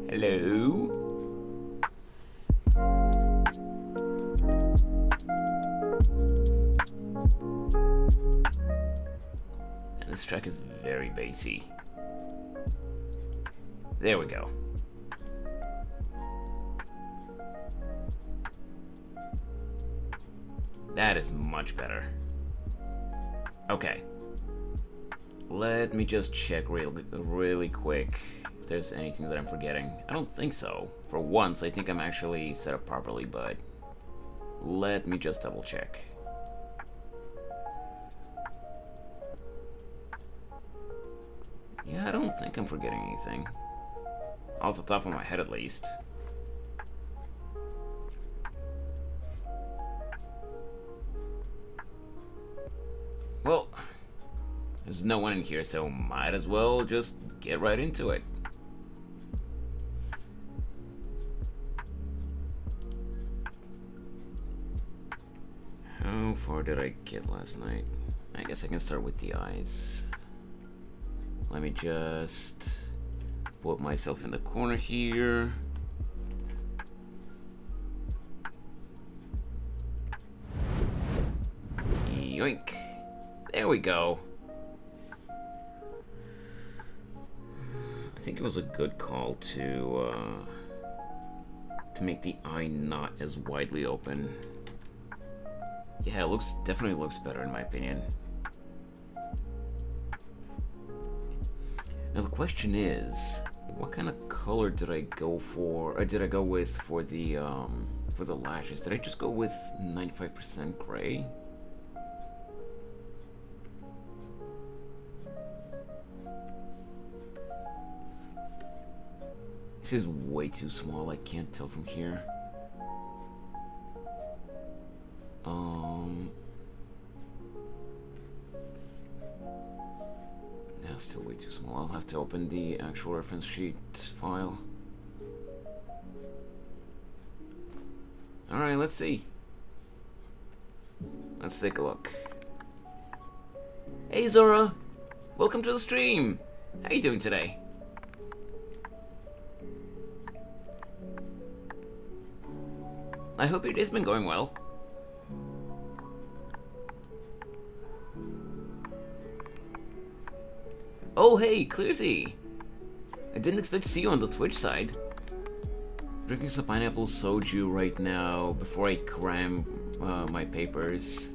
Hello? And this track is very bassy. There we go. That is much better. Okay. Let me just check really quick if there's anything that I'm forgetting. I don't think so. For once, I think I'm actually set up properly, but let me just double check. Yeah, I don't think I'm forgetting anything. Off the top of my head, at least. There's no one in here, so might as well just get right into it. How far did I get last night? I guess I can start with the eyes. Let me just put myself in the corner here. Yoink. There we go. I think it was a good call to make the eye not as widely open. Yeah, it definitely looks better in my opinion. Now the question is, what kind of color did I go for? Or did I go with for the lashes? Did I just go with 95% gray? This is way too small, I can't tell from here. Yeah, still way too small. I'll have to open the actual reference sheet file. Alright, let's see. Let's take a look. Hey Zora! Welcome to the stream! How you doing today? I hope your day's been going well. Oh hey, Clearsy! I didn't expect to see you on the Twitch side. Drinking some pineapple soju right now before I cram my papers.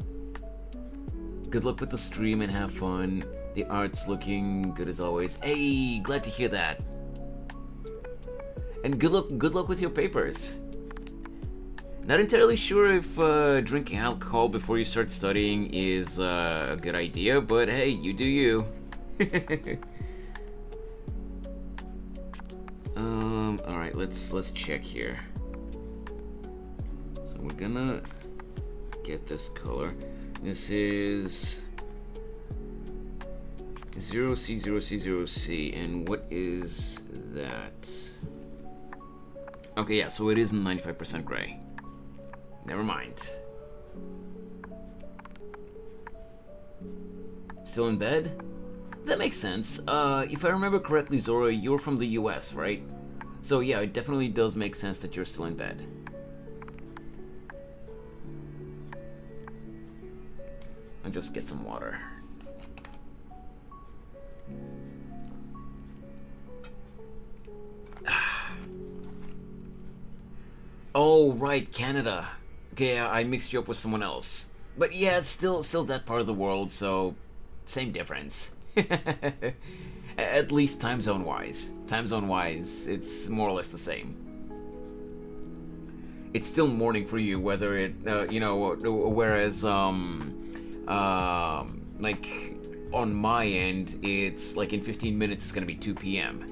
Good luck with the stream and have fun. The art's looking good as always. Hey, glad to hear that. And good luck with your papers. Not entirely sure if drinking alcohol before you start studying is a good idea, but hey, you do you. Alright, let's check here. So we're gonna get this color. This is 0C0C0C, and what is that? Okay, yeah, so it is 95% gray. Never mind. Still in bed? That makes sense. If I remember correctly, Zora, you're from the US, right? So yeah, it definitely does make sense that you're still in bed. I'll just get some water. Oh, right, Canada. Okay, I mixed you up with someone else. But yeah, it's still that part of the world, so same difference. At least time zone wise. Time zone wise, it's more or less the same. It's still morning for you, whether it, whereas, like, on my end, it's like in 15 minutes it's gonna be 2 p.m.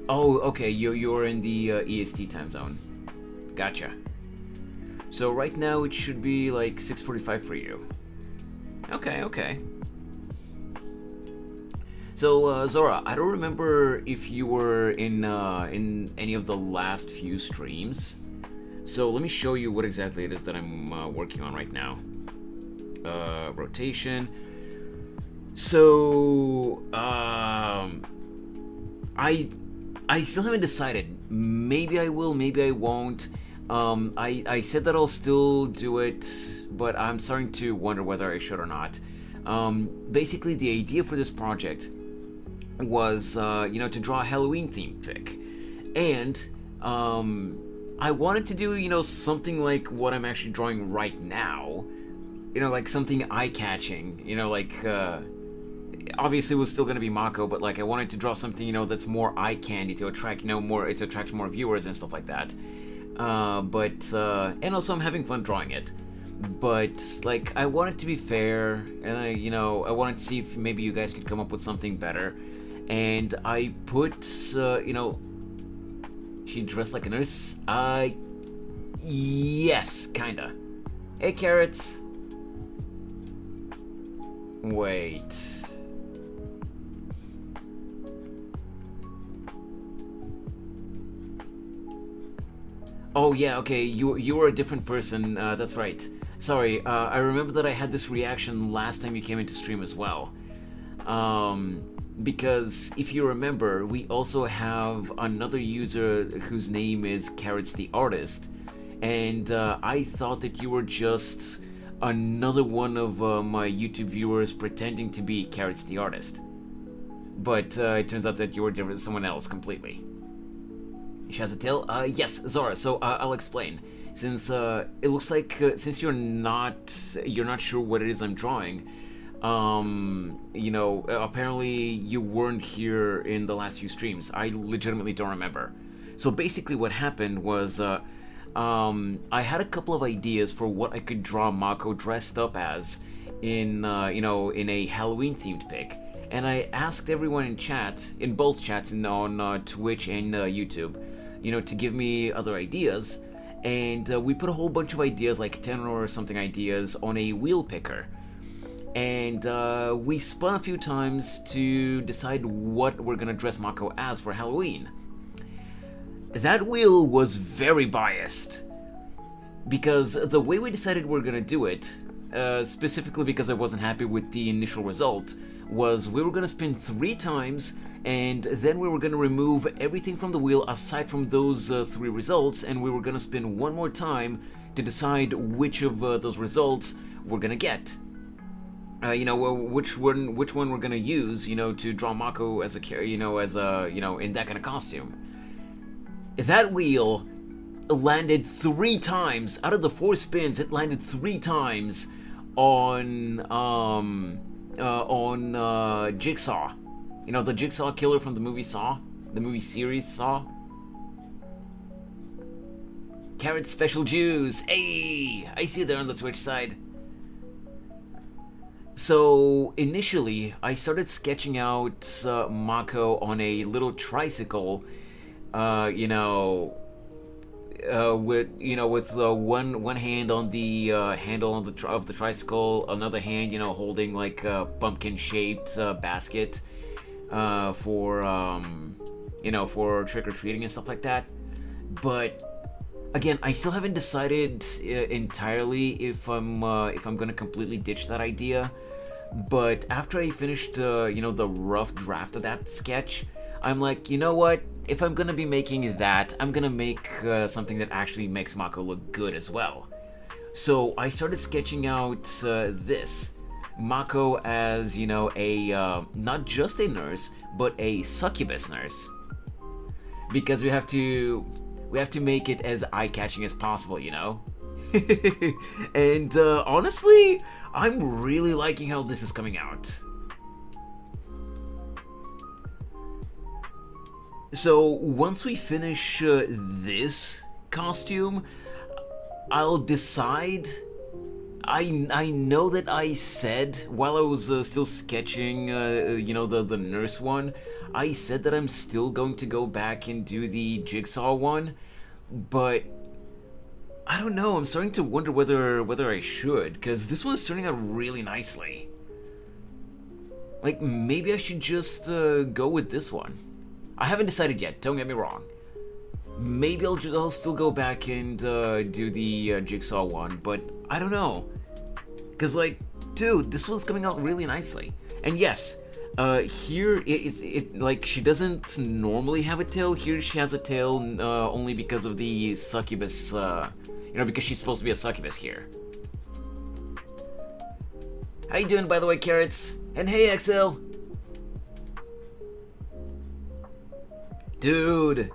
Oh, okay, you're in the EST time zone. Gotcha. So right now it should be like 6:45 for you. Okay. So Zora, I don't remember if you were in any of the last few streams. So let me show you what exactly it is that I'm working on right now. Rotation. So I still haven't decided. Maybe I will, maybe I won't. I said that I'll still do it, but I'm starting to wonder whether I should or not. Basically, the idea for this project was, to draw a Halloween themed pic. And I wanted to do, something like what I'm actually drawing right now. Like something eye-catching, obviously it was still going to be Mako, but like I wanted to draw something that's more eye candy to attract more viewers and stuff like that. And also I'm having fun drawing it. But like I wanted to be fair, and I wanted to see if maybe you guys could come up with something better. And I put she dressed like a nurse. Yes, kinda. Hey, Carrots. Wait. Oh yeah, okay, you were a different person, that's right. Sorry, I remember that I had this reaction last time you came into stream as well. Because if you remember, we also have another user whose name is Carrots the Artist, and I thought that you were just another one of my YouTube viewers pretending to be Carrots the Artist. But it turns out that you were different, someone else completely. She has a tail? Yes, Zara, so I'll explain. Since it looks like since you're not sure what it is I'm drawing, you know, apparently you weren't here in the last few streams. I legitimately don't remember. So basically what happened was I had a couple of ideas for what I could draw Mako dressed up as in you know, in a Halloween themed pic. And I asked everyone in chat, in both chats and on Twitch and YouTube, you know, to give me other ideas. And we put a whole bunch of ideas, like 10 or something ideas, on a wheel picker. And we spun a few times to decide what we're gonna dress Mako as for Halloween. That wheel was very biased, because the way we decided we're gonna do it, specifically because I wasn't happy with the initial result, was we were gonna spin 3 times, and then we were gonna remove everything from the wheel aside from those 3 results, and we were gonna spin 1 more time to decide which of those results we're gonna get. You know, which one we're gonna use, you know, to draw Mako as a, you know, in that kind of costume. That wheel landed 3 times out of the 4 spins. It landed 3 times on Jigsaw. You know, the Jigsaw killer from the movie Saw, the movie series Saw. Carrot Special Juice. Hey, I see you there on the Twitch side. So initially, I started sketching out Mako on a little tricycle, you know, with one hand on the handle of the tricycle, another hand, you know, holding like a pumpkin-shaped basket for you know, for trick or treating and stuff like that. But again, I still haven't decided entirely if I'm gonna completely ditch that idea. But after I finished, you know, the rough draft of that sketch, I'm like, you know what? If I'm gonna be making that, I'm gonna make something that actually makes Mako look good as well. So I started sketching out this. Mako as, you know, a, not just a nurse, but a succubus nurse. Because we have to make it as eye-catching as possible, you know? And honestly, I'm really liking how this is coming out. So once we finish this costume, I'll decide. I know that I said while I was still sketching, you know, the nurse one, I said that I'm still going to go back and do the Jigsaw one, but I don't know. I'm starting to wonder whether I should, because this one's turning out really nicely. Like, maybe I should just go with this one. I haven't decided yet, don't get me wrong. Maybe I'll still go back and do the Jigsaw one, but I don't know. Because, like, dude, this one's coming out really nicely. And yes, here, like, she doesn't normally have a tail. Here she has a tail only because of the succubus, you know, because she's supposed to be a succubus here. How you doing, by the way, Carrots? And hey, XL! Dude!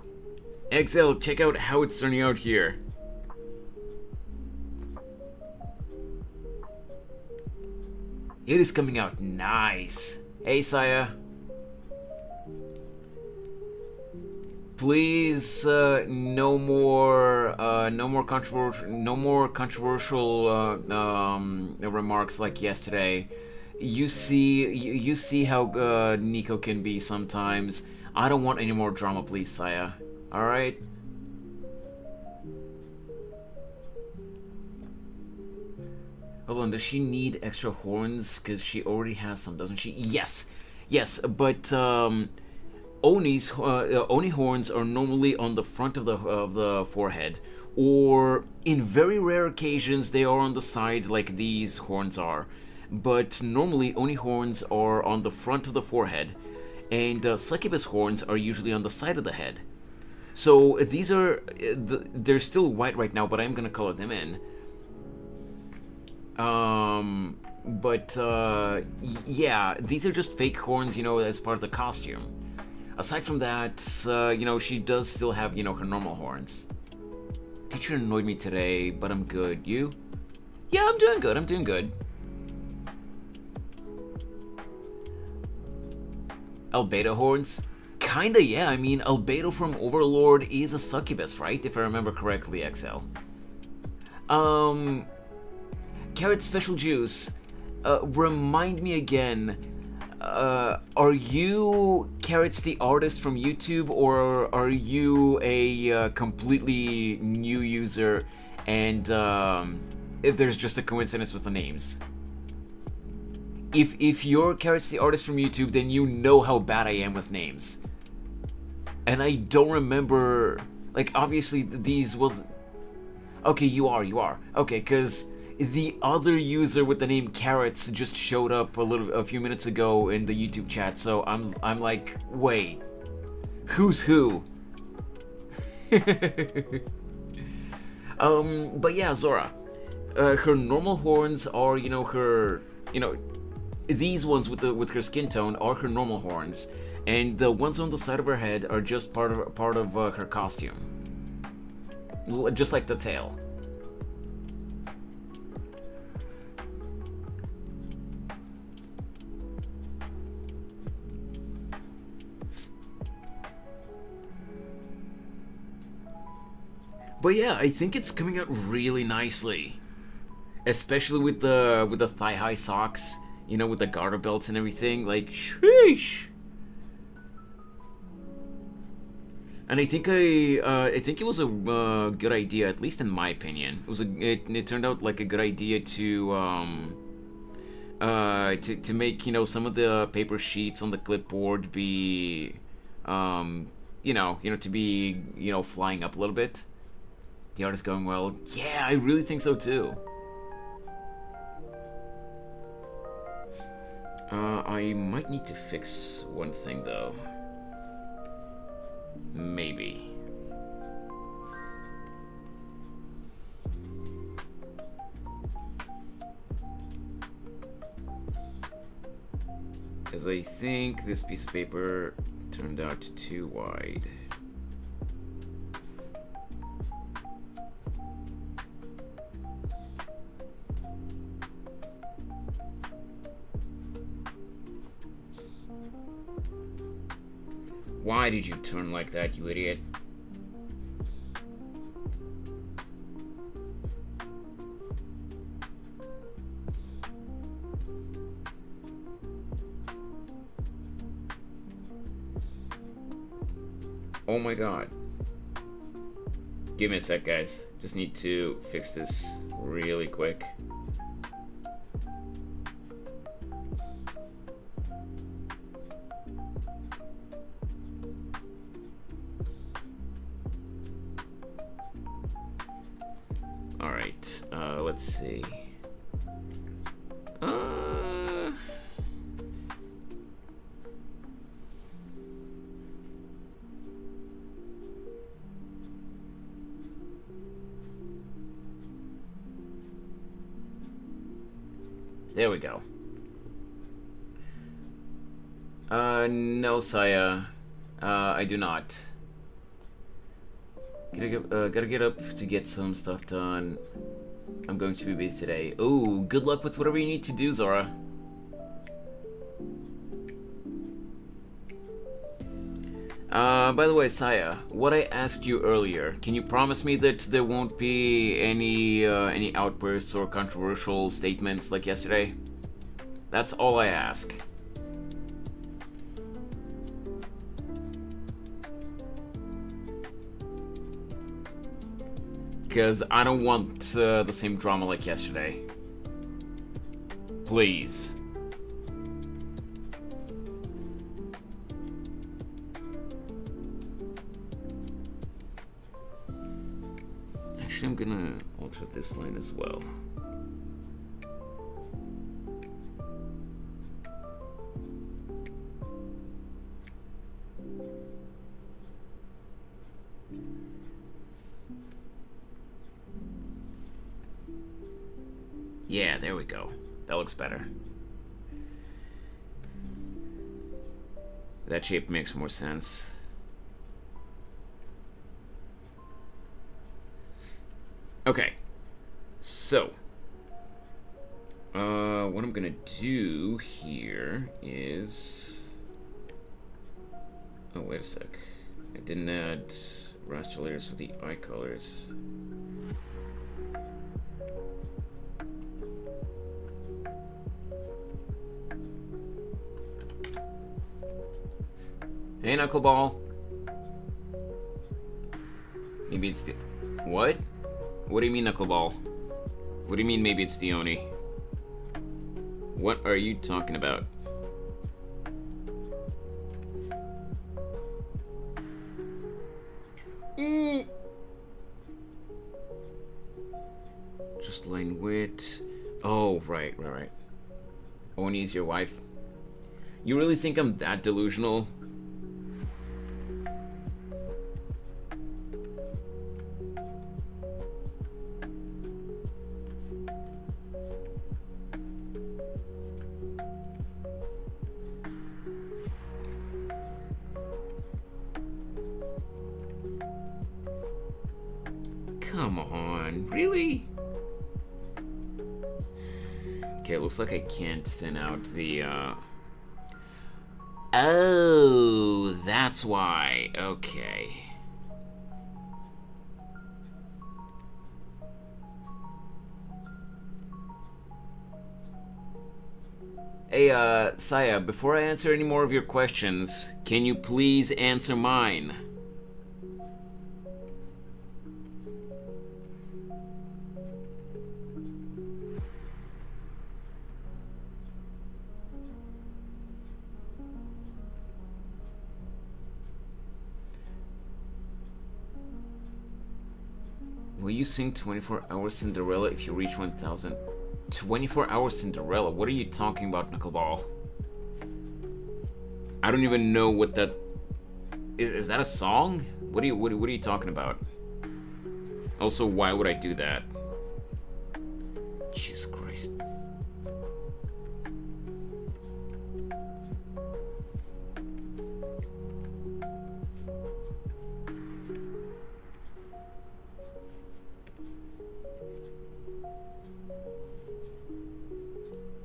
XL, check out how it's turning out here. It is coming out nice. Hey, Saya. Please, no more controversial remarks like yesterday. You see how Nico can be sometimes. I don't want any more drama, please, Saya. All right. Hold on, does she need extra horns? Because she already has some, doesn't she? Yes! Yes, but Oni horns are normally on the front of the forehead, or in very rare occasions they are on the side like these horns are. But normally Oni horns are on the front of the forehead, and succubus horns are usually on the side of the head. So these are they're still white right now, but I'm gonna color them in. Yeah, these are just fake horns, as part of the costume. Aside from that, she does still have, her normal horns. Teacher annoyed me today, but I'm good. You? Yeah, I'm doing good. Albedo horns? Kinda, yeah. I mean, Albedo from Overlord is a succubus, right? If I remember correctly, XL. Carrot Special Juice, remind me again, are you Carrots the artist from YouTube, or are you a completely new user and there's just a coincidence with the names? If you're Carrots the artist from YouTube, then you know how bad I am with names. And I don't remember, like, obviously these was... Okay, you are. Okay, because the other user with the name Carrots just showed up a few minutes ago in the YouTube chat, so I'm like, wait, who's who? But yeah, Zora, her normal horns are, these ones with her skin tone are her normal horns, and the ones on the side of her head are just part of her costume, just like the tail. But yeah, I think it's coming out really nicely, especially with the thigh-high socks, with the garter belts and everything. Like, sheesh. And I think it was a good idea, at least in my opinion. It turned out like a good idea to make some of the paper sheets on the clipboard be to be flying up a little bit. The art is going well. Yeah, I really think so too. I might need to fix one thing though. Maybe. Because I think this piece of paper turned out too wide. Why did you turn like that, you idiot? Oh my god. Give me a sec, guys. Just need to fix this really quick. Alright, let's see. There we go. No, Saya. I do not. Gotta get up to get some stuff done. I'm going to be busy today. Ooh, good luck with whatever you need to do, Zora. By the way, Saya, what I asked you earlier, can you promise me that there won't be any outbursts or controversial statements like yesterday? That's all I ask. Because I don't want the same drama like yesterday. Please. Actually, I'm gonna alter this line as well. Yeah, there we go. That looks better. That shape makes more sense. Okay. So, what I'm gonna do here is... Oh, wait a sec. I didn't add raster layers for the eye colors. Hey, Knuckleball. Maybe it's the... What? What do you mean, Knuckleball? What do you mean, maybe it's the Oni? What are you talking about? Just line width. Oh, right. Oni's your wife. You really think I'm that delusional? Come on, really? Okay, looks like I can't thin out the, Oh, that's why. Okay. Hey, Saya, before I answer any more of your questions, can you please answer mine? Will you sing 24 Hours Cinderella if you reach 1,000? 24 Hours Cinderella? What are you talking about, Knuckleball? I don't even know what that... Is that a song? What are you talking about? Also, why would I do that? Jesus Christ.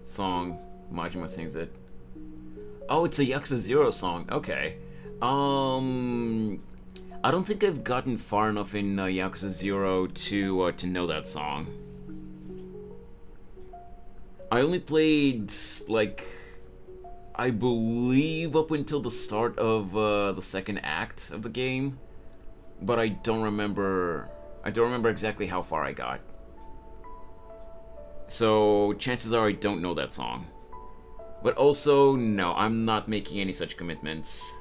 Song. Majima sings it. Oh, it's a Yakuza 0 song. Okay. I don't think I've gotten far enough in Yakuza 0 to know that song. I only played, like, I believe up until the start of the second act of the game, but I don't remember exactly how far I got. So chances are I don't know that song. But also, no, I'm not making any such commitments.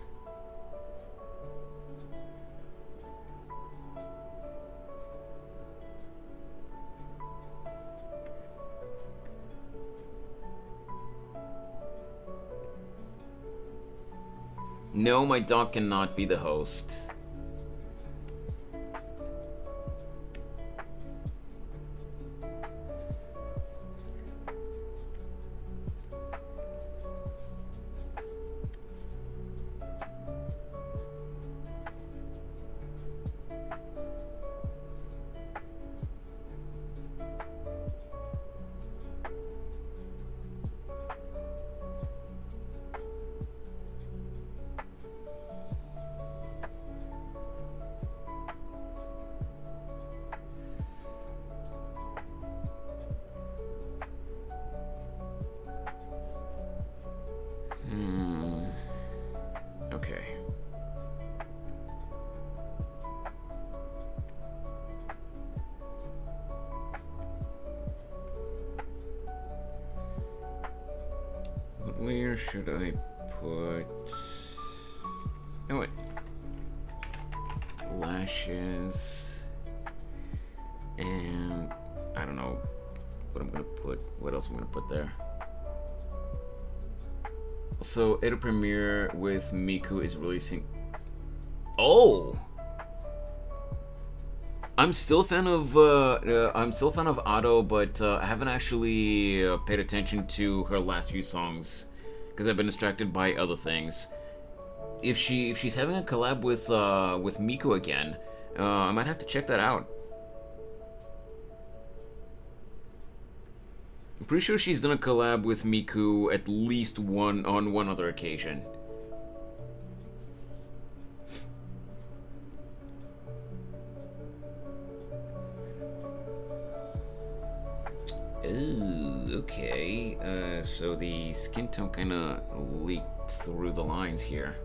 No, my dog cannot be the host. Where should I put... Oh, wait. Lashes. And... I don't know what I'm gonna put. What else I'm gonna put there? So, it'll premiere with Miku is releasing... Oh! I'm still a fan of Otto, but I haven't actually paid attention to her last few songs because I've been distracted by other things. If she's having a collab with Miku again, I might have to check that out. I'm pretty sure she's done a collab with Miku at least on one other occasion. Ooh, okay. So the skin tone kind of leaked through the lines here.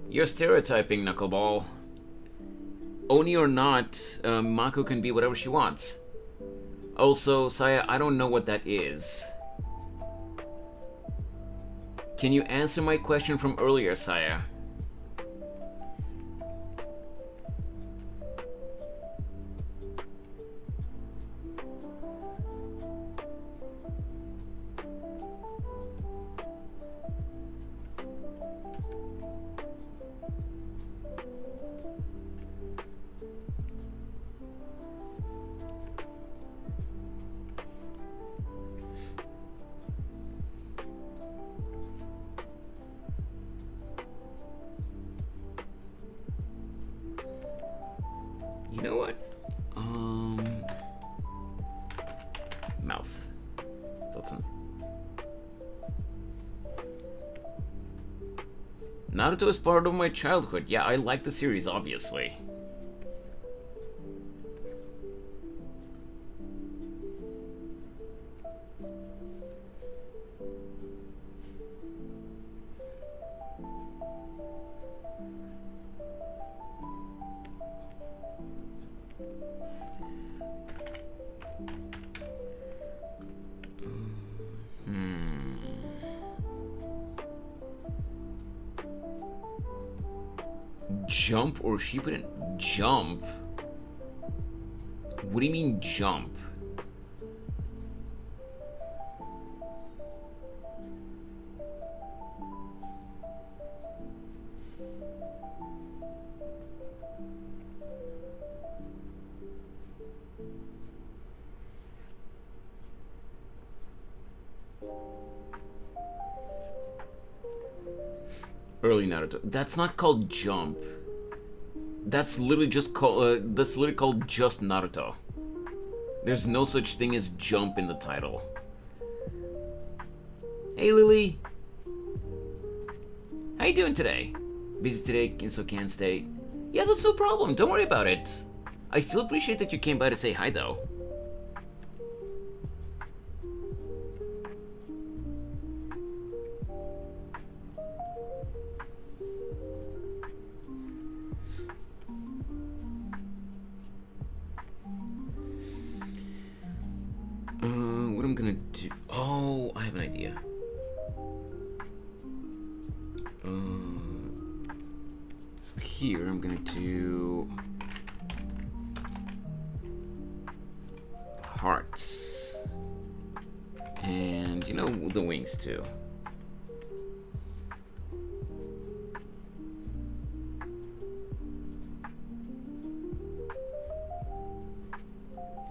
You're stereotyping, Knuckleball. Oni or not, Mako can be whatever she wants. Also, Saya, I don't know what that is. Can you answer my question from earlier, Saya? You know what? Mouth. That's an... Naruto is part of my childhood. Yeah, I like the series, obviously. Jump, or she couldn't jump? What do you mean jump? Early Naruto. That's not called jump. That's literally just called. That's literally called just Naruto. There's no such thing as jump in the title. Hey, Lily. How you doing today? Busy today, so can't stay. Yeah, that's no problem. Don't worry about it. I still appreciate that you came by to say hi, though. What I'm gonna do... Oh, I have an idea. So here I'm gonna do... hearts. And, you know, the wings, too.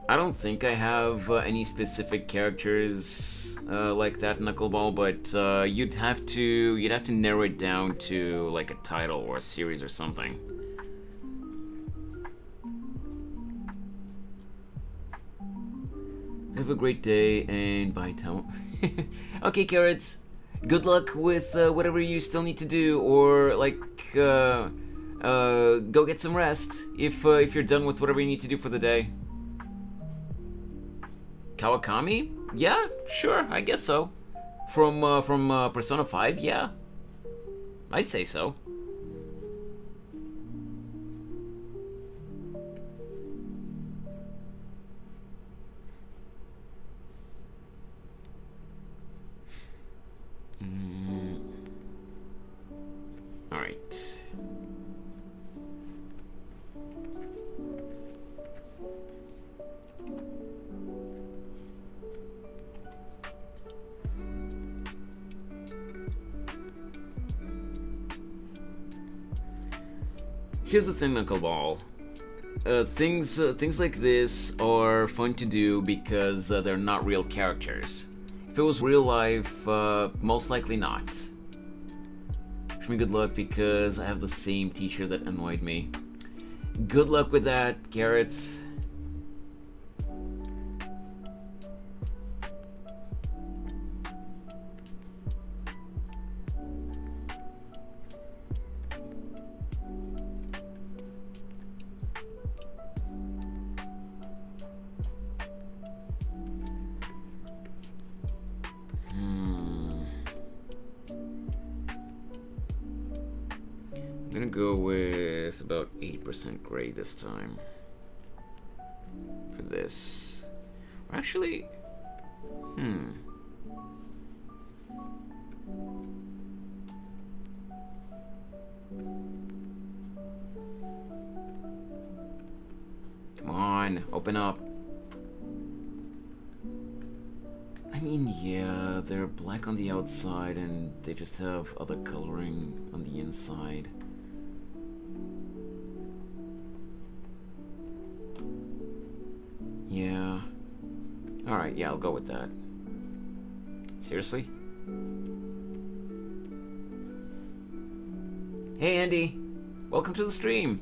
I don't think I have any specific characters like that, Knuckleball, but you'd have to narrow it down to like a title or a series or something. Have a great day and bye, Tom. Okay, Carrots. Good luck with whatever you still need to do, or like go get some rest if you're done with whatever you need to do for the day. Kawakami? Yeah, sure, I guess so. From Persona 5, yeah. I'd say so. All right. Here's the thing, Knuckleball. Things like this are fun to do because they're not real characters. If it was real life, most likely not. Wish me good luck because I have the same teacher that annoyed me. Good luck with that, Carrots. I'm gonna go with about 80% gray this time for this. Actually, come on, open up. I mean, yeah, they're black on the outside and they just have other coloring on the inside. Yeah. Alright, yeah, I'll go with that. Seriously? Hey, Andy! Welcome to the stream!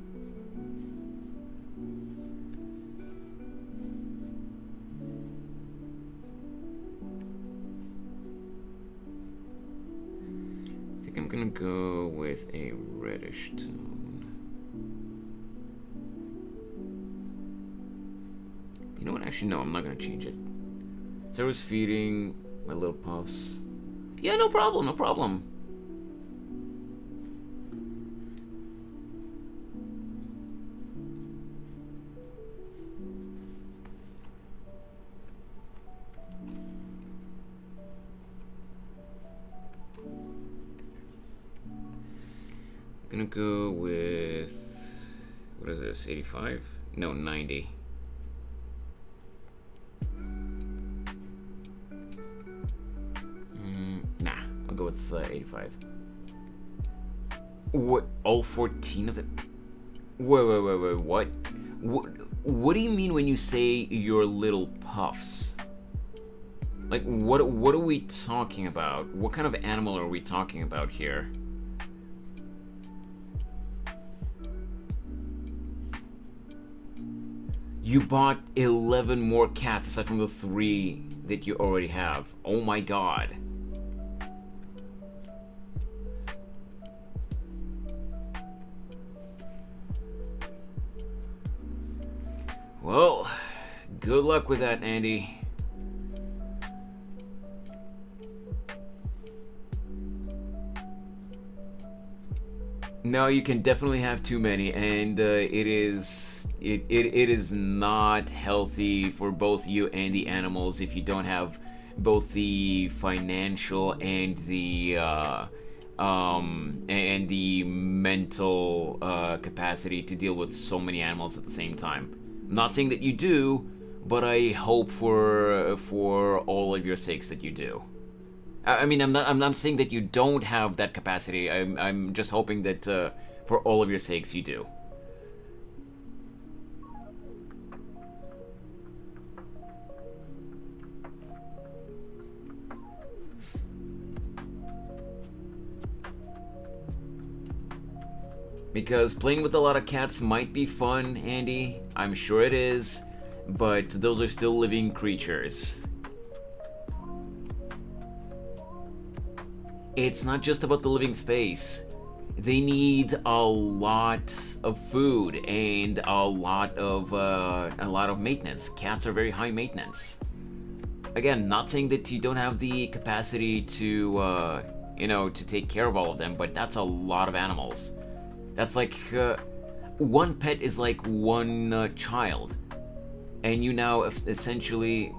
I think I'm gonna go with a reddish tone. You know what? Actually, no, I'm not gonna change it. So I was feeding my little puffs. Yeah, no problem, no problem. I'm gonna go with, what is this, 85? No, 90. Nah, I'll go with 85. What? All 14 of them? Wait, what? What do you mean when you say your little puffs? Like, what are we talking about? What kind of animal are we talking about here? You bought 11 more cats aside from the 3 that you already have. Oh my god. Well, good luck with that, Andy. No, you can definitely have too many, and it is not healthy for both you and the animals if you don't have both the financial and the mental capacity to deal with so many animals at the same time. I'm not saying that you do, but I hope for all of your sakes that you do. I mean, I'm not saying that you don't have that capacity. I'm just hoping that for all of your sakes you do. Because playing with a lot of cats might be fun, Andy. I'm sure it is. But those are still living creatures. It's not just about the living space. They need a lot of food and a lot of maintenance. Cats are very high maintenance. Again, not saying that you don't have the capacity to, to take care of all of them, but that's a lot of animals. That's like, one pet is like one child. And you now, essentially,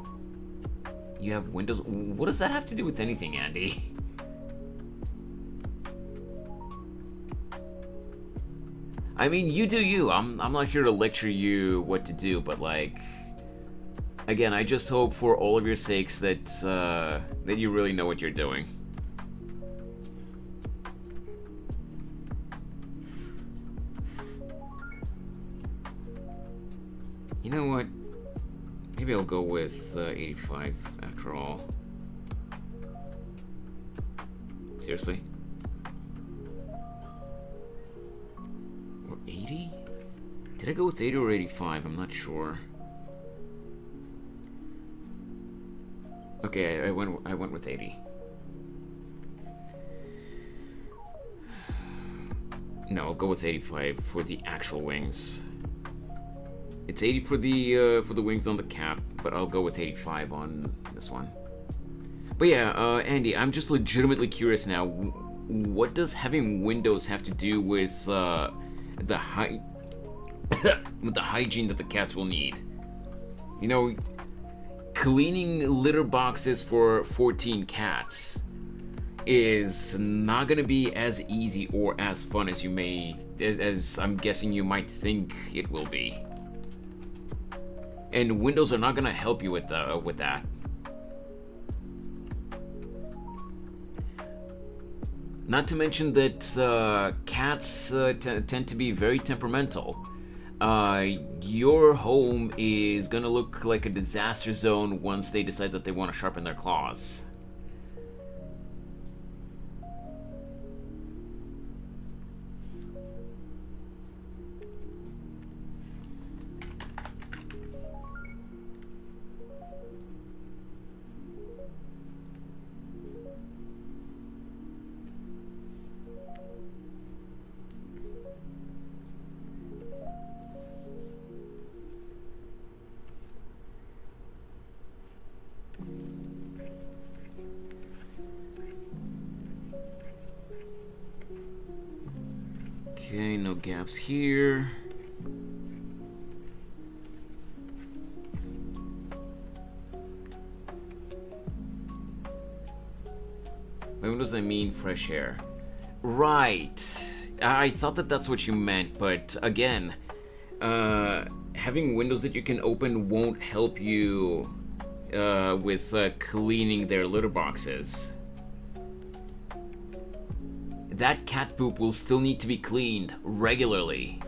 you have windows. What does that have to do with anything, Andy? I mean, you do you. I'm not here to lecture you what to do, but like, again, I just hope for all of your sakes that that you really know what you're doing. You know what? Maybe I'll go with 85 after all. Seriously? Or 80? Did I go with 80 or 85? I'm not sure. Okay, I went with 80. No, I'll go with 85 for the actual wings. It's 80 for the wings on the cap, but I'll go with 85 on this one. But yeah, Andy, I'm just legitimately curious now. What does having windows have to do with the hygiene that the cats will need? You know, cleaning litter boxes for 14 cats is not gonna be as easy or as fun as as I'm guessing you might think it will be. And windows are not gonna help you with that. Not to mention that cats tend to be very temperamental. Your home is gonna look like a disaster zone once they decide that they want to sharpen their claws. Okay, no gaps here. By windows I mean fresh air. Right. I thought that that's what you meant, but again, having windows that you can open won't help you with cleaning their litter boxes. That cat poop will still need to be cleaned regularly.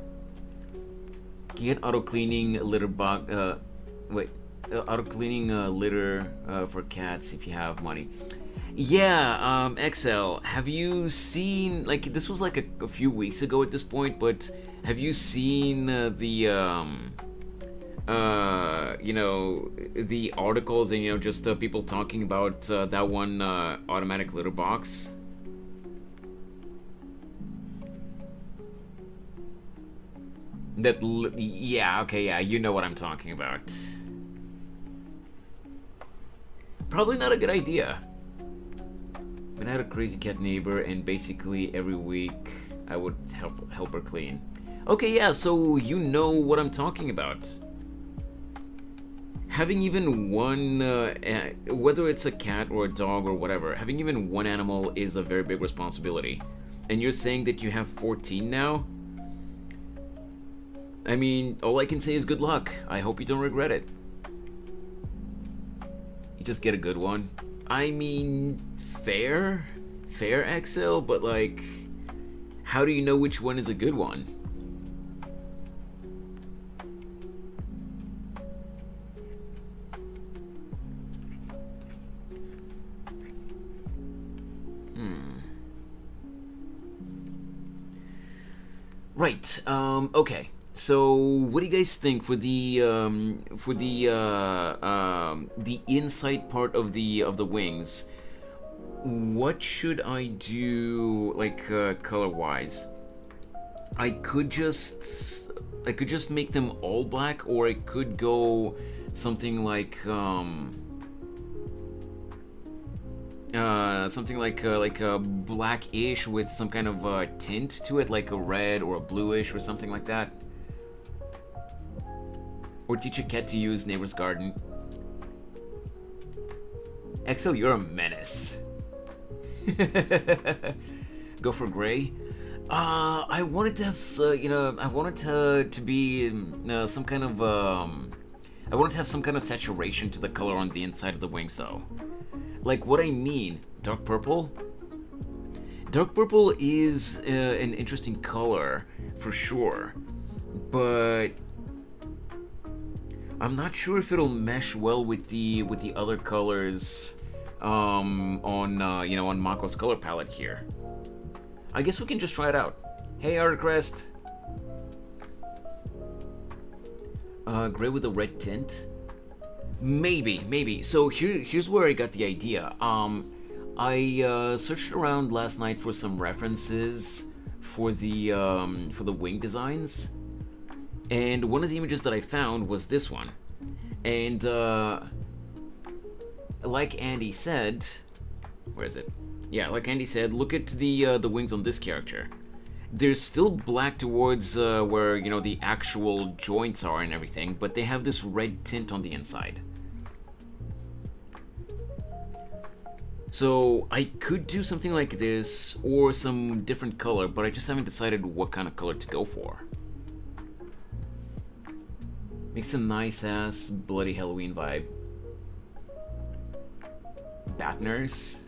Can you get auto cleaning litter auto cleaning litter for cats if you have money? Yeah, XL, have you seen, like, this was like a few weeks ago at this point, but have you seen the articles and, just people talking about that one automatic litter box? Yeah, okay, yeah, you know what I'm talking about. Probably not a good idea. I mean, I had a crazy cat neighbor, and basically every week I would help her clean. Okay, yeah, so you know what I'm talking about. Having even one, whether it's a cat or a dog or whatever, having even one animal is a very big responsibility. And you're saying that you have 14 now? I mean, all I can say is good luck. I hope you don't regret it. You just get a good one. I mean, fair XL, but like, how do you know which one is a good one? Right. Okay. So, what do you guys think for the inside part of the wings? What should I do, like color wise? I could just make them all black, or I could go something like like a blackish with some kind of tint to it, like a red or a bluish or something like that. Or teach a cat to use neighbor's garden. Excel, you're a menace. Go for gray. I wanted to have, I wanted to be some kind of, I wanted to have some kind of saturation to the color on the inside of the wings, though. Like, what I mean, dark purple? Dark purple is an interesting color, for sure, but I'm not sure if it'll mesh well with the other colors on on Mako's color palette here. I guess we can just try it out. Hey, Artcrest. Gray with a red tint. Maybe. So here's where I got the idea. I searched around last night for some references for the wing designs, and one of the images that I found was this one. And like Andy said, where is it? Yeah, like Andy said, look at the wings on this character. They're still black towards where the actual joints are and everything, but they have this red tint on the inside. So I could do something like this or some different color, but I just haven't decided what kind of color to go for. Makes a nice ass bloody Halloween vibe. Bat Nurse.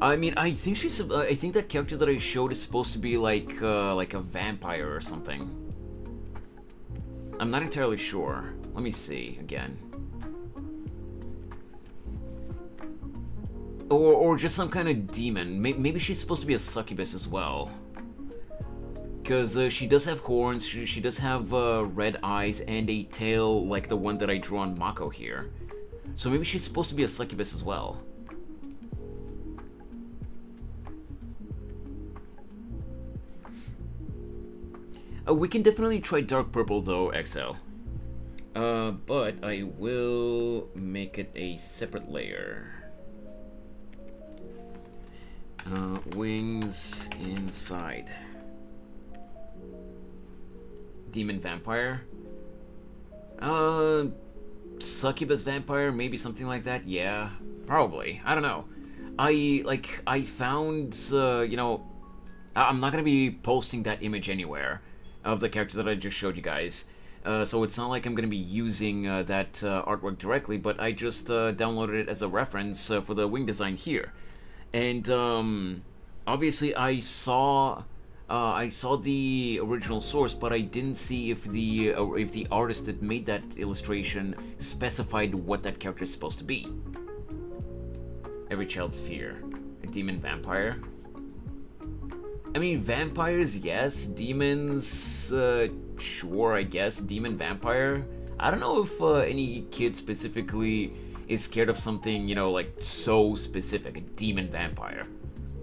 I mean, I think she's. I think that character that I showed is supposed to be like a vampire or something. I'm not entirely sure. Let me see again. Or just some kind of demon. Maybe she's supposed to be a succubus as well. Because she does have horns, she does have red eyes and a tail like the one that I drew on Mako here. So maybe she's supposed to be a succubus as well. We can definitely try dark purple though, XL. But I will make it a separate layer. Wings inside. Demon vampire. Succubus vampire, maybe something like that. Yeah, probably. I don't know. I found, I'm not gonna be posting that image anywhere of the character that I just showed you guys. So it's not like I'm gonna be using that artwork directly, but I just downloaded it as a reference for the wing design here. And obviously I saw the original source, but I didn't see if the artist that made that illustration specified what that character is supposed to be. Every child's fear. A demon vampire. I mean, vampires, yes. Demons, sure, I guess. Demon vampire. I don't know if any kid specifically is scared of something, like so specific. A demon vampire.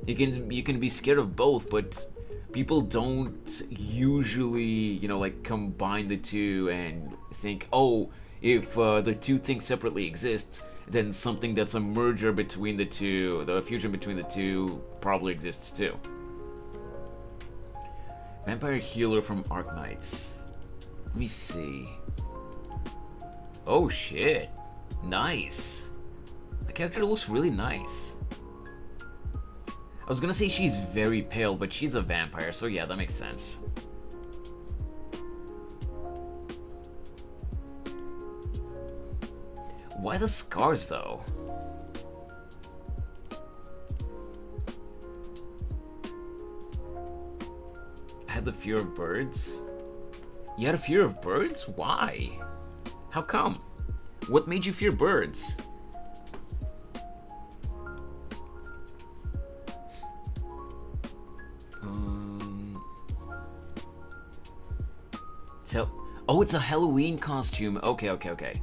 You can be scared of both, but people don't usually, like combine the two and think, oh, if the two things separately exist, then something that's a merger between the two, the fusion between the two, probably exists too. Vampire healer from Arknights. Let me see. Oh shit. Nice. The character looks really nice. I was gonna say she's very pale, but she's a vampire, so yeah, that makes sense. Why the scars, though? I had the fear of birds? You had a fear of birds? Why? How come? What made you fear birds? Oh, it's a Halloween costume. Okay, okay, okay.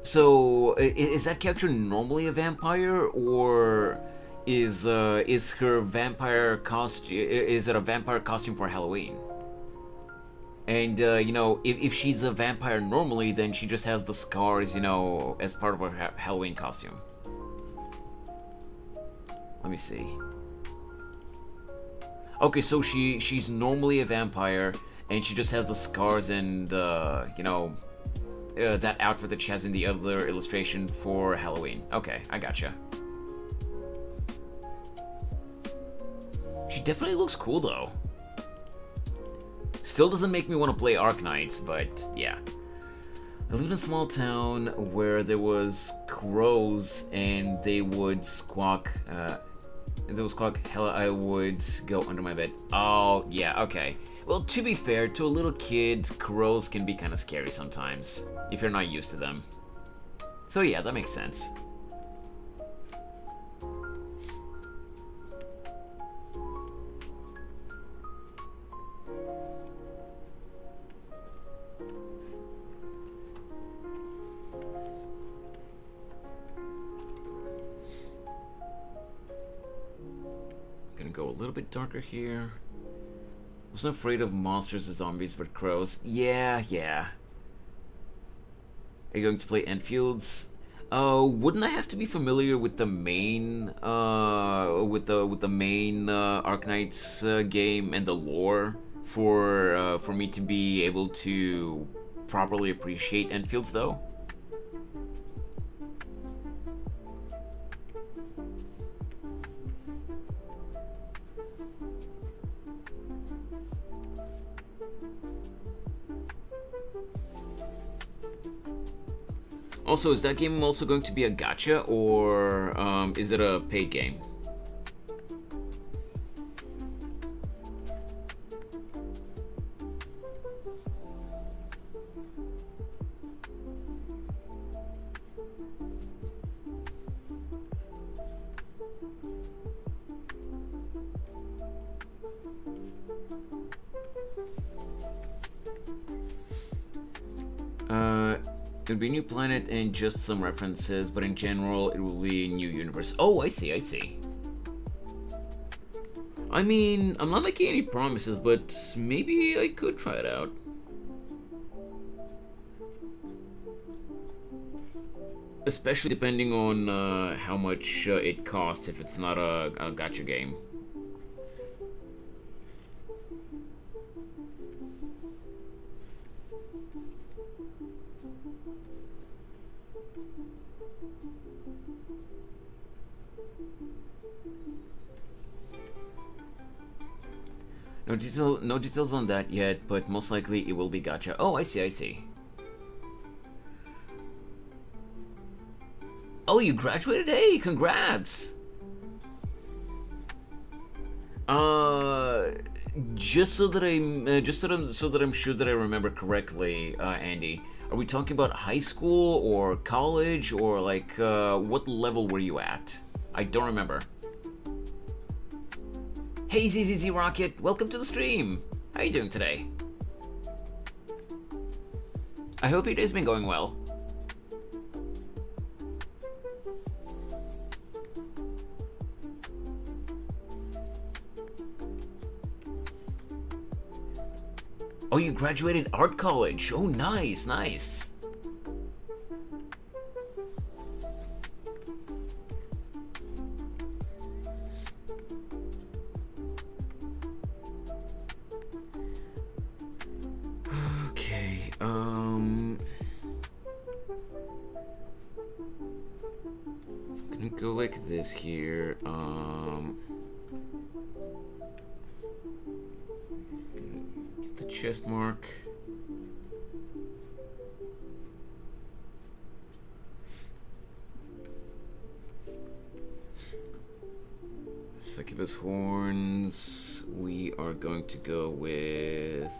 So, is that character normally a vampire, or is her vampire costume? Is it a vampire costume for Halloween? And you know, if she's a vampire normally, then she just has the scars, you know, as part of her Halloween costume. Let me see. Okay, so she's normally a vampire, and she just has the scars and you know, that outfit that she has in the other illustration for Halloween. Okay, I gotcha. She definitely looks cool though. Still doesn't make me want to play Arknights, but yeah. I lived in a small town where there was crows and they would squawk. If there was squawk, hell, I would go under my bed. Oh, yeah, okay. Well, to be fair, to a little kid, crows can be kind of scary sometimes, if you're not used to them. So yeah, that makes sense. Gonna go a little bit darker here. Wasn't afraid of monsters or zombies, but crows. Yeah, yeah. Are you going to play Enfields? Wouldn't I have to be familiar with the main, with the main Arknights game and the lore for me to be able to properly appreciate Enfields, though? Also, is that game also going to be a gacha, or is it a paid game? It'll be a new planet and just some references, but in general, it will be a new universe. Oh, I see, I see. I mean, I'm not making any promises, but maybe I could try it out. Especially depending on how much it costs if it's not a gacha game. No details on that yet, but most likely it will be gacha. Oh, I see, I see. Oh, you graduated? Hey, congrats! Just so that I'm sure that I remember correctly, Andy. Are we talking about high school or college or like what level were you at? I don't remember. Hey ZZZ Rocket, welcome to the stream. How are you doing today? I hope your day's been going well. Oh, you graduated art college. Oh, nice, nice. Okay, I'm gonna go like this here. Get the chest mark. Succubus horns. We are going to go with.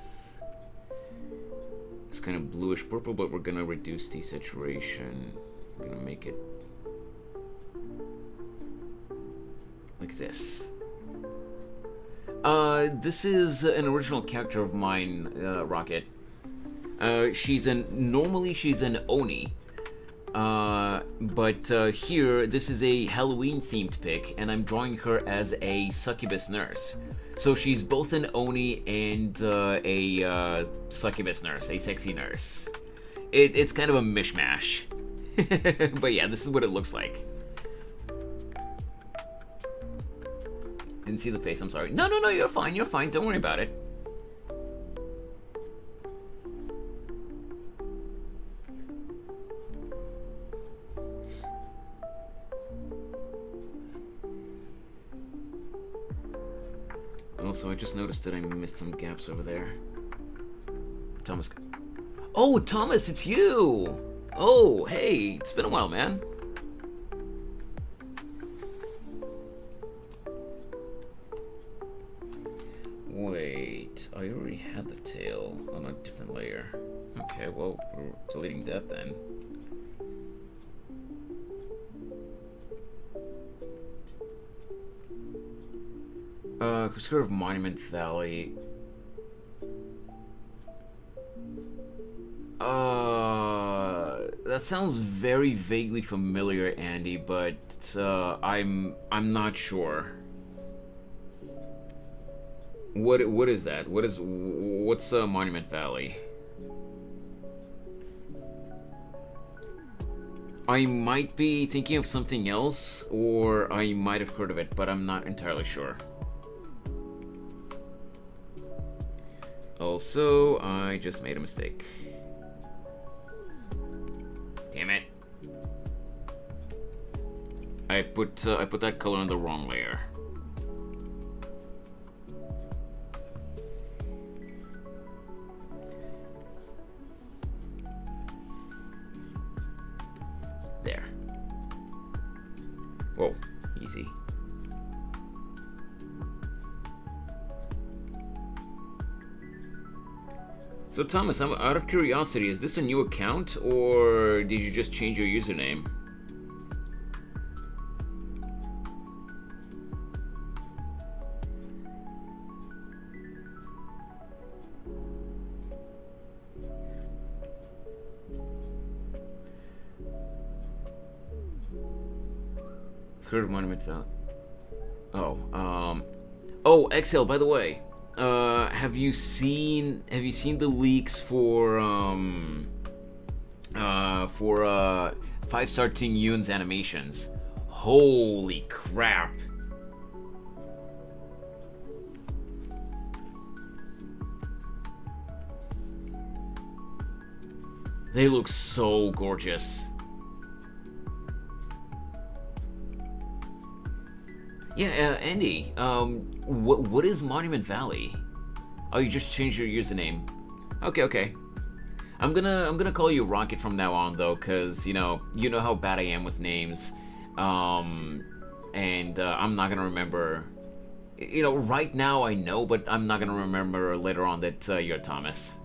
It's kind of bluish purple, but we're gonna reduce the saturation. I'm gonna make it like this. This is an original character of mine, Rocket. Normally she's an Oni. But here, this is a Halloween-themed pic, and I'm drawing her as a succubus nurse. So she's both an Oni and a succubus nurse, a sexy nurse. It's kind of a mishmash. But yeah, this is what it looks like. Didn't see the face, I'm sorry. No, you're fine, don't worry about it. Also, I just noticed that I missed some gaps over there. Thomas. Oh, Thomas, it's you! Oh, hey, it's been a while, man. Wait, I already had the tail on a different layer. Okay, well, we're deleting that then. Crusader of Monument Valley. That sounds very vaguely familiar, Andy, but I'm not sure. What is that? What's Monument Valley? I might be thinking of something else, or I might have heard of it, but I'm not entirely sure. Also, I just made a mistake. Damn it. I put that color on the wrong layer. There. Whoa, easy. So Thomas, I'm out of curiosity, is this a new account, or did you just change your username? Heard of Monument Valley. Oh, Exhale, by the way. Have you seen the leaks for 5-star Ting Yun's animations? Holy crap. They look so gorgeous. Yeah, Andy, what is Monument Valley? Oh, you just changed your username. Okay. I'm gonna call you Rocket from now on, though, cause you know how bad I am with names, and I'm not gonna remember. Right now I know, but I'm not gonna remember later on that you're Thomas.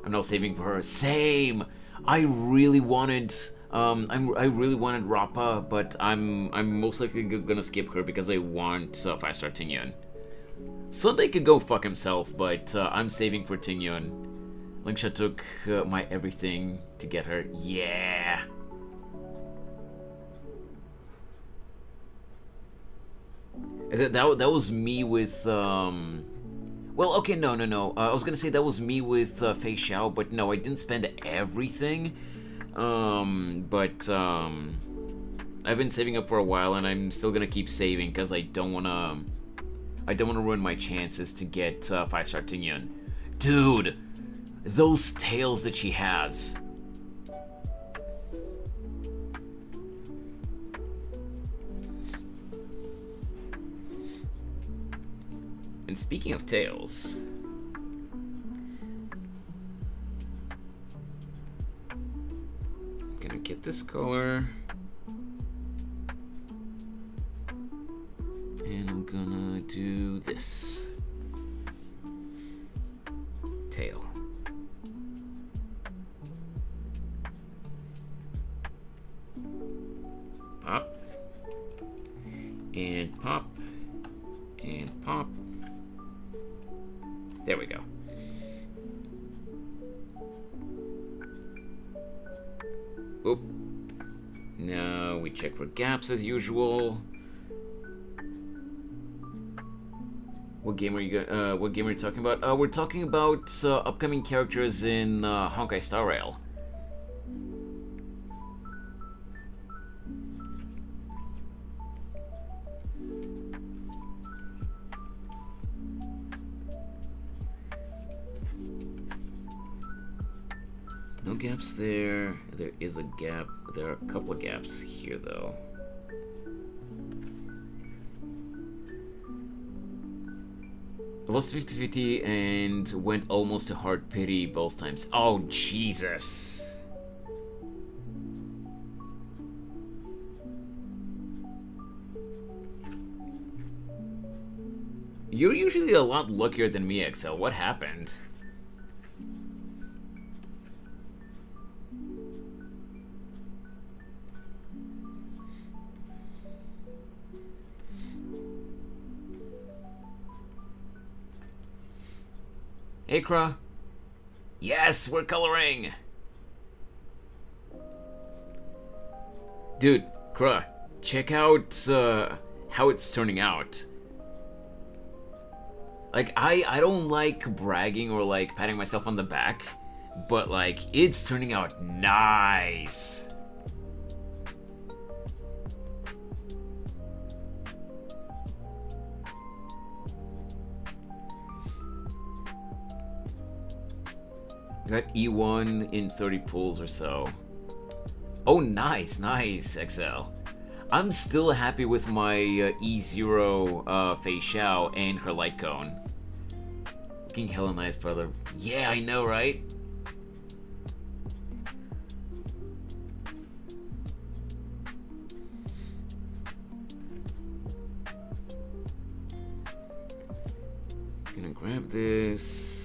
I'm now saving for her. Same. I really wanted Rappa, but I'm most likely gonna skip her because I want 5-star Ting Yun. Sunday could go fuck himself, but I'm saving for Ting Yun. Lingsha took my everything to get her. Yeah. That was me with well, okay, no. I was gonna say that was me with Fei Xiao, but no, I didn't spend everything. But I've been saving up for a while, and I'm still gonna keep saving because I don't wanna ruin my chances to get 5-star Ting Yun. Dude, those tails that she has. And speaking of tails, I'm gonna get this color, and I'm gonna do this tail. Pop and pop and pop There we go. Oop. Now we check for gaps as usual. What game are you talking about? We're talking about upcoming characters in Honkai Star Rail. No gaps there. There is a gap. There are a couple of gaps here, though. I lost 50-50 and went almost to hard pity both times. Oh, Jesus. You're usually a lot luckier than me, XL. What happened? Hey, Kra. Yes, we're coloring. Dude, Kra, check out how it's turning out. Like, I don't like bragging or like patting myself on the back, but like, it's turning out nice. Got E1 in 30 pulls or so. Oh, nice, nice, XL. I'm still happy with my E0 Fei Xiao and her light cone. Looking hella nice, brother. Yeah, I know, right? Gonna grab this.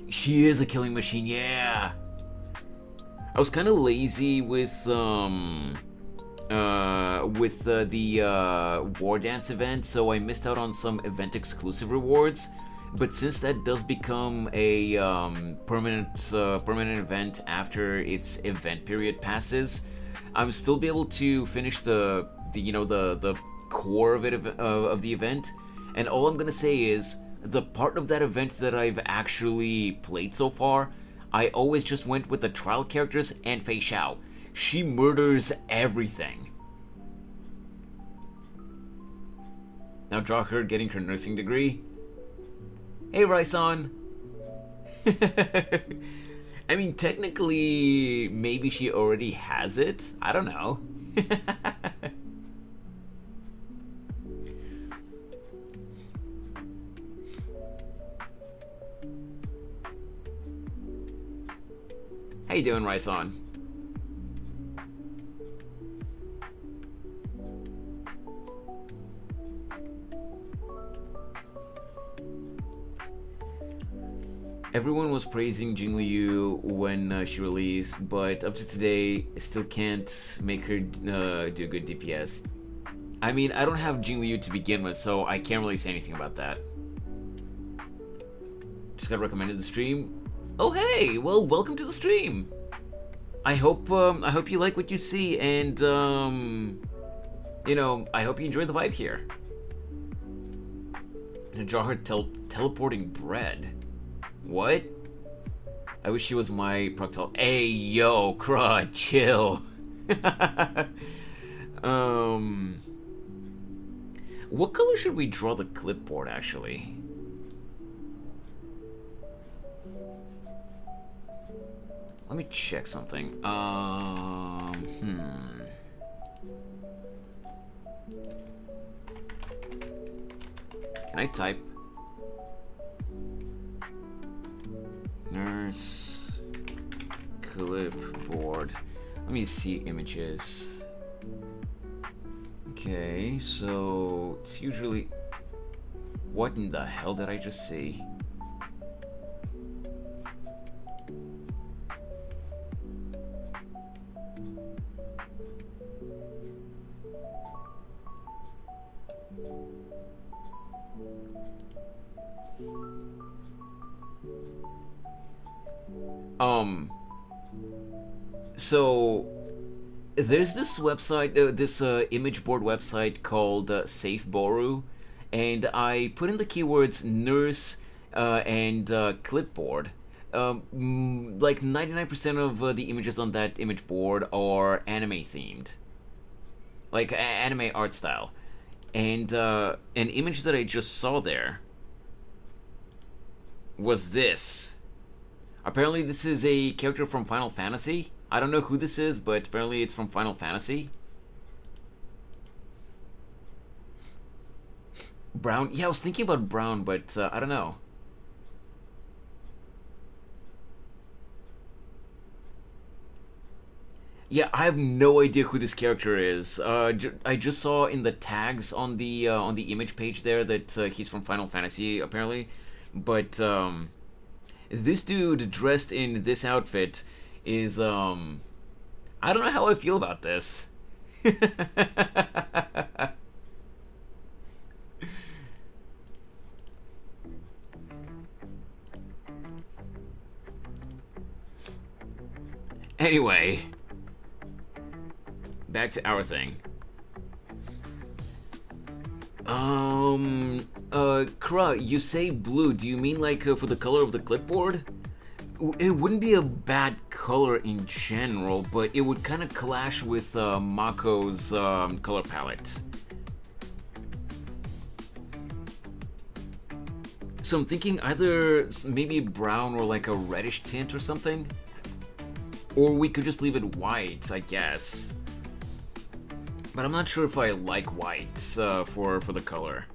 She is a killing machine, yeah. I was kind of lazy with the War Dance event, so I missed out on some event exclusive rewards. But since that does become a permanent event after its event period passes, I'm still be able to finish the core of it of the event. And all I'm gonna say is, the part of that event that I've actually played so far, I always just went with the trial characters and Fei Xiao. She murders everything. Now draw her getting her nursing degree. Hey, Raison. I mean, technically, maybe she already has it. I don't know. How you doing, Raison? Everyone was praising Jingliu when she released, but up to today, still can't make her do good DPS. I mean, I don't have Jingliu to begin with, so I can't really say anything about that. Just got recommended the stream. Oh hey, well, welcome to the stream. I hope you like what you see, and I hope you enjoy the vibe here. To draw her teleporting bread. What? I wish she was my proctal. Hey yo, Kra, chill. What color should we draw the clipboard actually? Let me check something. Can I type? Nurse clipboard. Let me see images. Okay, so it's usually... What in the hell did I just see? So there's this website, this image board website called SafeBoru, and I put in the keywords nurse and clipboard. Like 99% of the images on that image board are anime themed, like anime art style. And an image that I just saw there was this. Apparently, this is a character from Final Fantasy. I don't know who this is, but apparently it's from Final Fantasy. Brown? Yeah, I was thinking about brown, but I don't know. Yeah, I have no idea who this character is. I just saw in the tags on the image page there that he's from Final Fantasy, apparently. But this dude dressed in this outfit is I don't know how I feel about this. Anyway, back to our thing. Kra, you say blue. Do you mean like for the color of the clipboard? It wouldn't be a bad color in general, but it would kind of clash with Mako's color palette. So I'm thinking either maybe brown or like a reddish tint or something. Or we could just leave it white, I guess. But I'm not sure if I like white for the color.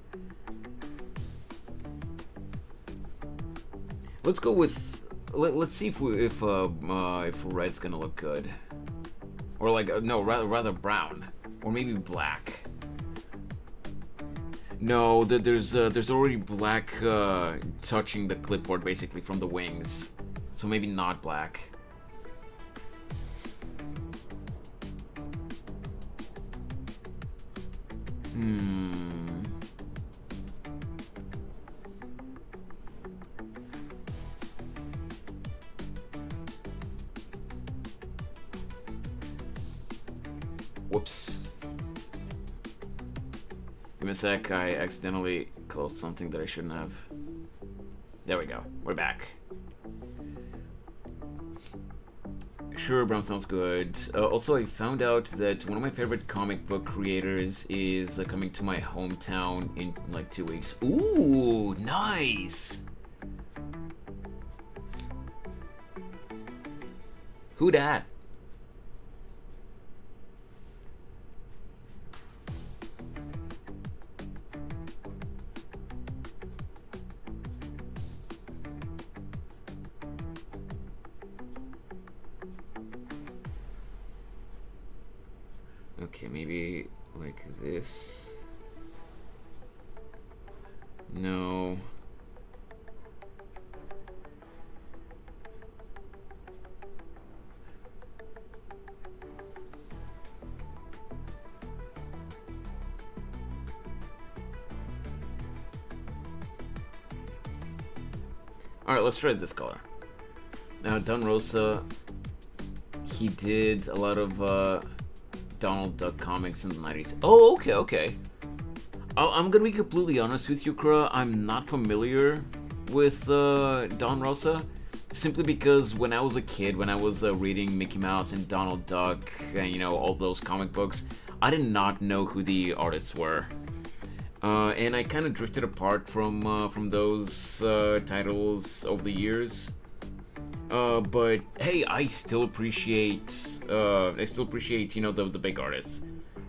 Let's go with. Let's see if red's gonna look good, or like no, rather brown, or maybe black. No, there's already black touching the clipboard basically from the wings, so maybe not black. Whoops. Give me a sec, I accidentally closed something that I shouldn't have. There we go, we're back. Sure, brown sounds good. Also, I found out that one of my favorite comic book creators is coming to my hometown in like 2 weeks. Ooh, nice! Who dat? Okay, maybe like this. No. Alright, let's try this color. Now, Don Rosa, he did a lot of Donald Duck comics in the 90s. Oh, okay, okay. I'm gonna be completely honest with you, Kra. I'm not familiar with Don Rosa, simply because when I was a kid, when I was reading Mickey Mouse and Donald Duck, and you know, all those comic books, I did not know who the artists were. And I kind of drifted apart from those titles over the years. But hey, I still appreciate you know the big artists,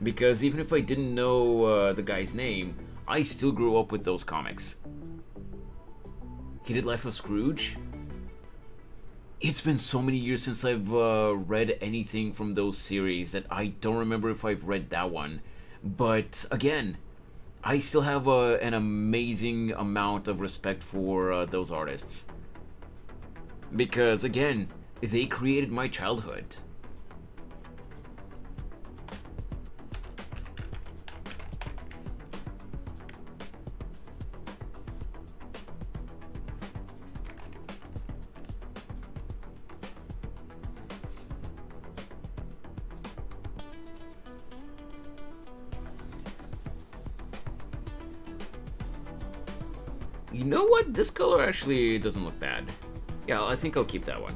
because even if I didn't know the guy's name, I still grew up with those comics. He did Life of Scrooge. It's been so many years since I've read anything from those series that I don't remember if I've read that one. But again, I still have an amazing amount of respect for those artists. Because, again, they created my childhood. You know what? This color actually doesn't look bad. Yeah, I think I'll keep that one.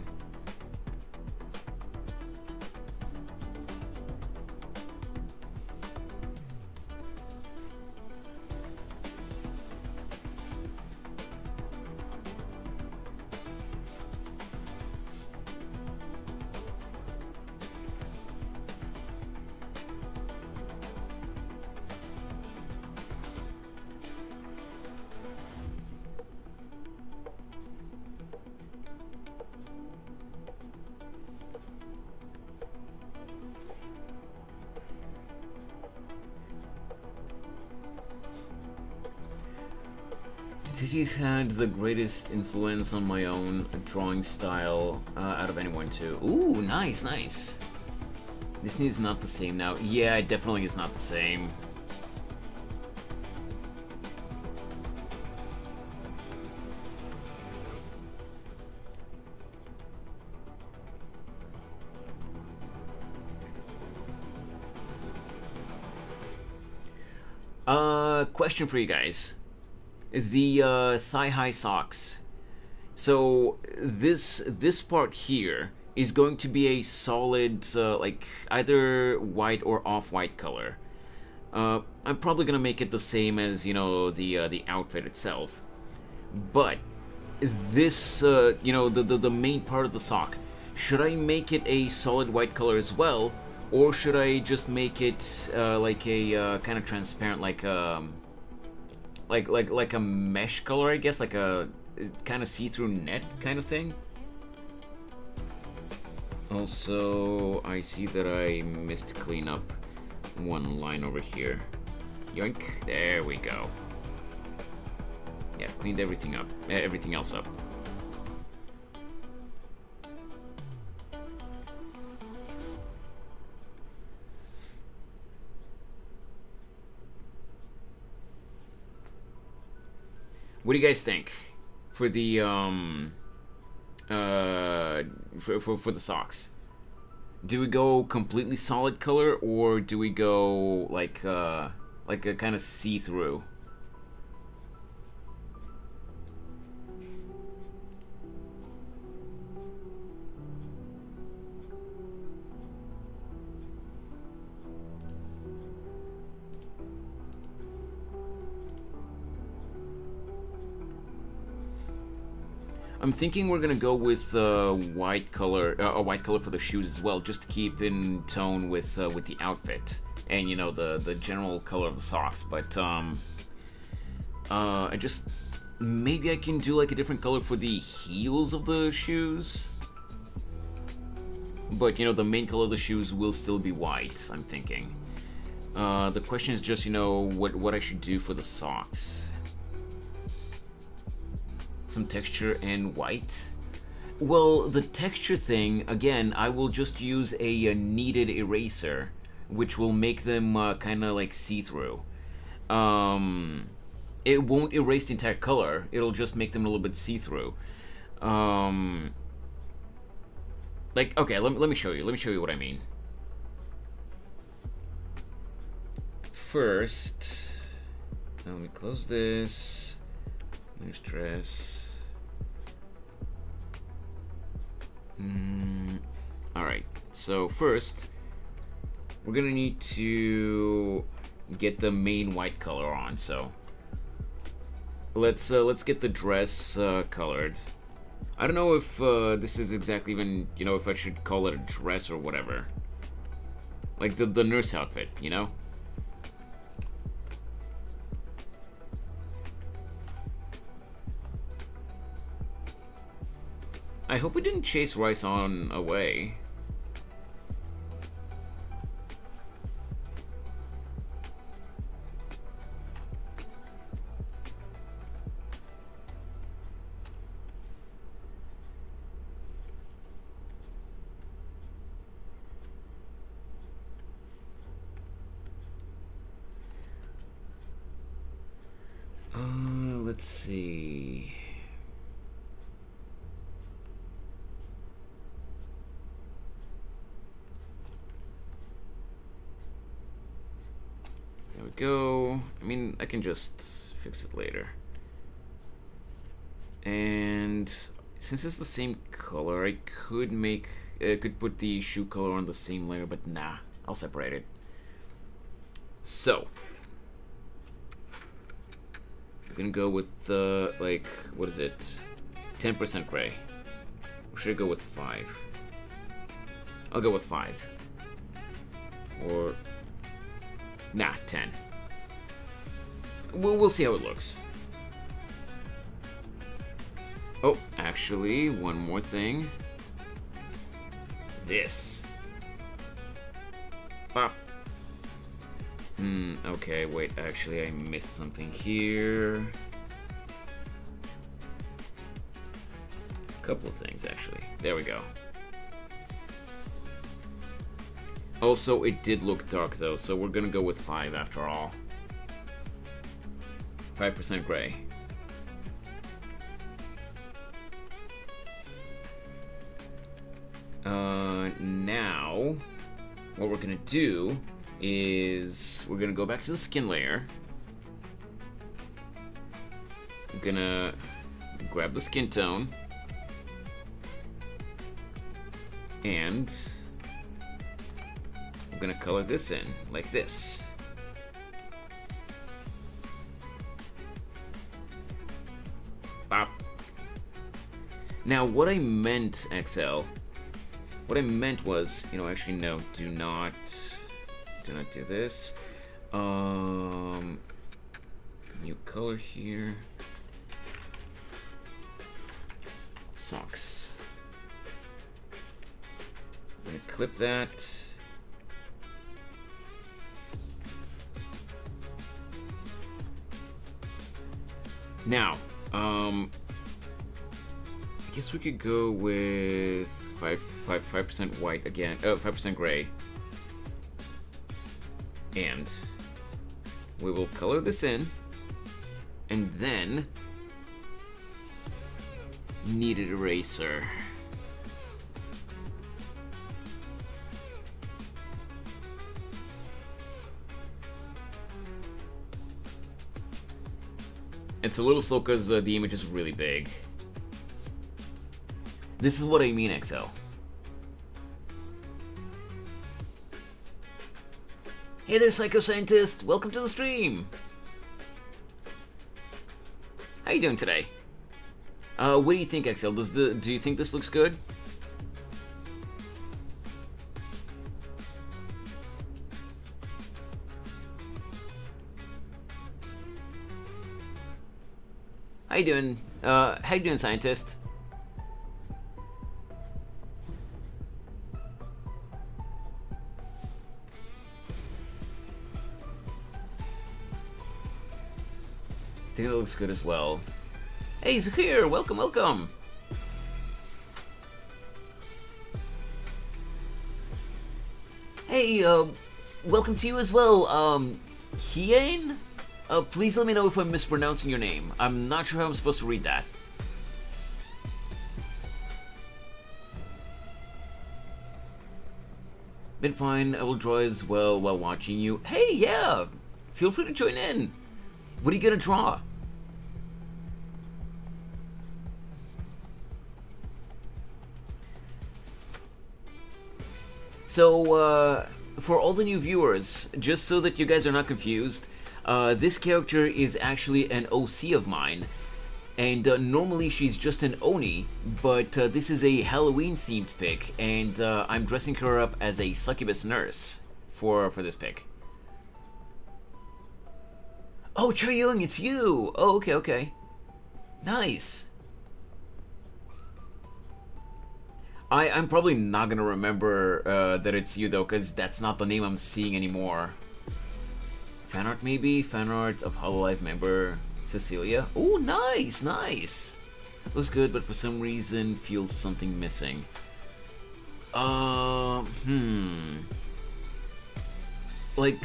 Cities had the greatest influence on my own drawing style out of anyone too. Ooh, nice, nice. Disney's not the same now. Yeah, it definitely is not the same. Question for you guys. The thigh-high socks. So this part here is going to be a solid like either white or off-white color. I'm probably gonna make it the same as the outfit itself, but this the main part of the sock. Should I make it a solid white color as well, or should I just make it like a kind of transparent, like a mesh color, I guess, like a kind of see-through net kind of thing? Also, I see that I missed to clean up one line over here. Yoink. There we go. Yeah, cleaned everything up. Everything else up. What do you guys think for the for the socks? Do we go completely solid color, or do we go like a kind of see-through? I'm thinking we're gonna go with white color, a white color for the shoes as well, just to keep in tone with the outfit and the general color of the socks. But I just maybe I can do like a different color for the heels of the shoes. But the main color of the shoes will still be white, I'm thinking. The question is just what I should do for the socks. Some texture and white. Well, the texture thing, again, I will just use a kneaded eraser, which will make them kind of like see-through. It won't erase the entire color, it'll just make them a little bit see-through. Like, okay, let me show you. Let me show you what I mean. First, let me close this. There's dress. Alright, so first, we're gonna need to get the main white color on, so let's get the dress colored. I don't know if this is exactly even, if I should call it a dress or whatever. Like the nurse outfit, I hope we didn't chase Rice on away. Let's see. There we go. I mean, I can just fix it later. And since it's the same color, I could put the shoe color on the same layer, but nah, I'll separate it. So I'm gonna go with the, like, what is it? 10% gray. Or should I go with 5? I'll go with 5. Or nah, 10. We'll see how it looks. Oh, actually, one more thing. This. Pop. Okay, wait, actually I missed something here. A couple of things, actually. There we go. Also, it did look dark, though, so we're gonna go with 5 after all. 5% gray. Now, what we're gonna do is we're gonna go back to the skin layer. I'm gonna grab the skin tone and I'm gonna color this in like this. Bop. Now, what I meant, XL, what I meant was, you know, actually no, do not do this. New color here. Socks. I'm gonna clip that. Now, I guess we could go with 5% white again. Oh, 5% gray. And we will color this in, and then kneaded eraser. It's a little slow because the image is really big. This is what I mean, XL. Hey there, Psycho Scientist! Welcome to the stream! How you doing today? What do you think, XL? Do you think this looks good? How you doing? How you doing, Scientist? I think it looks good as well. Hey, Zahir! Welcome, welcome! Hey, welcome to you as well, Hien? Please let me know if I'm mispronouncing your name. I'm not sure how I'm supposed to read that. Been fine, I will draw as well while watching you. Hey, yeah! Feel free to join in! What are you gonna draw? So, for all the new viewers, just so that you guys are not confused, this character is actually an OC of mine, and normally she's just an Oni, but this is a Halloween-themed pick, and I'm dressing her up as a succubus nurse for this pick. Oh, Chae-young, it's you! Oh, okay, okay. Nice. I'm probably not gonna remember that it's you, though, because that's not the name I'm seeing anymore. Fan art, maybe? Fan art of Hololive member Cecilia? Oh, nice, nice! Looks good, but for some reason feels something missing. Like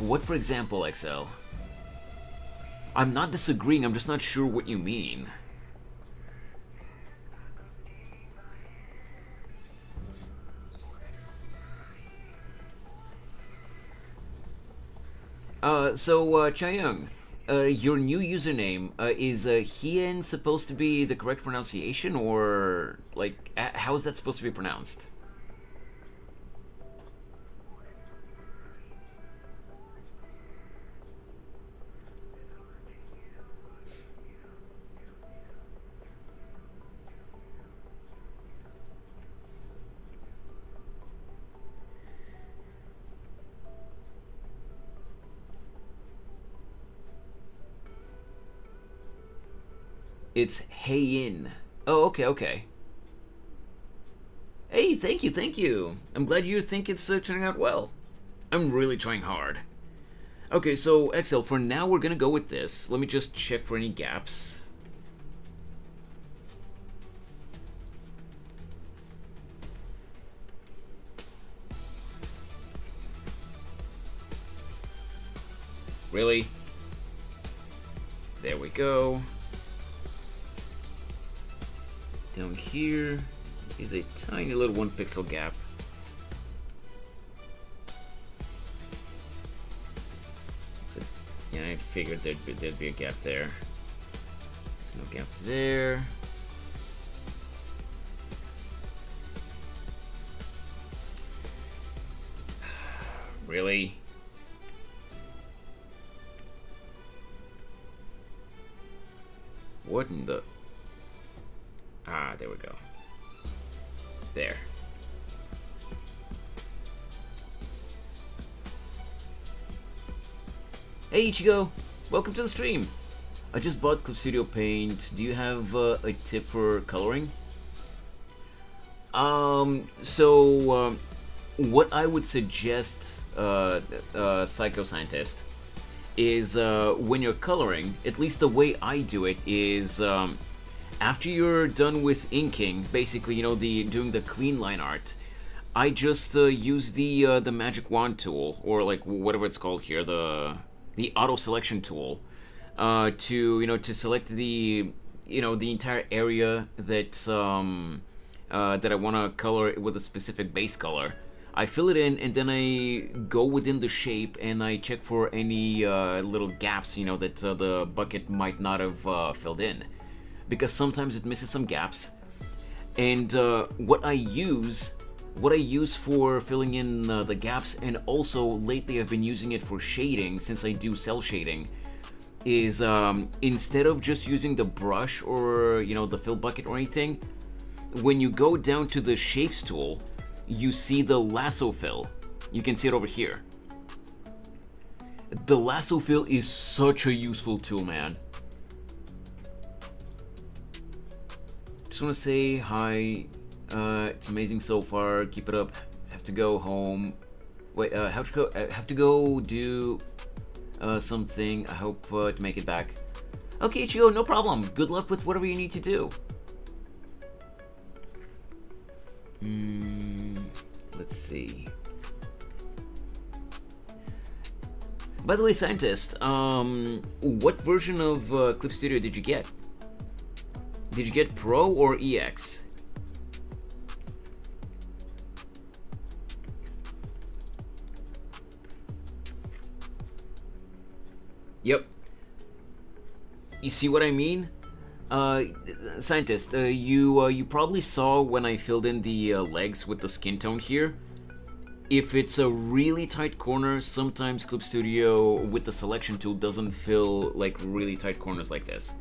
what, for example, XL? I'm not disagreeing, I'm just not sure what you mean. So, Chae-young, Your new username, is Hien supposed to be the correct pronunciation, or, like, how is that supposed to be pronounced? It's Heiyin. Oh, okay, okay. Hey, thank you, thank you. I'm glad you think it's turning out well. I'm really trying hard. Okay, so Excel, for now we're gonna go with this. Let me just check for any gaps. Really? There we go. Down here is a tiny little 1 pixel gap. So, yeah, I figured there'd be a gap there. There's no gap there. Really? What in the... Ah, there we go. There. Hey Ichigo! Welcome to the stream! I just bought Clip Studio Paint. Do you have a tip for coloring? What I would suggest, Psycho Scientist, is when you're coloring, at least the way I do it is... after you're done with inking, basically, you know, doing the clean line art, I just use the magic wand tool, or like whatever it's called here, the auto selection tool, to select the entire area that that I want to color with a specific base color. I fill it in, and then I go within the shape and I check for any little gaps, that the bucket might not have filled in. Because sometimes it misses some gaps, and what I use for filling in the gaps, and also lately I've been using it for shading since I do cell shading, is instead of just using the brush or the fill bucket or anything, when you go down to the shapes tool, you see the lasso fill. You can see it over here. The lasso fill is such a useful tool, man. Just want to say hi. It's amazing so far. Keep it up. Have to go home. Wait, have to go do something. I hope to make it back. Okay, Ichigo, no problem. Good luck with whatever you need to do. Let's see. By the way, Scientist, what version of Clip Studio did you get? Did you get Pro or EX? Yep. You see what I mean? Scientist, you probably saw when I filled in the legs with the skin tone here. If it's a really tight corner, sometimes Clip Studio with the selection tool doesn't fill like really tight corners like this.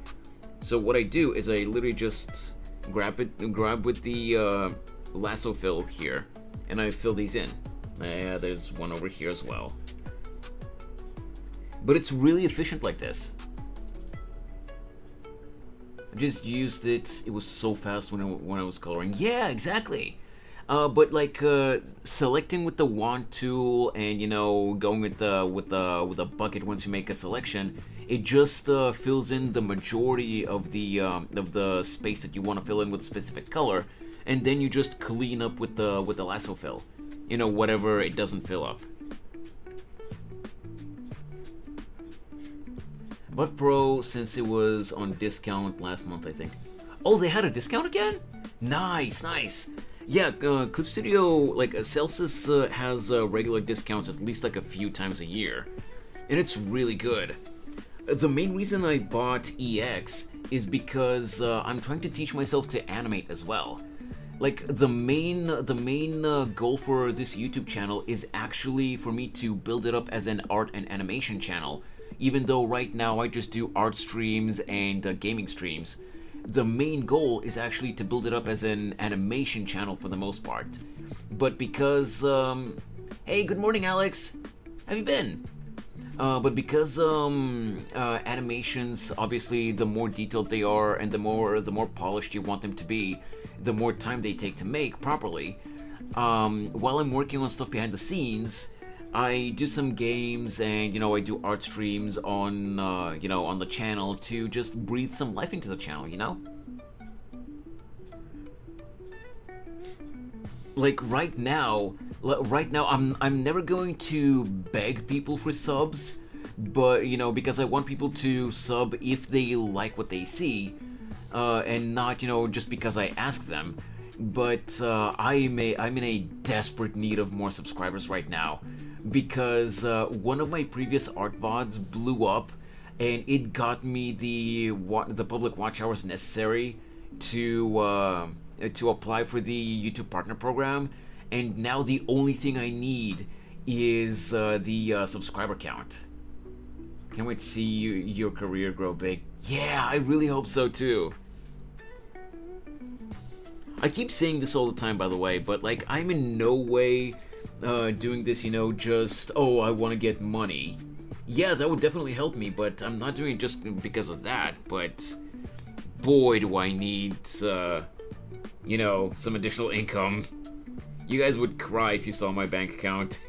So what I do is I literally just grab with the lasso fill here, and I fill these in. Yeah, there's one over here as well. But it's really efficient like this. I just used it. It was so fast when I was coloring. Yeah, exactly. But like selecting with the wand tool and going with the bucket once you make a selection, it just fills in the majority of the space that you want to fill in with a specific color, and then you just clean up with the lasso fill, whatever it doesn't fill up. But Pro, since it was on discount last month, I think. Oh, they had a discount again? Nice, nice. Yeah, Clip Studio, like Celsius has regular discounts at least like a few times a year, and it's really good. The main reason I bought EX is because I'm trying to teach myself to animate as well. Like the main goal for this YouTube channel is actually for me to build it up as an art and animation channel. Even though right now I just do art streams and gaming streams, the main goal is actually to build it up as an animation channel for the most part. But because hey, good morning, Alex. How have you been? But because animations, obviously, the more detailed they are and the more polished you want them to be, the more time they take to make properly. While I'm working on stuff behind the scenes, I do some games and I do art streams on on the channel to just breathe some life into the channel. Like right now I'm never going to beg people for subs, but because I want people to sub if they like what they see, and not just because I ask them. But I'm in a desperate need of more subscribers right now, because one of my previous art VODs blew up, and it got me the public watch hours necessary to apply for the YouTube Partner Program, and now the only thing I need is the subscriber count. Can't wait to see your career grow big. Yeah, I really hope so too. I keep saying this all the time, by the way, but like I'm in no way doing this, just I want to get money. Yeah, that would definitely help me, but I'm not doing it just because of that. But boy, do I need some additional income. You guys would cry if you saw my bank account.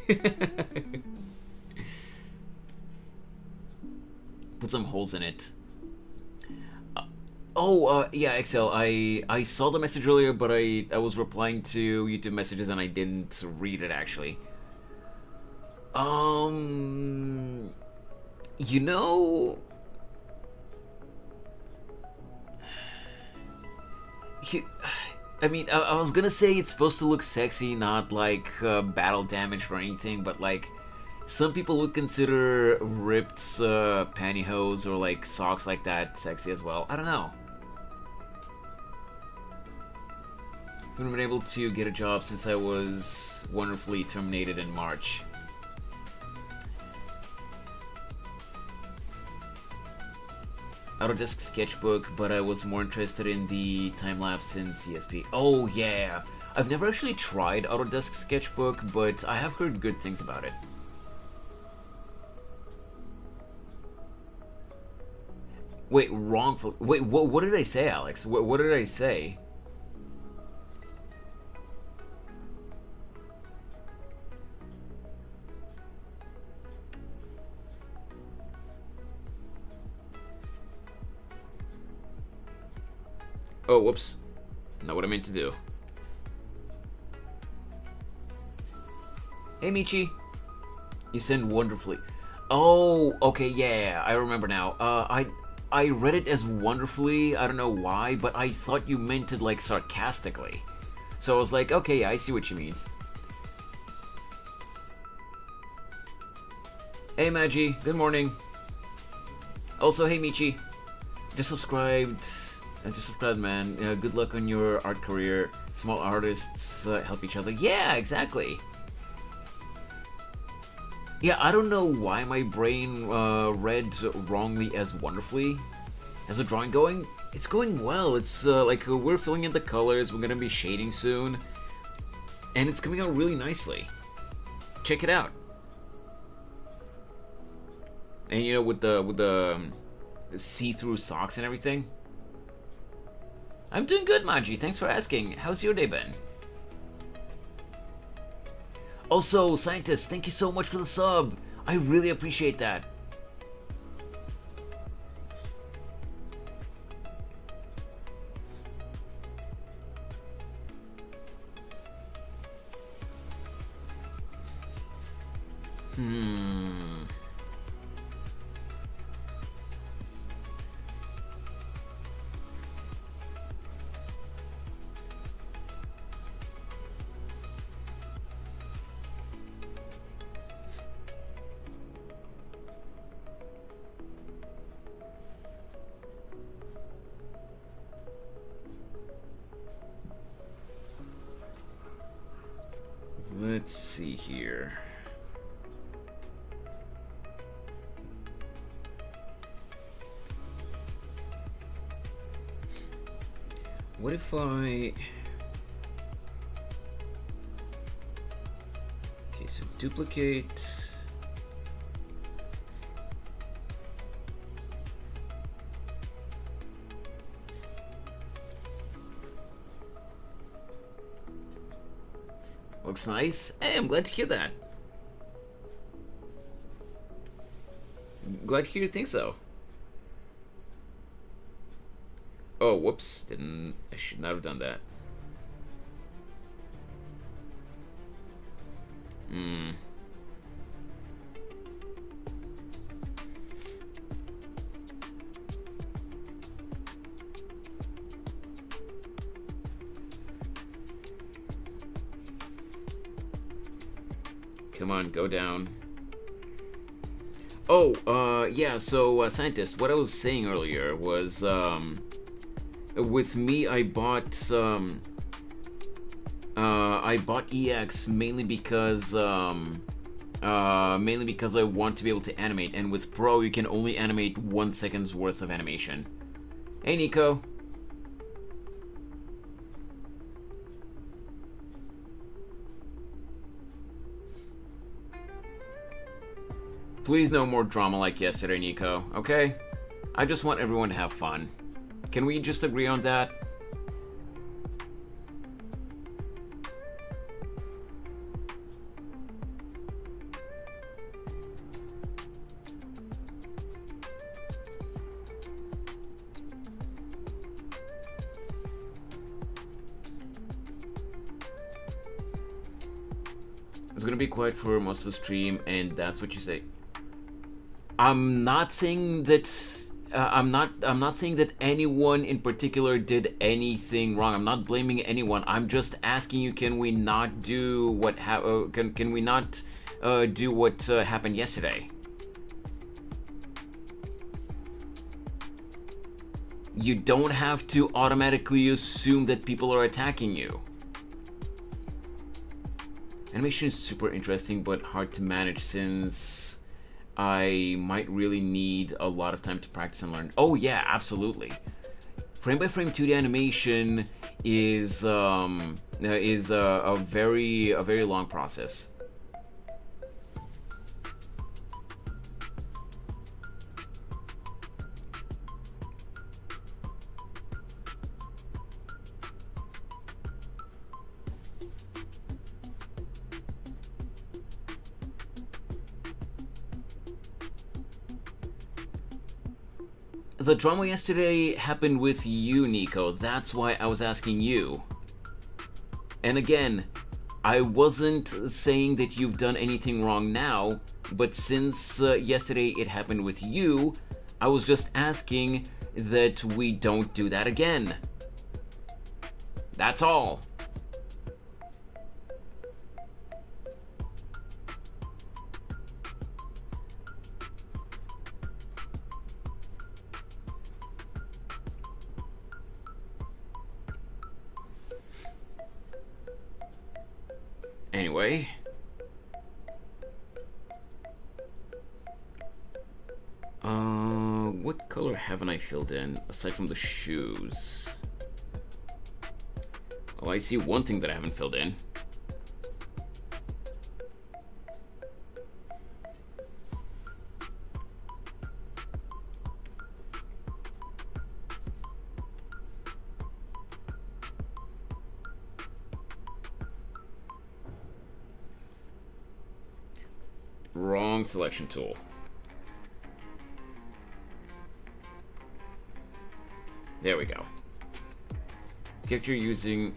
Put some holes in it. Yeah, Excel. I saw the message earlier, but I was replying to YouTube messages and I didn't read it actually. You know, I mean, I was gonna say it's supposed to look sexy, not like battle damage or anything, but like some people would consider ripped pantyhose or like socks like that sexy as well. I don't know. Haven't been able to get a job since I was wonderfully terminated in March. Autodesk Sketchbook, but I was more interested in the time-lapse in CSP. Oh yeah! I've never actually tried Autodesk Sketchbook, but I have heard good things about it. Wait, wrongful. Wait, what did I say, Alex? What did I say? Oh, whoops. Not what I meant to do. Hey, Michi. You send wonderfully. Oh, okay, yeah, I remember now. I read it as wonderfully, I don't know why, but I thought you meant it, like, sarcastically. So I was like, okay, I see what she means. Hey, Magi, good morning. Also, hey, Michi. Just subscribed, man. Good luck on your art career. Small artists help each other. Yeah, exactly. Yeah, I don't know why my brain read wrongly as wonderfully. How's the drawing going? It's going well. It's like we're filling in the colors. We're gonna be shading soon, and it's coming out really nicely. Check it out. And with the see-through socks and everything. I'm doing good, Maji. Thanks for asking. How's your day been? Also, Scientist, thank you so much for the sub. I really appreciate that. here. What if I... Okay, so duplicate. Looks nice. Hey, I'm glad to hear that. Glad to hear you think so. Oh, whoops. I should not have done that. Come on, go down. Oh, yeah, so, scientist, what I was saying earlier was, with me, I bought EX mainly because I want to be able to animate, and with Pro, you can only animate 1 second's worth of animation. Hey, Nico. Please no more drama like yesterday, Nico, okay? I just want everyone to have fun. Can we just agree on that? It's gonna be quiet for most of the stream, and that's what you say. I'm not saying that I'm not saying that anyone in particular did anything wrong. I'm not blaming anyone. I'm just asking you, can we not do what can we not do what happened yesterday? You don't have to automatically assume that people are attacking you. Animation is super interesting but hard to manage since I might really need a lot of time to practice and learn. Oh yeah, absolutely. Frame by frame 2D animation is a very long process. The drama yesterday happened with you, Nico. That's why I was asking you. And again, I wasn't saying that you've done anything wrong now, but since yesterday it happened with you, I was just asking that we don't do that again. That's all. Anyway, what color haven't I filled in aside from the shoes? Well, I see one thing that I haven't filled in. Wrong selection tool. There we go. The character using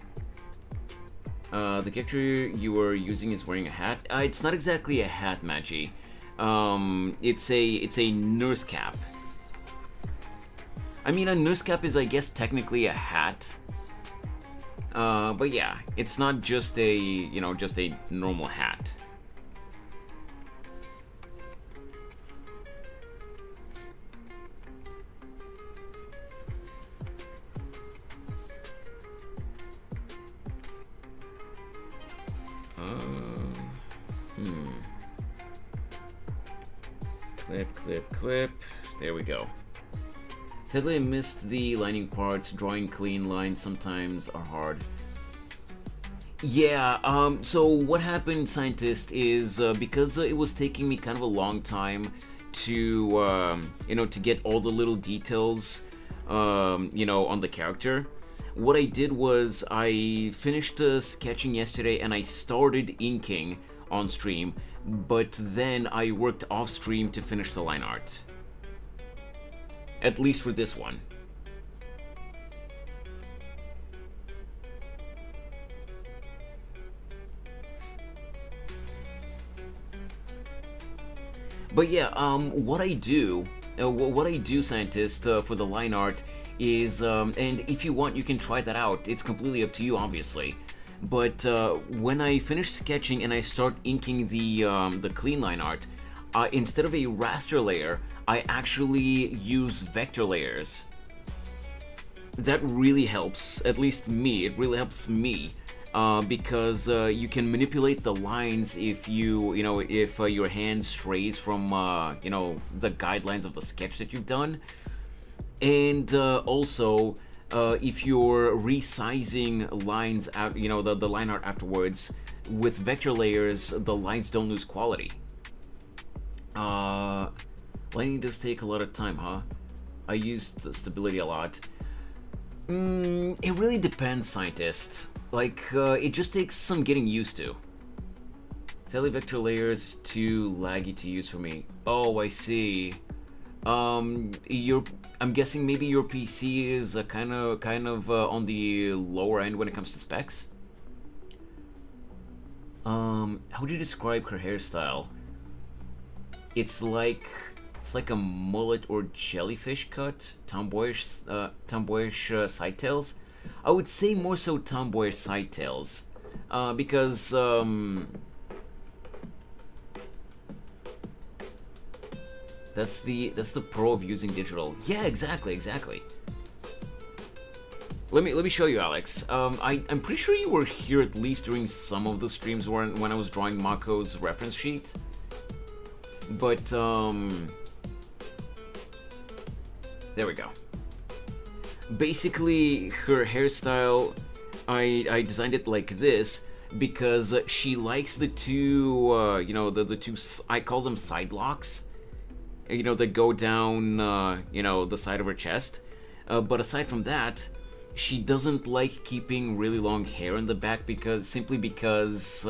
the character you were using is wearing a hat. It's not exactly a hat, Magi. It's a nurse cap. I mean, a nurse cap is, I guess, technically a hat. But yeah, it's not just a, just a normal hat. Clip, clip, clip. There we go. Sadly, I missed the lining parts. Drawing clean lines sometimes are hard. Yeah, so what happened, Scientist, is because it was taking me kind of a long time to, to get all the little details, on the character. What I did was I finished sketching yesterday and I started inking on stream, but then I worked off stream to finish the line art. At least for this one. But yeah, what I do, Scientist, for the line art is, and if you want, you can try that out. It's completely up to you, obviously. But when I finish sketching and I start inking the clean line art, instead of a raster layer, I actually use vector layers. That really helps, at least me. It really helps me because you can manipulate the lines if if your hand strays from the guidelines of the sketch that you've done, and also if you're resizing lines out, the line art afterwards with vector layers, the lines don't lose quality. Lining does take a lot of time, huh? I used the stability a lot. It really depends, Scientist. Like, it just takes some getting used to. Sadly, vector layers too laggy to use for me. Oh, I see. I'm guessing maybe your PC is kind of on the lower end when it comes to specs. How would you describe her hairstyle? It's like a mullet or jellyfish cut, tomboyish side tails. I would say more so tomboyish side tails, because that's the pro of using digital. Yeah, exactly. Let me show you, Alex. I'm pretty sure you were here at least during some of the streams when I was drawing Mako's reference sheet. But there we go. Basically, her hairstyle, I designed it like this because she likes the two, the two, I call them side locks, that go down, the side of her chest. But aside from that, she doesn't like keeping really long hair in the back simply because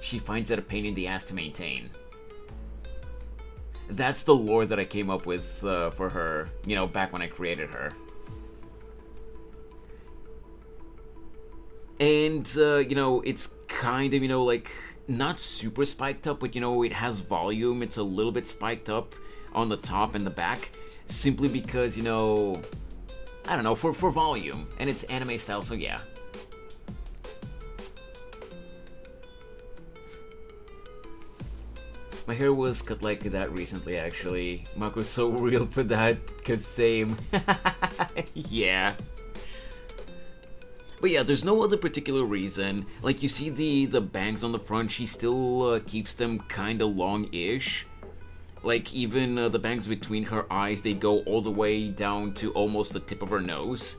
she finds it a pain in the ass to maintain. That's the lore that I came up with for her, back when I created her. And, it's kind of, like, not super spiked up, but, it has volume. It's a little bit spiked up on the top and the back, simply because, I don't know, for volume. And it's anime style, so yeah. My hair was cut like that recently, actually. Mako's so real for that, cause same. Yeah. But yeah, there's no other particular reason. Like, you see the bangs on the front, she still keeps them kinda long-ish. Like, even the bangs between her eyes, they go all the way down to almost the tip of her nose.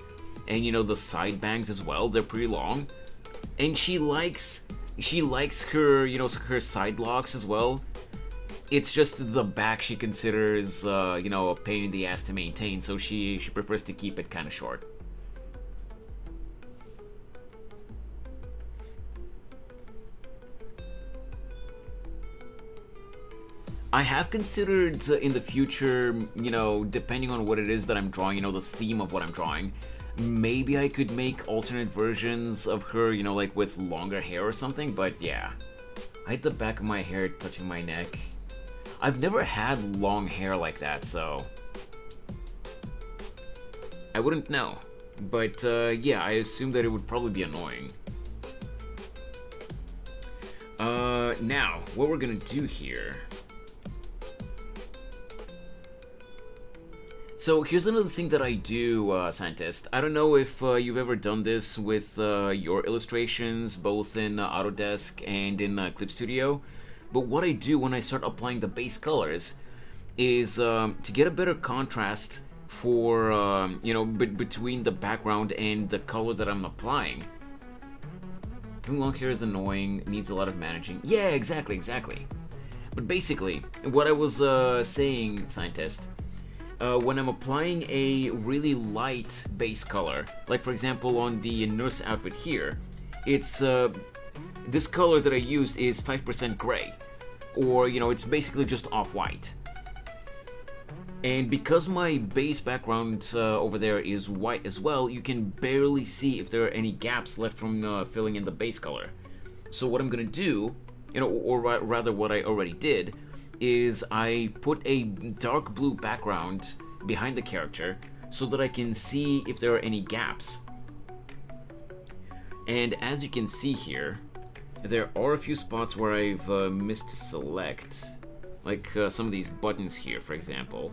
And, the side bangs as well, they're pretty long. And she likes her, her side locks as well. It's just the back she considers, a pain in the ass to maintain, so she prefers to keep it kinda short. I have considered in the future, depending on what it is that I'm drawing, the theme of what I'm drawing, maybe I could make alternate versions of her, like with longer hair or something, but yeah. I hate the back of my hair touching my neck. I've never had long hair like that, so I wouldn't know. But yeah, I assume that it would probably be annoying. Now, what we're gonna do here... So here's another thing that I do, Scientist. I don't know if you've ever done this with your illustrations, both in Autodesk and in Clip Studio, but what I do when I start applying the base colors is to get a better contrast for between the background and the color that I'm applying. Having long hair is annoying, needs a lot of managing. Yeah, exactly. But basically, what I was saying, scientist, when I'm applying a really light base color, like for example on the nurse outfit here, it's this color that I used is 5% gray, or it's basically just off-white. And because my base background over there is white as well, you can barely see if there are any gaps left from filling in the base color. So what I'm gonna do, or rather what I already did, is I put a dark blue background behind the character so that I can see if there are any gaps. And as you can see here, there are a few spots where I've missed to select, like some of these buttons here, for example.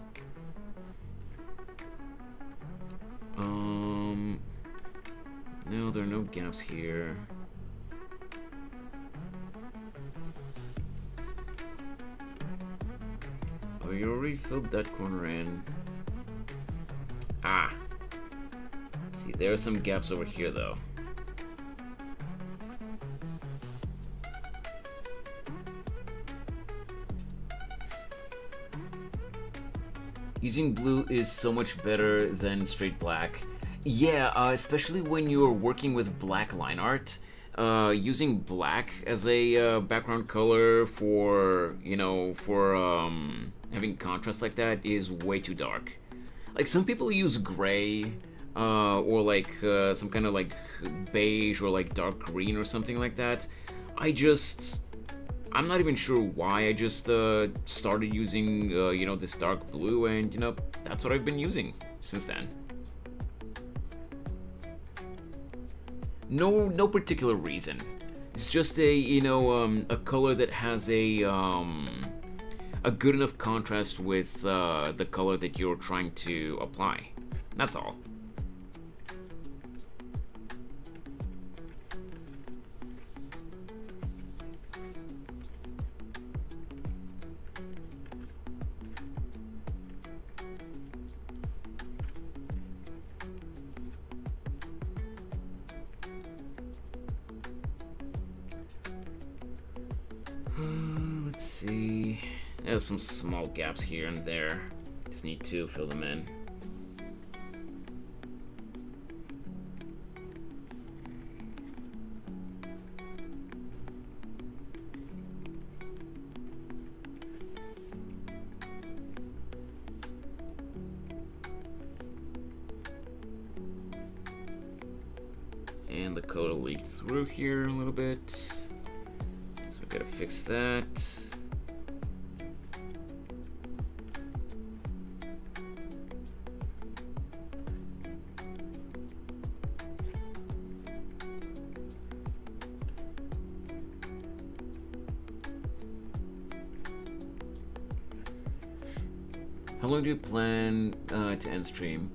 No, there are no gaps here. Oh, you already filled that corner in. Ah! See, there are some gaps over here, though. Using blue is so much better than straight black. Yeah, especially when you're working with black line art. Using black as a background color for, having contrast like that is way too dark. Like, some people use gray, or like some kind of like beige or like dark green or something like that. I'm not even sure why. I just started using, this dark blue, and, that's what I've been using since then. No particular reason. It's just a color that has a good enough contrast with the color that you're trying to apply. That's all. Let's see. There's some small gaps here and there. Just need to fill them in. And the color leaked through here a little bit. So I gotta fix that. How long do you plan to end stream?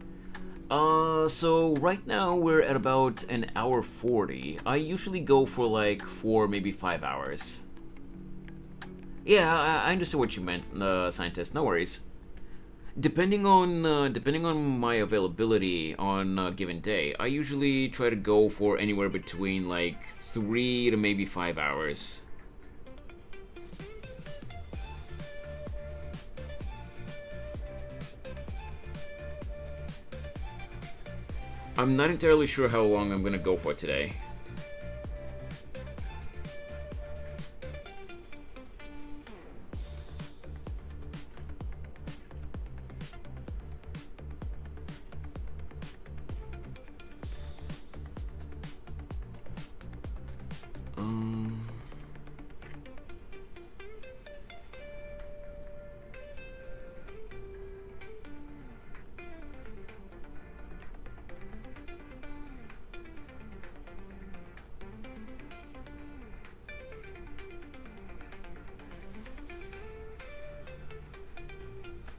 So right now we're at about an hour 40. I usually go for like 4, maybe 5 hours. Yeah, I understood what you meant, scientist. No worries. Depending on my availability on a given day, I usually try to go for anywhere between like 3 to maybe 5 hours. I'm not entirely sure how long I'm gonna go for today.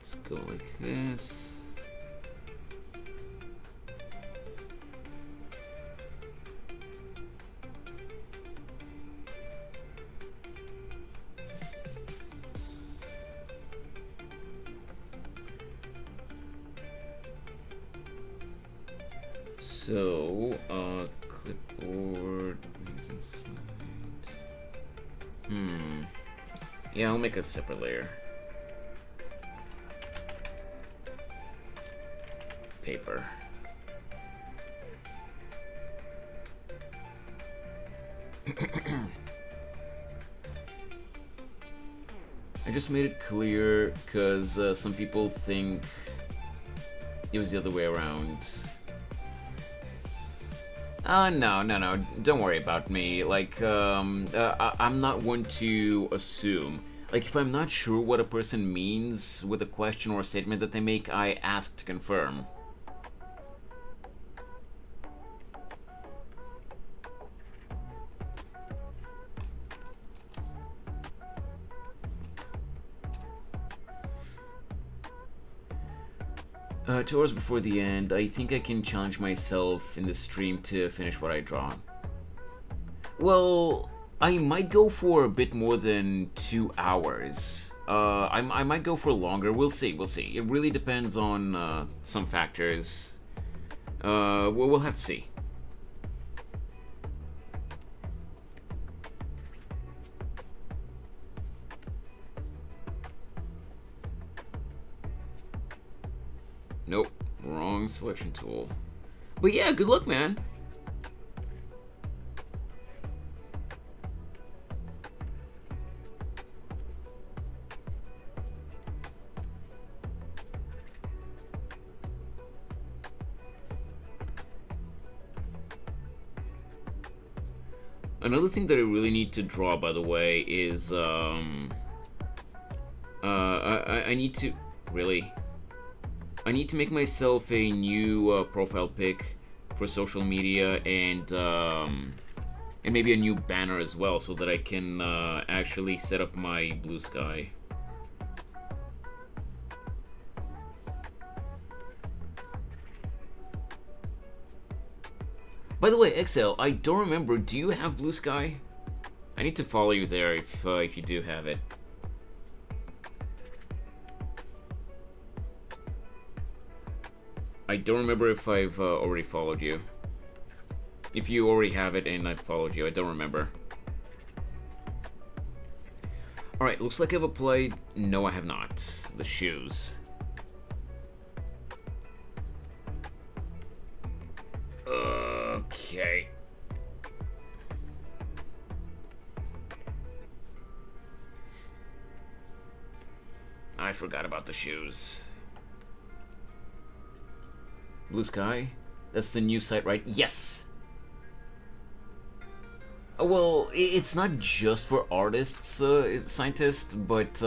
Let's go like this. So, clipboard is inside. Yeah, I'll make a separate layer. Paper. I just made it clear because some people think it was the other way around. No, don't worry about me. Like, I'm not one to assume. Like, if I'm not sure what a person means with a question or a statement that they make, I ask to confirm. Two hours before the end, I think I can challenge myself in the stream to finish what I draw. Well, I might go for a bit more than 2 hours. I might go for longer. We'll see. It really depends on some factors. We'll have to see. Nope, wrong selection tool. But yeah, good luck, man. Another thing that I really need to draw, by the way, is I need to I need to make myself a new profile pic for social media and maybe a new banner as well, so that I can actually set up my blue sky. By the way, XL, I don't remember. Do you have blue sky? I need to follow you there if you do have it. I don't remember if I've already followed you. If you already have it and I've followed you, I don't remember. Alright, looks like I've applied... No, I have not. The shoes. Okay. I forgot about the shoes. Blue Sky? That's the new site, right? Yes! Well, it's not just for artists, scientists, but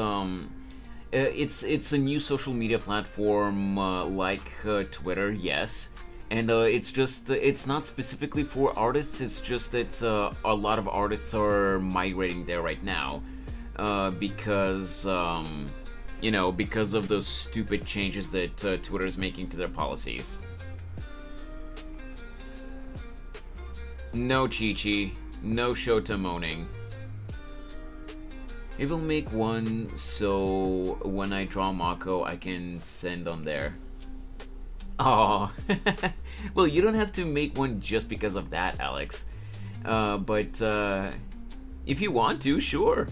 it's a new social media platform like Twitter, yes. And it's not specifically for artists, it's just that a lot of artists are migrating there right now. Because, you know, because of those stupid changes that Twitter is making to their policies. No Chi-Chi, no Shota moaning. Maybe I'll make one so when I draw Mako, I can send on there. Oh, well, you don't have to make one just because of that, Alex. But if you want to, sure.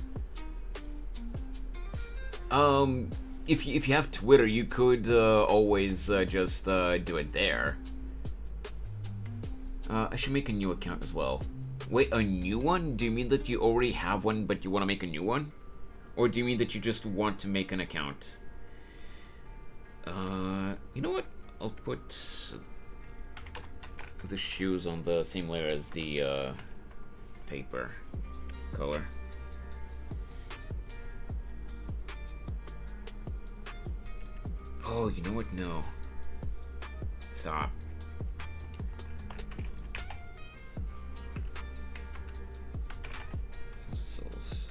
If you have Twitter, you could always just do it there. I should make a new account as well. Wait, a new one? Do you mean that you already have one, but you want to make a new one? Or do you mean that you just want to make an account? You know what? I'll put the shoes on the same layer as the paper color. Oh, you know what? No. Stop. Soles.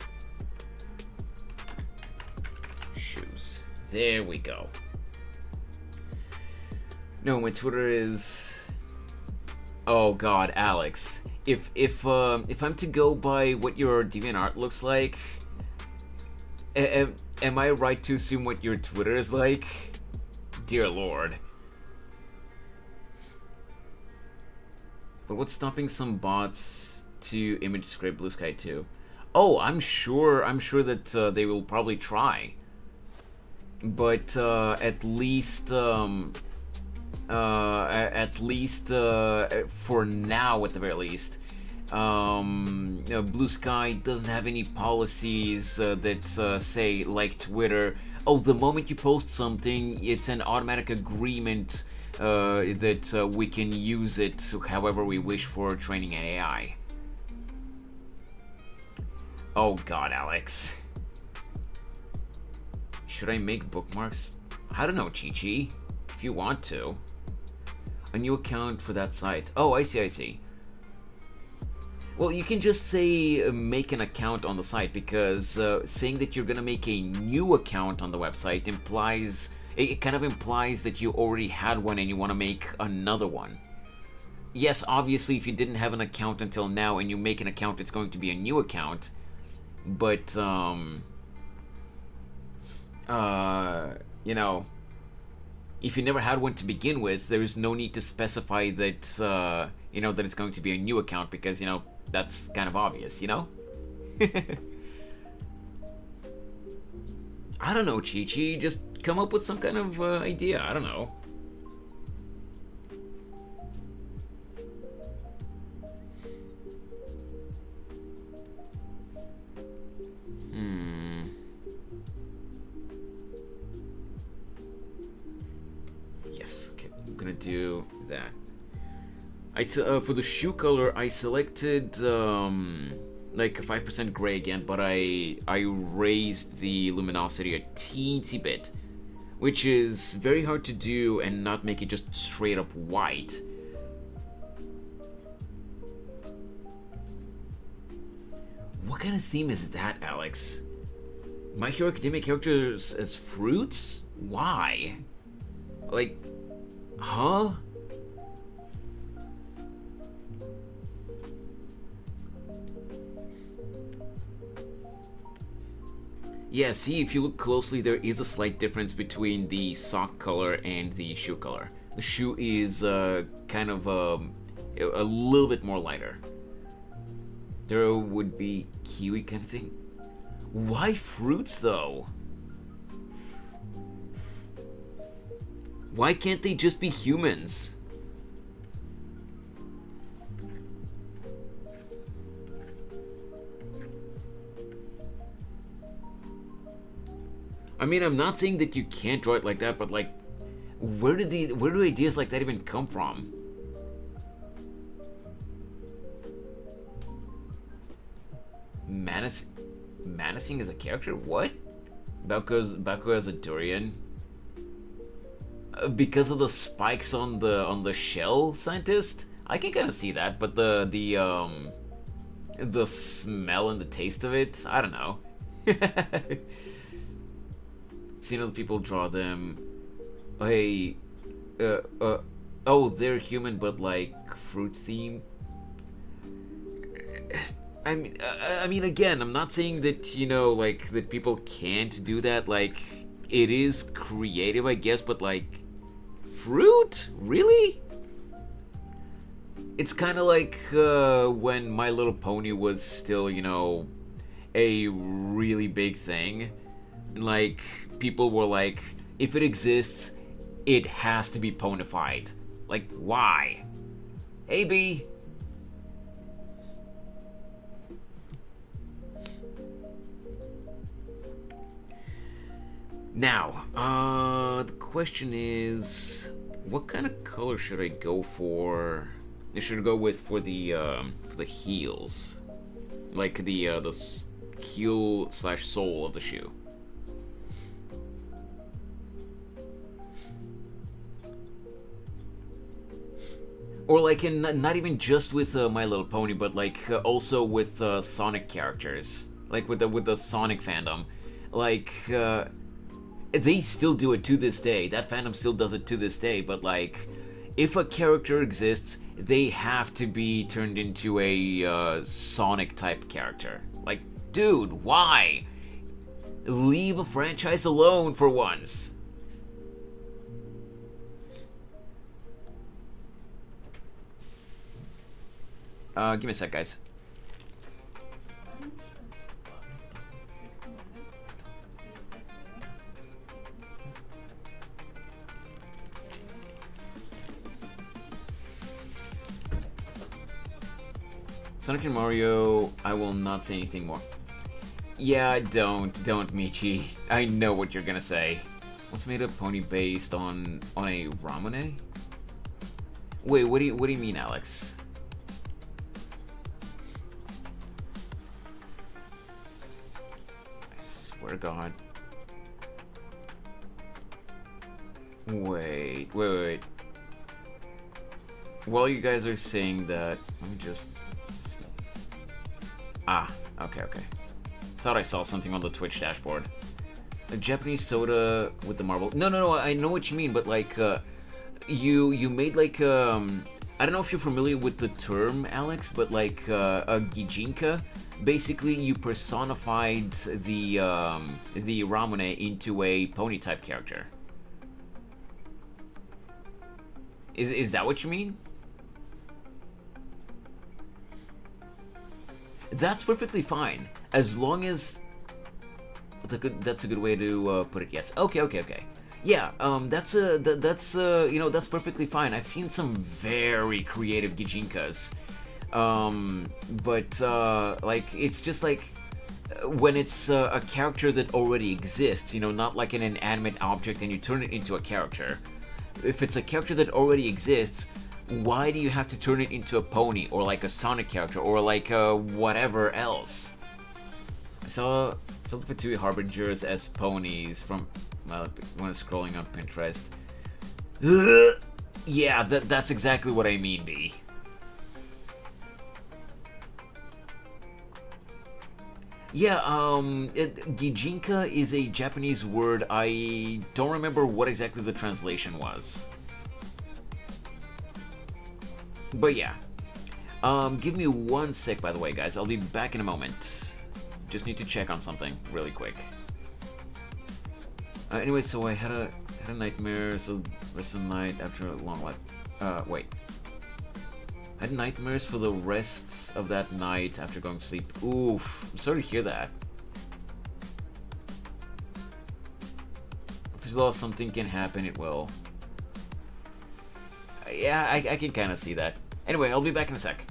Shoes. There we go. No, my Twitter is... Oh God, Alex. If I'm to go by what your DeviantArt looks like, am I right to assume what your Twitter is like? Dear Lord. But what's stopping some bots to image scrape Blue Sky too? Oh, I'm sure that they will probably try. But at least for now, at the very least, Blue Sky doesn't have any policies that say, like Twitter, oh, the moment you post something, it's an automatic agreement that we can use it however we wish for training an AI. Oh god, Alex. Should I make bookmarks? I don't know, Chi-Chi. If you want to. A new account for that site. Oh, I see. Well, you can just say make an account on the site, because saying that you're gonna make a new account on the website implies... It kind of implies that you already had one and you want to make another one. Yes, obviously, if you didn't have an account until now and you make an account, it's going to be a new account. But, you know, if you never had one to begin with, there's no need to specify that, you know, that it's going to be a new account, because, you know, that's kind of obvious, you know? I don't know, Chi-Chi, just come up with some kind of idea, I don't know. Yes, okay, I'm gonna do that. For the shoe color, I selected like a 5% gray again, but I raised the luminosity a teensy bit, which is very hard to do and not make it just straight up white. What kind of theme is that, Alex? My Hero Academia characters as fruits? Why? Like, huh? Yeah, see, if you look closely, there is a slight difference between the sock color and the shoe color. The shoe is kind of a little bit more lighter. There would be kiwi kind of thing. Why fruits, though? Why can't they just be humans? I mean, I'm not saying that you can't draw it like that, but like, where do ideas like that even come from? Menacing as a character? What? Baku as a durian? Because of the spikes on the shell, scientist? I can kind of see that, but the smell and the taste of it, I don't know. Seen other people draw them. Hey, oh, they're human, but like fruit themed. I mean, again, I'm not saying that, you know, like, that people can't do that. Like, it is creative, I guess, but like, fruit? Really? It's kind of like when My Little Pony was still, you know, a really big thing. Like, people were like, if it exists, it has to be ponified. Like, why? Hey, B. Now, the question is, what kind of color should I go for? I should go with for the heels, like the heel / sole of the shoe. Or like, not even just with My Little Pony, but like also with Sonic characters, like with the Sonic fandom, like. They still do it to this day. That fandom still does it to this day, but like, if a character exists, they have to be turned into a Sonic type character. Like, dude, why? Leave a franchise alone for once. Give me a sec, guys. Sonic and Mario, I will not say anything more. Yeah, don't, Michi. I know what you're gonna say. What's made a pony based on a Ramune? Wait, what do you mean, Alex? I swear to God. Wait. While you guys are saying that, let me just see. Ah, okay. Thought I saw something on the Twitch dashboard. A Japanese soda with the marble. No, I know what you mean, but like, you made like, I don't know if you're familiar with the term, Alex, but like, a Gijinka. Basically, you personified the Ramune into a pony type character. Is that what you mean? That's perfectly fine, as long as that's a good way to put it. Yes. Okay. Yeah. That's you know, that's perfectly fine. I've seen some very creative Gijinkas, but like it's just like when it's a character that already exists. You know, not like an inanimate object and you turn it into a character. If it's a character that already exists, why do you have to turn it into a pony or like a Sonic character or like whatever else? I saw the Fatui Harbingers as ponies from when I was scrolling on Pinterest. Yeah, that's exactly what I mean, B. Yeah, Gijinka is a Japanese word. I don't remember what exactly the translation was. But yeah. Give me 1 sec, by the way, guys. I'll be back in a moment. Just need to check on something really quick. Anyway, so I had a nightmare, so the rest of the night after a long life. Wait. I had nightmares for the rest of that night after going to sleep. Oof, I'm sorry to hear that. If you lost something can happen, it will. Yeah, I can kind of see that. Anyway, I'll be back in a sec.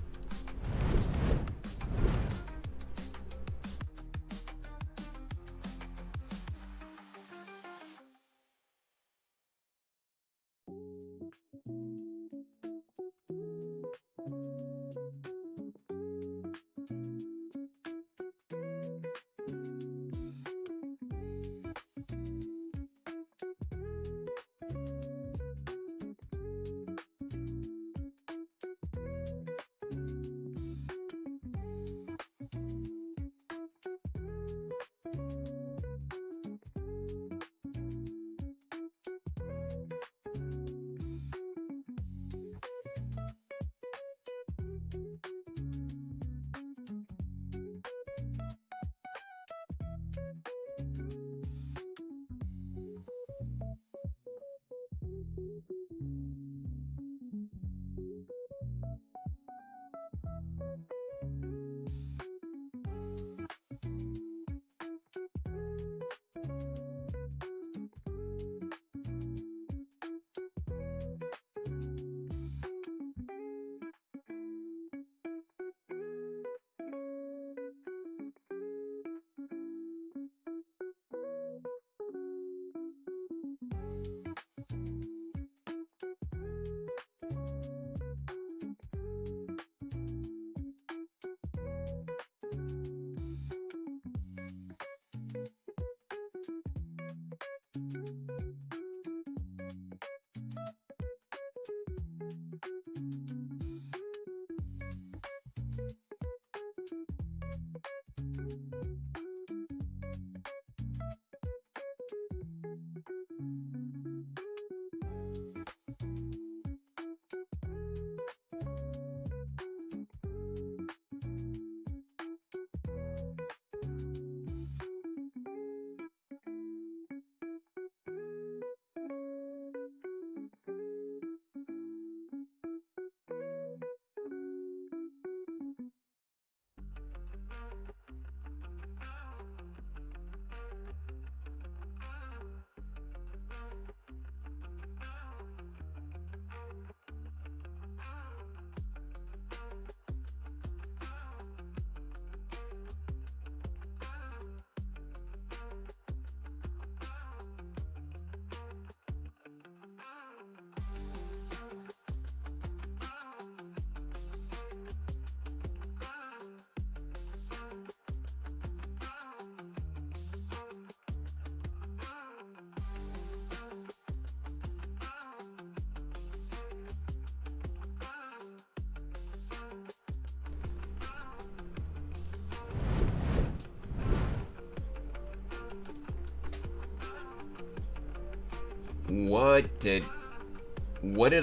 What did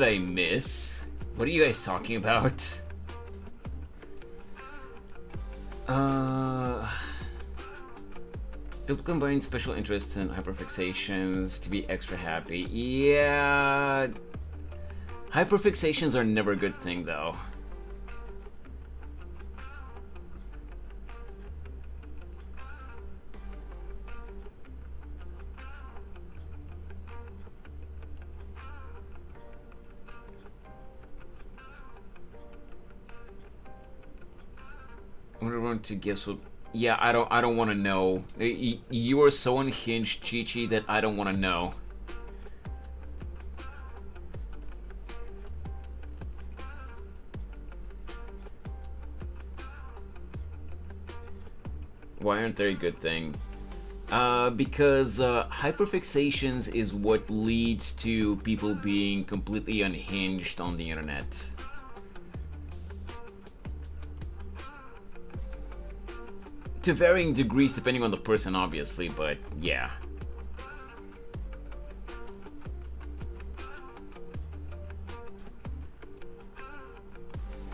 I miss? What are you guys talking about? People combine special interests and hyperfixations to be extra happy. Yeah. Hyperfixations are never a good thing, though. I want everyone to guess what. Yeah, I don't want to know. You are so unhinged, Chi-Chi, that I don't want to know. Why aren't they a good thing? Because hyperfixations is what leads to people being completely unhinged on the internet. To varying degrees depending on the person, obviously, but yeah.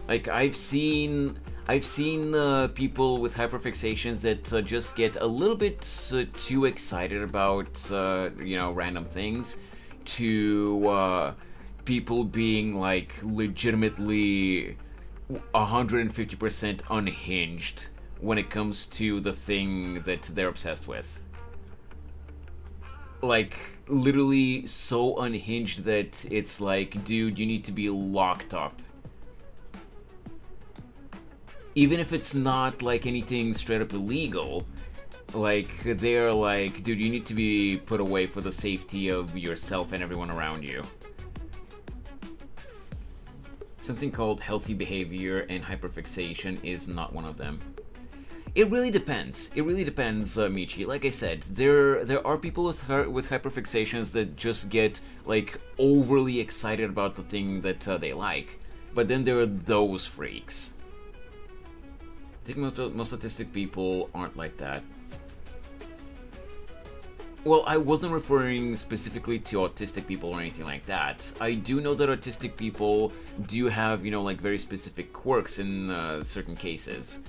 Like, I've seen people with hyperfixations that just get a little bit too excited about random things, to people being like legitimately 150% unhinged when it comes to the thing that they're obsessed with. Like, literally so unhinged that it's like, dude, you need to be locked up. Even if it's not like anything straight up illegal, like, they're like, dude, you need to be put away for the safety of yourself and everyone around you. Something called healthy behavior and hyperfixation is not one of them. It really depends. It really depends, Michi. Like I said, there are people with hyperfixations that just get like overly excited about the thing that they like, but then there are those freaks. I think most autistic people aren't like that. Well, I wasn't referring specifically to autistic people or anything like that. I do know that autistic people do have, like very specific quirks in certain cases.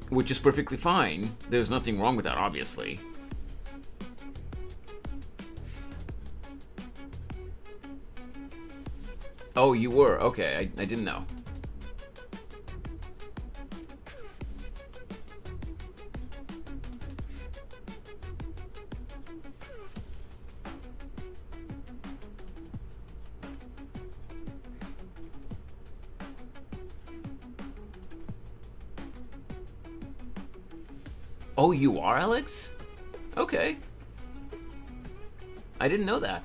Which is perfectly fine. There's nothing wrong with that, obviously. Oh, you were? Okay, I didn't know. Oh, you are, Alex? Okay. I didn't know that.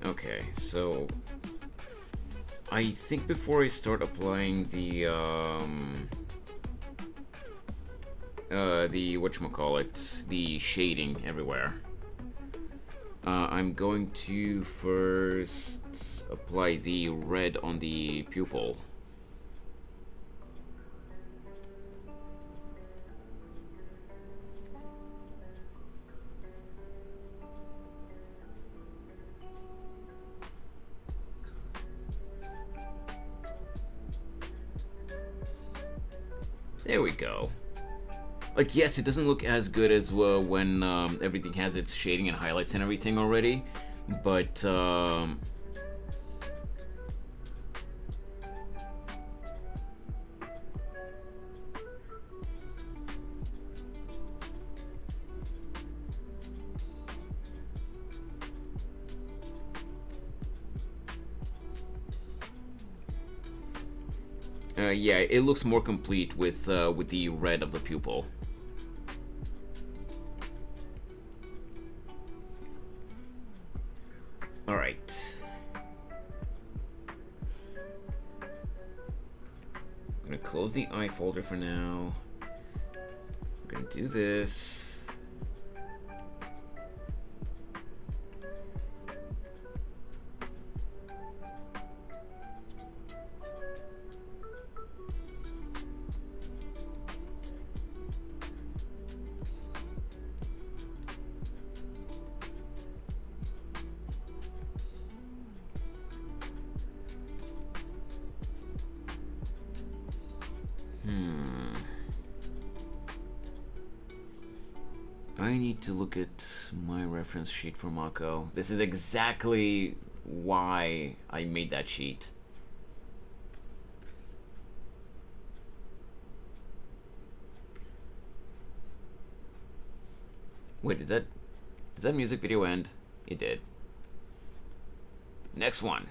Okay, so I think before I start applying the whatchamacallit, the shading everywhere, I'm going to first apply the red on the pupil. There we go. Like, yes, it doesn't look as good as when everything has its shading and highlights and everything already, but yeah, it looks more complete with the red of the pupil. All right. I'm gonna close the eye folder for now. I'm gonna Can't do this. I need to look at my reference sheet for Mako. This is exactly why I made that sheet. Wait, did that music video end? It did. Next one.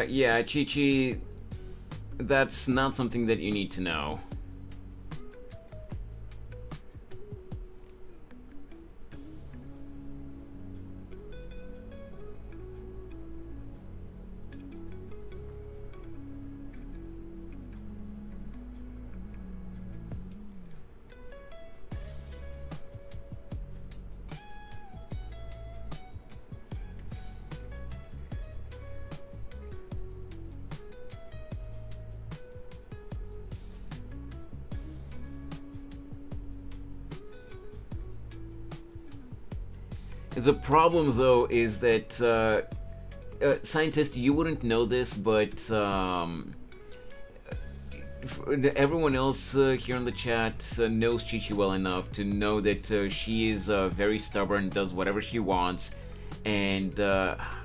Yeah, Chi-Chi, that's not something that you need to know. The problem, though, is that scientist, you wouldn't know this, but everyone else here in the chat knows Chi-Chi well enough to know that she is very stubborn, does whatever she wants, and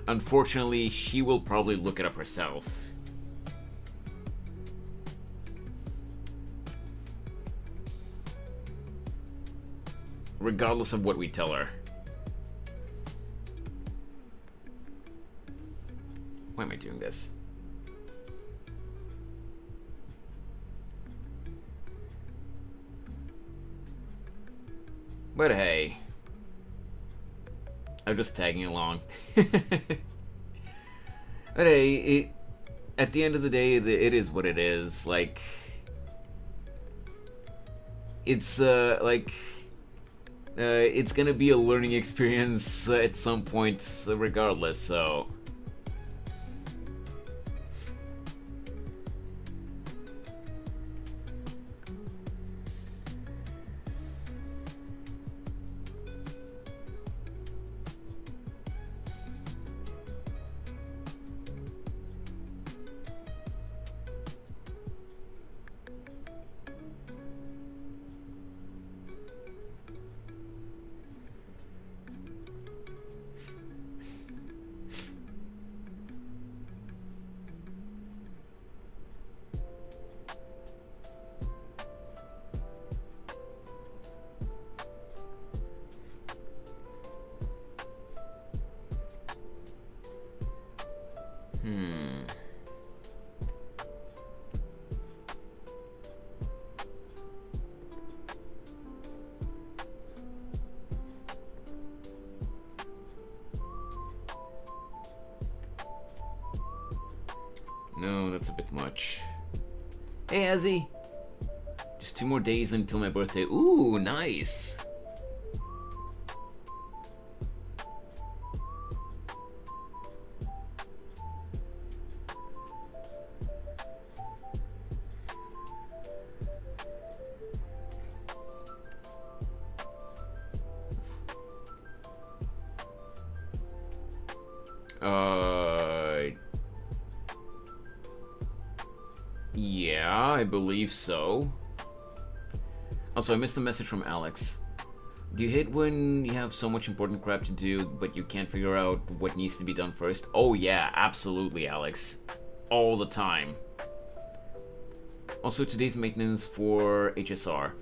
unfortunately, she will probably look it up herself. Regardless of what we tell her. Why am I doing this? But hey, I'm just tagging along. But hey, at the end of the day, it is what it is. Like, it's it's gonna be a learning experience at some point, regardless. So. No, that's a bit much. Hey, Azzy! Just 2 more days until my birthday. Ooh, nice! Yeah, I believe so. Also, I missed a message from Alex. Do you hate when you have so much important crap to do, but you can't figure out what needs to be done first? Oh yeah, absolutely, Alex. All the time. Also, today's maintenance for HSR.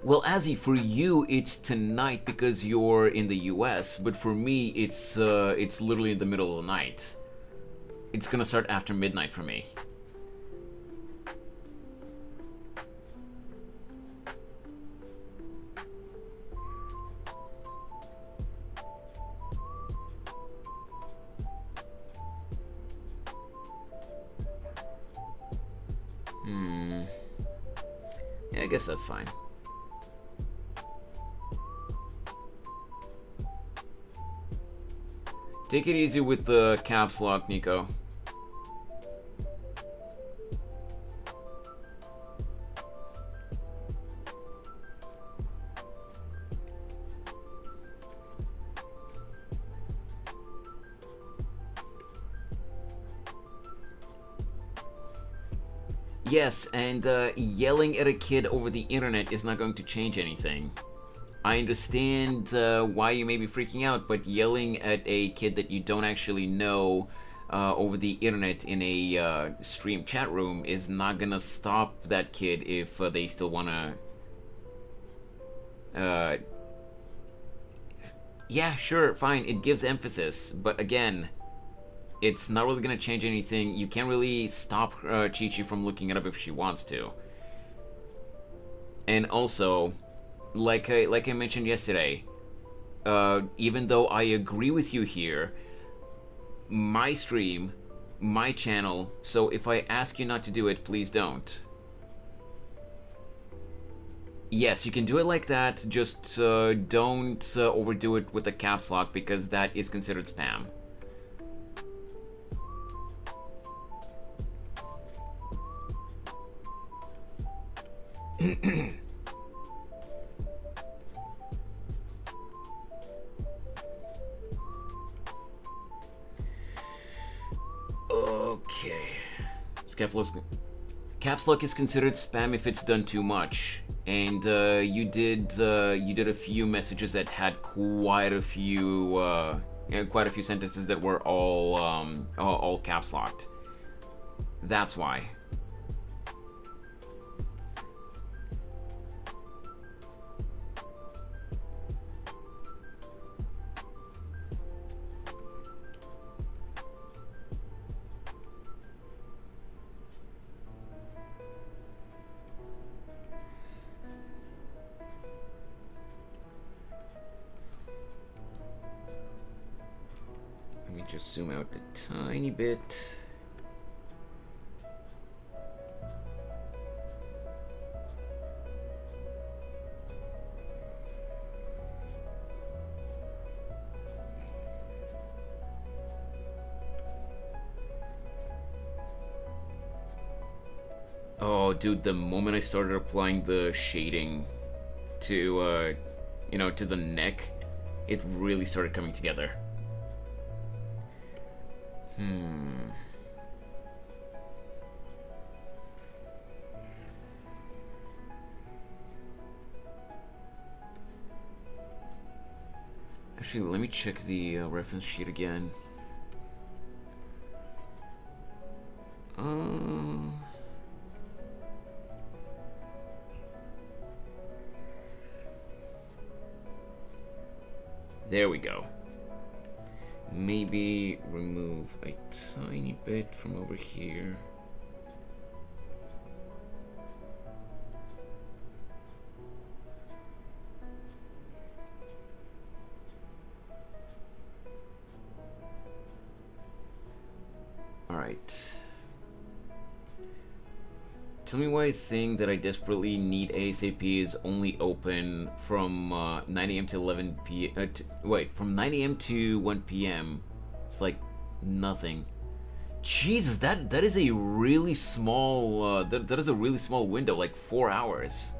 Well, Azzy, for you it's tonight because you're in the US, but for me it's literally in the middle of the night. It's gonna start after midnight for me. Yeah, I guess that's fine. Take it easy with the caps lock, Nico. Yes, and yelling at a kid over the internet is not going to change anything. I understand why you may be freaking out, but yelling at a kid that you don't actually know over the internet in a stream chat room is not gonna stop that kid if they still wanna... yeah, sure, fine, it gives emphasis, but again... it's not really gonna change anything. You can't really stop Chi-Chi from looking it up if she wants to. And also, like I mentioned yesterday, even though I agree with you here, my stream, my channel, so if I ask you not to do it, please don't. Yes, you can do it like that, just don't overdo it with the caps lock because that is considered spam. Okay. Caps lock is considered spam if it's done too much, and you did a few messages that had quite a few sentences that were all caps locked. That's why. Let me just zoom out a tiny bit. Oh, dude, the moment I started applying the shading to, to the neck, it really started coming together. Actually, let me check the reference sheet again. There we go. Maybe remove a tiny bit from over here. Alright. Tell me why a thing that I desperately need ASAP is only open from 9 a.m. to 11 p.m. From 9 a.m. to 1 p.m. It's like nothing. Jesus, that is a really small that is a really small window, like 4 hours.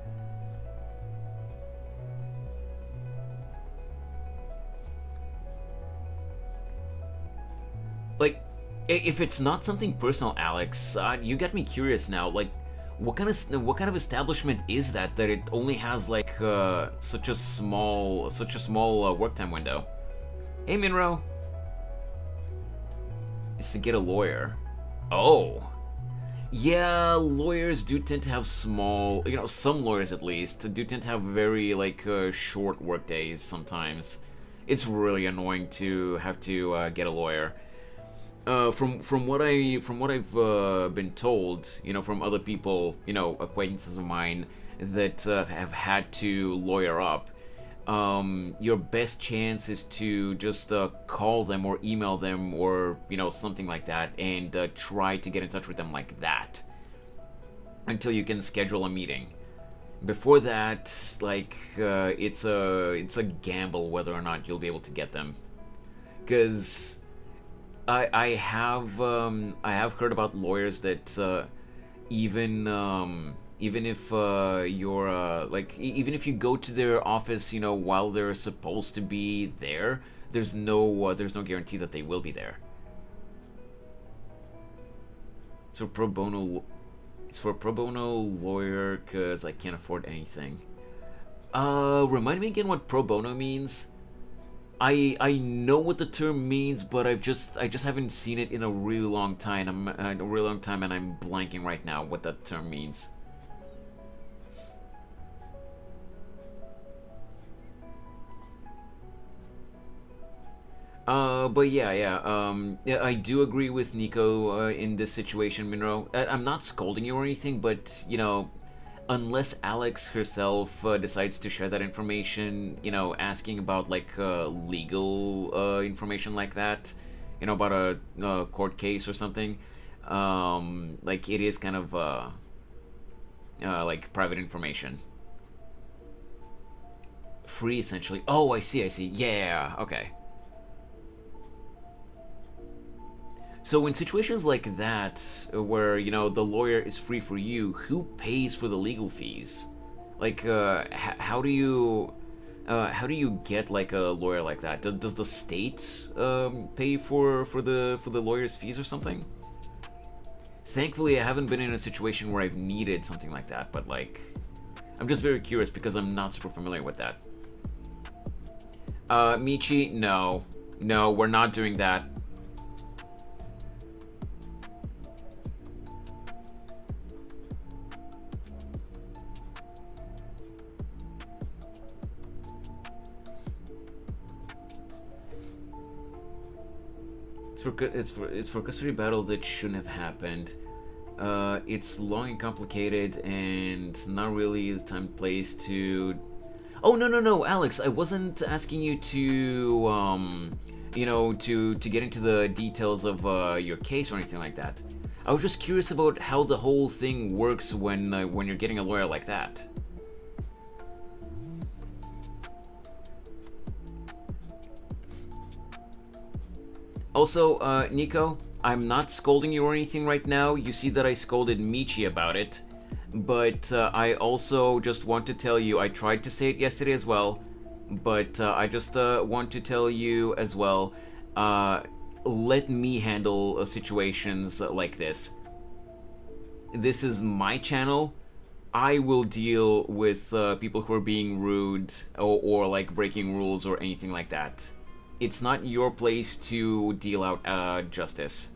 Like, If it's not something personal, Alex, you got me curious now. Like, what kind of establishment is that it only has like such a small work time window? Hey, Minro. It's to get a lawyer. Oh. Yeah, lawyers do tend to have small, some lawyers at least, do tend to have very, like, short work days sometimes. It's really annoying to have to get a lawyer. From what I've been told, from other people, acquaintances of mine that have had to lawyer up, your best chance is to just call them or email them or something like that and try to get in touch with them like that until you can schedule a meeting. Before that, like it's a gamble whether or not you'll be able to get them, because I have heard about lawyers that even if you're even if you go to their office, while they're supposed to be there, there's no guarantee that they will be there. It's for pro bono. It's for a pro bono lawyer because I can't afford anything. Remind me again what pro bono means. I know what the term means, but I just haven't seen it in a really long time. And I'm blanking right now what that term means. But yeah, I do agree with Nico in this situation, Minro. I'm not scolding you or anything, but unless Alex herself decides to share that information, asking about like legal information like that, about a court case or something, like it is kind of like private information. Free, essentially. Oh, I see. Yeah, okay. So in situations like that, where the lawyer is free for you, who pays for the legal fees? Like, how do you get like a lawyer like that? Does the state pay for the lawyer's fees or something? Thankfully, I haven't been in a situation where I've needed something like that, but like, I'm just very curious because I'm not super familiar with that. Michi, no, we're not doing that. It's for custody battle that shouldn't have happened. It's long and complicated, and not really the time and place to. Oh no, Alex! I wasn't asking you to to get into the details of your case or anything like that. I was just curious about how the whole thing works when you're getting a lawyer like that. Also, Nico, I'm not scolding you or anything right now. You see that I scolded Michi about it. But I also just want to tell you, I tried to say it yesterday as well, but I just want to tell you as well, let me handle situations like this. This is my channel. I will deal with people who are being rude or like breaking rules or anything like that. It's not your place to deal out justice.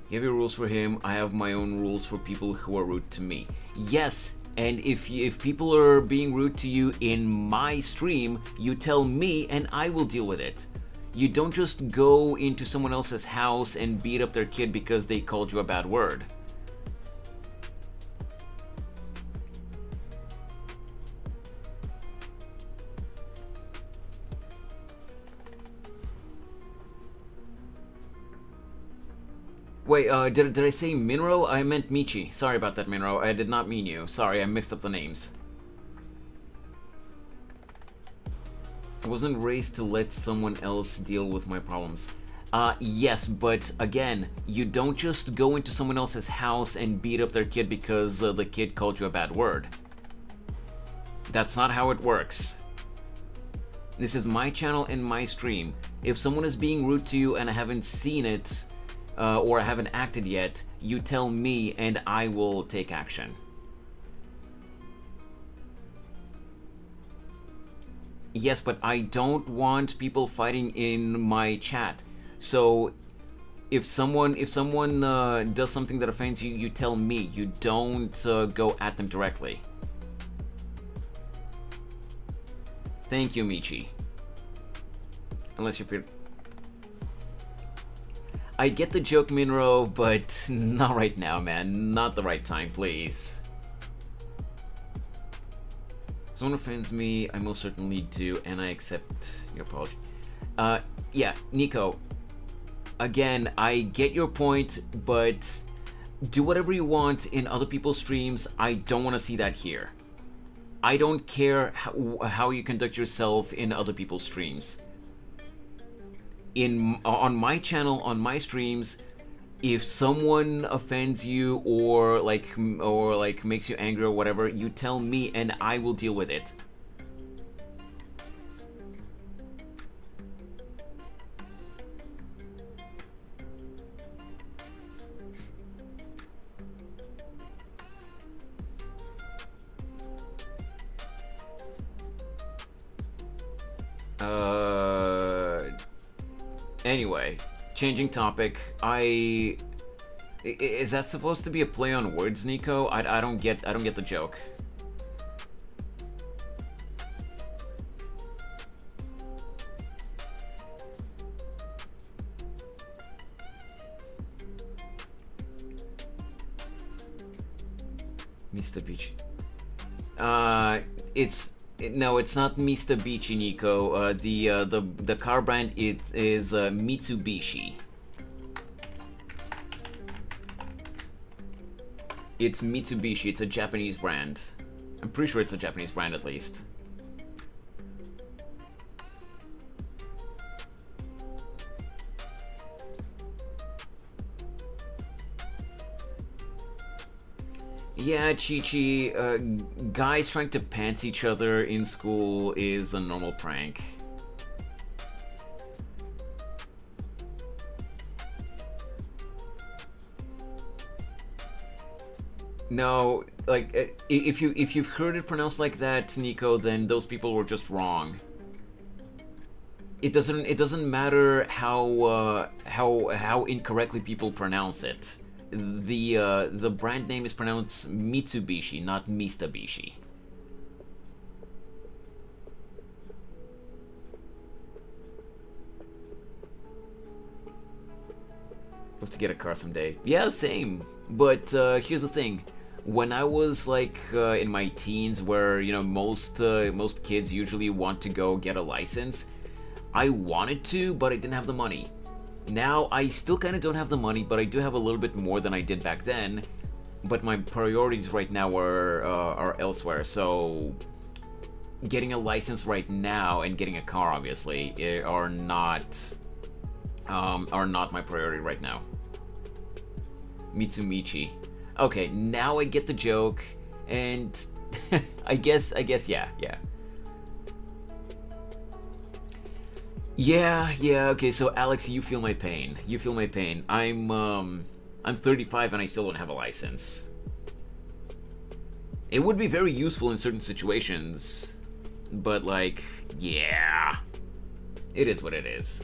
You have your rules for him, I have my own rules for people who are rude to me. Yes, and if people are being rude to you in my stream, you tell me and I will deal with it. You don't just go into someone else's house and beat up their kid because they called you a bad word. Wait, did I say Minro? I meant Michi. Sorry about that, Minro. I did not mean you. Sorry, I mixed up the names. I wasn't raised to let someone else deal with my problems. Yes, but again, you don't just go into someone else's house and beat up their kid because the kid called you a bad word. That's not how it works. This is my channel and my stream. If someone is being rude to you and I haven't seen it, or I haven't acted yet, you tell me and I will take action. Yes, but I don't want people fighting in my chat. So if someone does something that offends you, you tell me. You don't go at them directly. Thank you, Michi. Unless you're... I get the joke, Minro, but not right now, man. Not the right time, please. If someone offends me, I most certainly do, and I accept your apology. Yeah, Nico. Again, I get your point, but do whatever you want in other people's streams. I don't want to see that here. I don't care how you conduct yourself in other people's streams. On my channel, on my streams, if someone offends you or makes you angry or whatever, you tell me and I will deal with it. Anyway, changing topic. Is that supposed to be a play on words, Nico? I don't get the joke. Mr. Beach. No, it's not Mr. Beachy, Nico. The car brand is Mitsubishi. It's Mitsubishi. It's a Japanese brand. I'm pretty sure it's a Japanese brand at least. Yeah, Chi-Chi, guys trying to pants each other in school is a normal prank. No, like, if you've heard it pronounced like that, Nico, then those people were just wrong. It doesn't matter how incorrectly people pronounce it. The brand name is pronounced Mitsubishi, not Mistabishi. Hope to get a car someday. Yeah, same. But here's the thing: when I was like in my teens, where most kids usually want to go get a license, I wanted to, but I didn't have the money. Now, I still kind of don't have the money, but I do have a little bit more than I did back then. But my priorities right now are elsewhere, so getting a license right now and getting a car, obviously, are not my priority right now. Mitsumichi. Okay, now I get the joke, and I guess, yeah. Yeah, okay, so Alex, you feel my pain. I'm 35 and I still don't have a license. It would be very useful in certain situations, but like, yeah. It is what it is.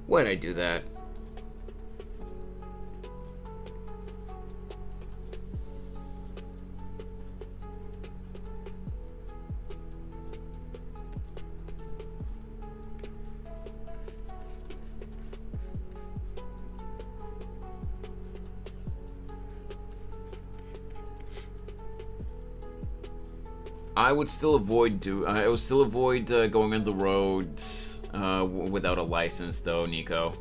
Why'd I do that? I would still avoid going on the road without a license, though, Nico.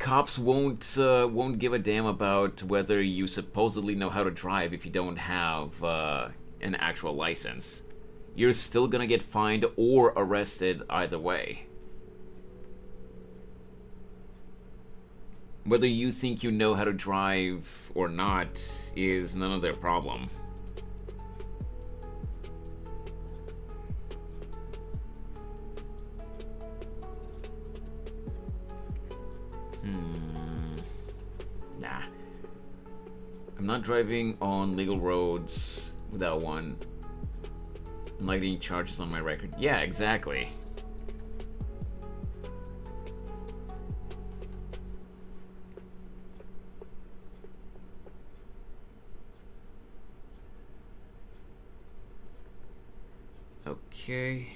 cops won't give a damn about whether you supposedly know how to drive if you don't have an actual license. You're still gonna get fined or arrested either way. Whether you think you know how to drive or not is none of their problem. Nah. I'm not driving on legal roads without one. I'm not getting charges on my record. Yeah, exactly. Okay.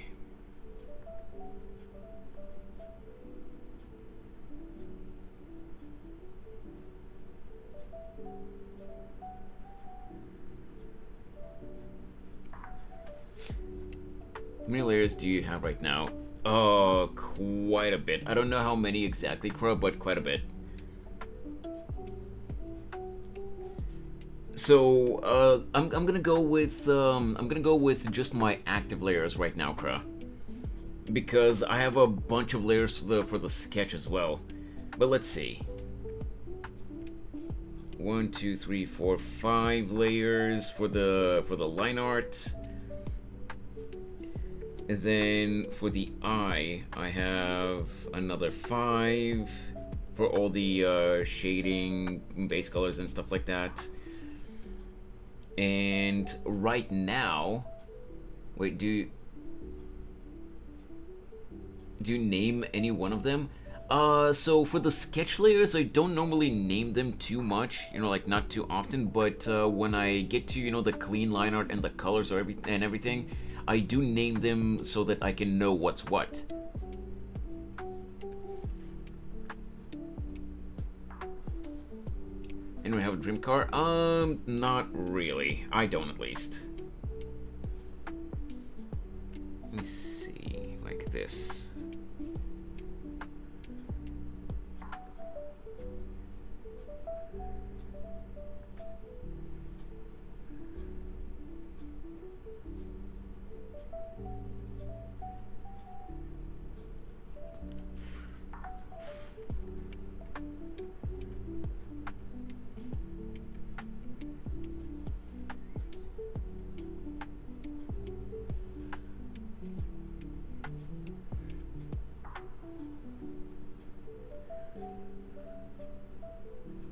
How many layers do you have right now? Quite a bit. I don't know how many exactly, Crow, but quite a bit. So, I'm gonna go with just my active layers right now, Crow. Because I have a bunch of layers for the sketch as well. But let's see. 1, 2, 3, 4, 5 layers for the line art. And then for the eye, I have another 5 for all the shading, base colors, and stuff like that. And right now, wait, do you name any one of them? So for the sketch layers, I don't normally name them too much, you know, like not too often, but when I get to, you know, the clean line art and the colors or everything, I do name them so that I can know what's what. Anyone have a dream car? Not really. I don't, at least. Let me see, like this.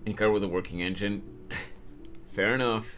Any car with a working engine? Fair enough.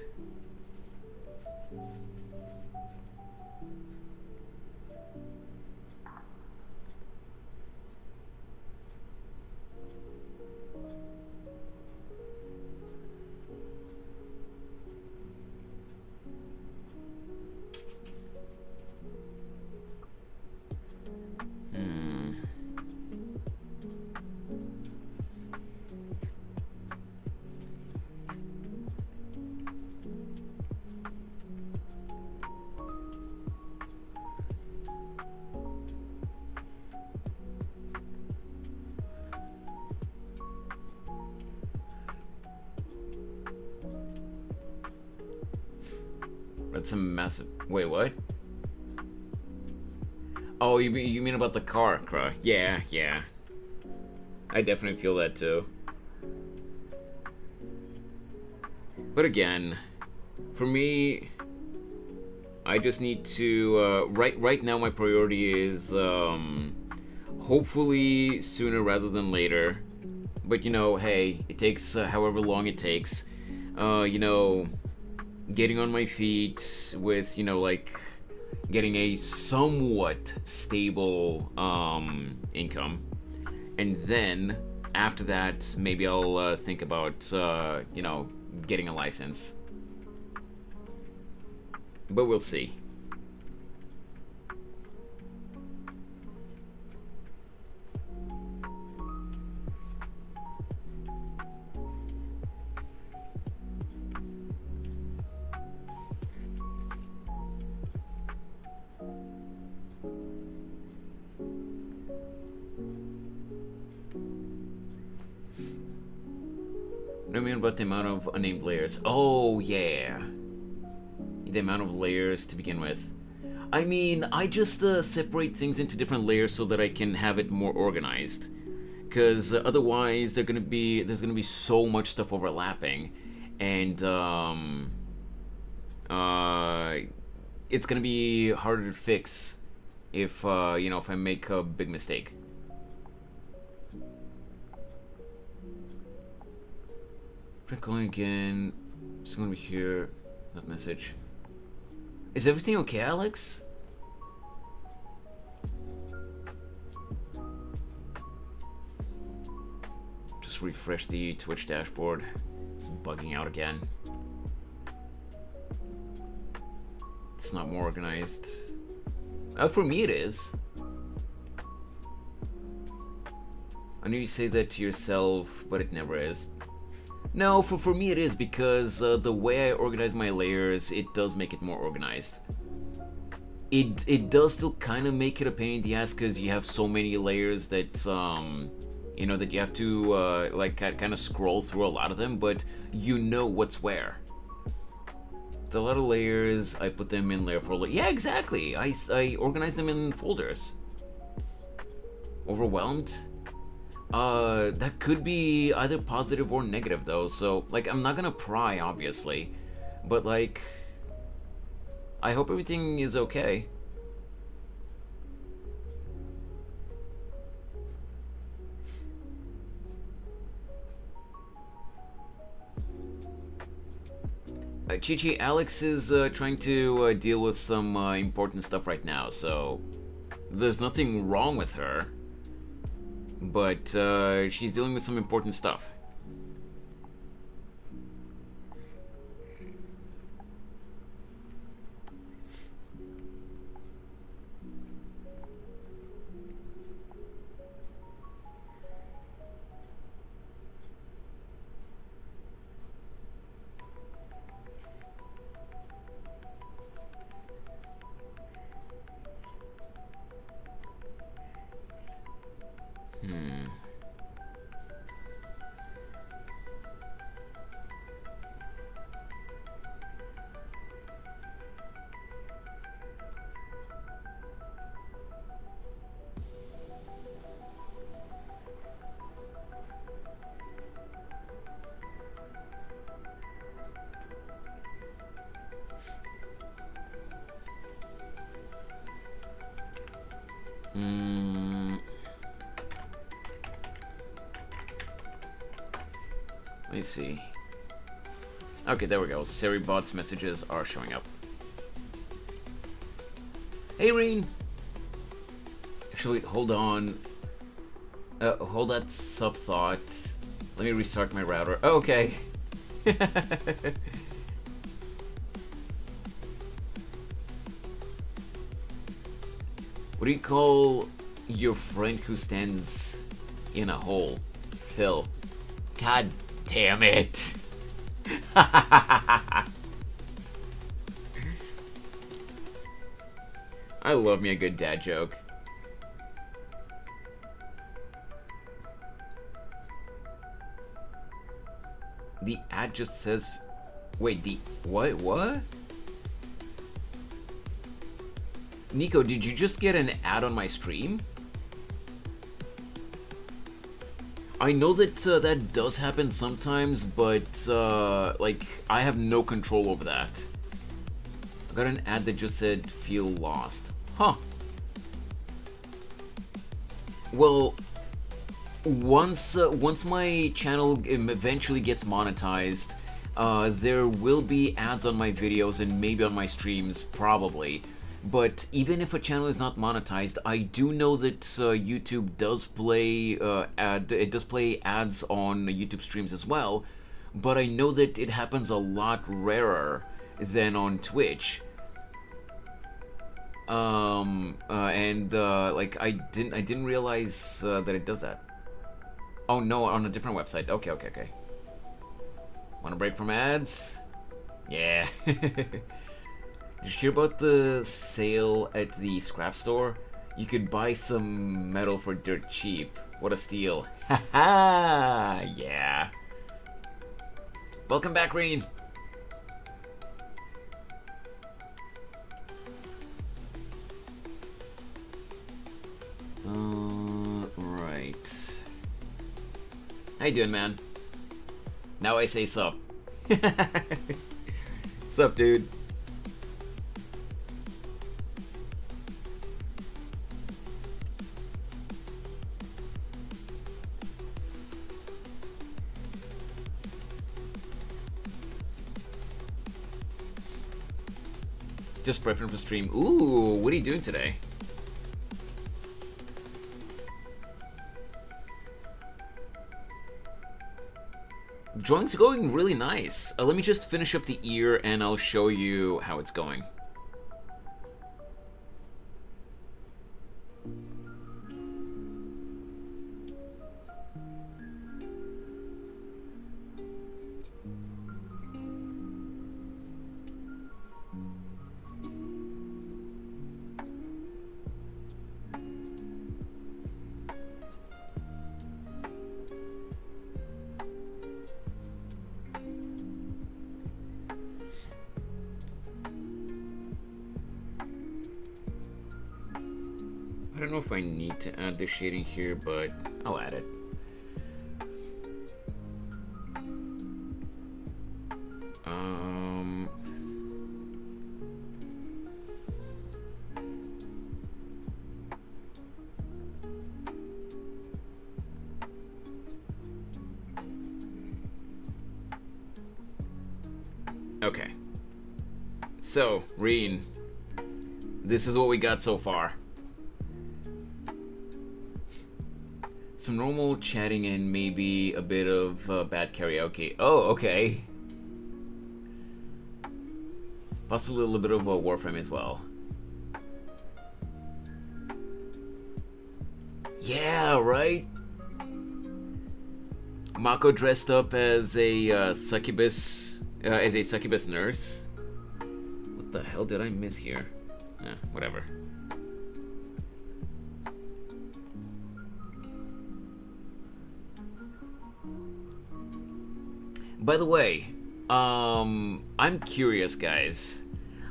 That's a massive... Wait, what? Oh, you mean about the car, Cra? Yeah, yeah. I definitely feel that too. But again, for me, I just need to... right now my priority is hopefully sooner rather than later. But, you know, hey, it takes however long it takes. You know, getting on my feet with, you know, like, getting a somewhat stable income. And then, after that, maybe I'll think about, you know, getting a license. But we'll see. I mean about the amount of unnamed layers. Oh, yeah. The amount of layers to begin with. I mean, I just separate things into different layers so that I can have it more organized. Because otherwise, there's gonna be so much stuff overlapping, and it's gonna be harder to fix if if I make a big mistake. Try calling again. Just gonna be here. That message. Is everything okay, Alex? Just refresh the Twitch dashboard. It's bugging out again. It's not more organized. For me it is. I know you say that to yourself, but it never is. No, for me it is, because the way I organize my layers, it does make it more organized. It does still kind of make it a pain in the ass, because you have so many layers that, that you have to, kind of scroll through a lot of them, but you know what's where. A lot of layers, I put them in layer folder. Yeah, exactly. I organize them in folders. Overwhelmed? That could be either positive or negative, though, so, I'm not gonna pry, obviously, but, I hope everything is okay. Chi-Chi, Alex is trying to deal with some important stuff right now, so there's nothing wrong with her. But she's dealing with some important stuff. Let me see. Okay, there we go. Seribot's messages are showing up. Hey, Reen! Actually, hold on. Hold that sub-thought. Let me restart my router. Oh, okay. What do you call your friend who stands in a hole? Phil. God damn it. I love me a good dad joke. The ad just says... Wait, the... What? Nico, did you just get an ad on my stream? I know that that does happen sometimes, but, I have no control over that. I got an ad that just said, feel lost. Huh. Well, once my channel eventually gets monetized, there will be ads on my videos and maybe on my streams, probably. But even if a channel is not monetized, I do know that YouTube does play ads on YouTube streams as well. But I know that it happens a lot rarer than on Twitch. I didn't realize that it does that. Oh no, on a different website. Okay. Want a break from ads? Yeah. Did you hear about the sale at the scrap store? You could buy some metal for dirt cheap. What a steal. Haha! Yeah. Welcome back, Reen. Right. How you doing, man? Now I say sup. Sup, dude? Just prepping for stream. Ooh, what are you doing today? Drawing's going really nice. Let me just finish up the ear and I'll show you how it's going. I don't know if I need to add the shading here, but I'll add it. Okay. So, Reen, this is what we got so far. Some normal chatting and maybe a bit of bad karaoke. Oh, okay. Possibly a little bit of a Warframe as well. Yeah, right? Mako dressed up as a succubus nurse. What the hell did I miss here? Whatever. By the way, I'm curious, guys.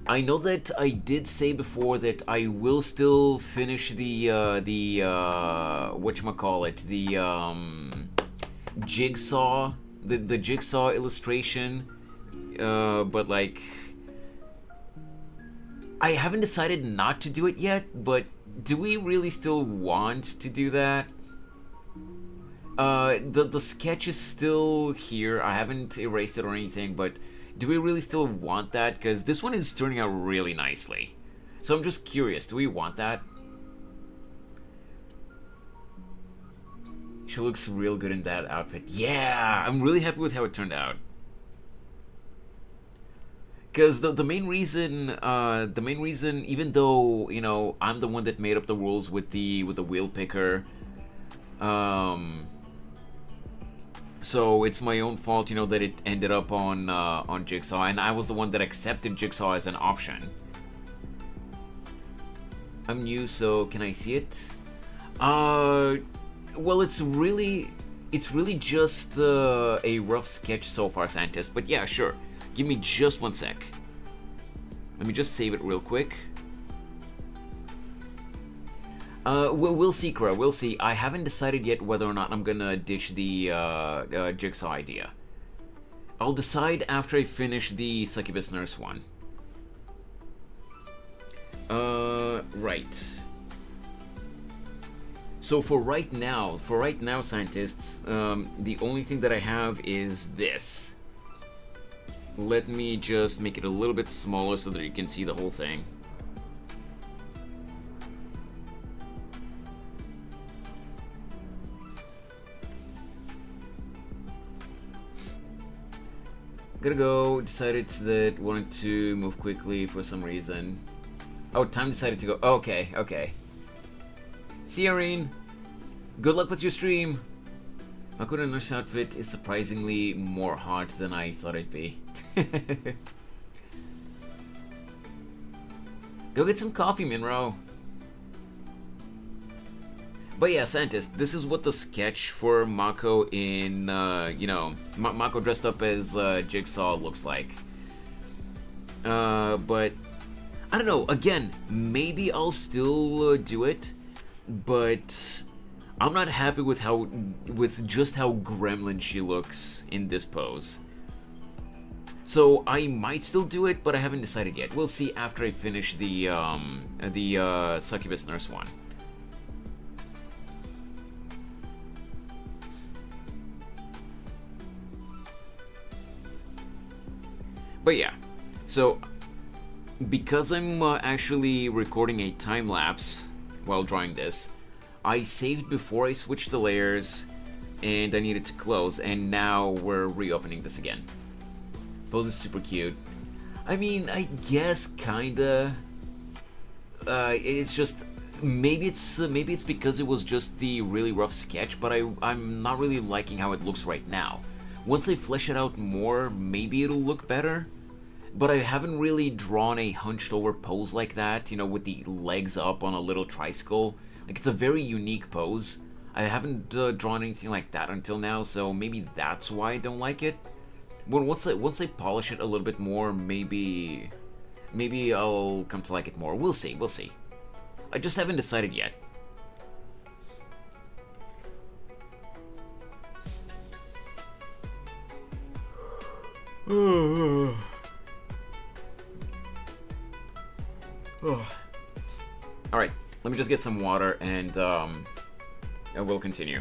I know that I did say before that I will still finish the whatchamacallit, the jigsaw, the jigsaw illustration, but like, I haven't decided not to do it yet, but do we really still want to do that? The sketch is still here. I haven't erased it or anything, but do we really still want that? Because this one is turning out really nicely. So I'm just curious, do we want that? She looks real good in that outfit. Yeah, I'm really happy with how it turned out. Because the main reason, even though, you know, I'm the one that made up the rules with the wheel picker, so it's my own fault, you know, that it ended up on Jigsaw, and I was the one that accepted Jigsaw as an option. I'm new, so can I see it? Well, it's really just a rough sketch so far, Scientist. But yeah, sure. Give me just 1 sec. Let me just save it real quick. We'll see, Kra. We'll see. I haven't decided yet whether or not I'm gonna ditch the Jigsaw idea. I'll decide after I finish the Succubus Nurse one. Right. So for right now, Scientists, the only thing that I have is this. Let me just make it a little bit smaller so that you can see the whole thing. Gotta go. Decided that wanted to move quickly for some reason. Oh, time decided to go. Okay, okay. See you, Irene. Good luck with your stream. Makura Nurse outfit is surprisingly more hot than I thought it'd be. Go get some coffee, Minro. But yeah, scientist, this is what the sketch for Mako in, Mako dressed up as Jigsaw looks like. But I don't know. Again, maybe I'll still do it, but I'm not happy with just how gremlin she looks in this pose. So I might still do it, but I haven't decided yet. We'll see after I finish the succubus nurse one. But yeah, so because I'm actually recording a time lapse while drawing this, I saved before I switched the layers, and I needed to close, and now we're reopening this again. Pose is super cute. I mean, I guess kinda. It's just maybe it's because it was just the really rough sketch, but I'm not really liking how it looks right now. Once I flesh it out more, maybe it'll look better. But I haven't really drawn a hunched over pose like that, with the legs up on a little tricycle. Like, it's a very unique pose. I haven't drawn anything like that until now, so maybe that's why I don't like it. But once I polish it a little bit more, maybe I'll come to like it more. We'll see. I just haven't decided yet. Alright, let me just get some water and we'll continue.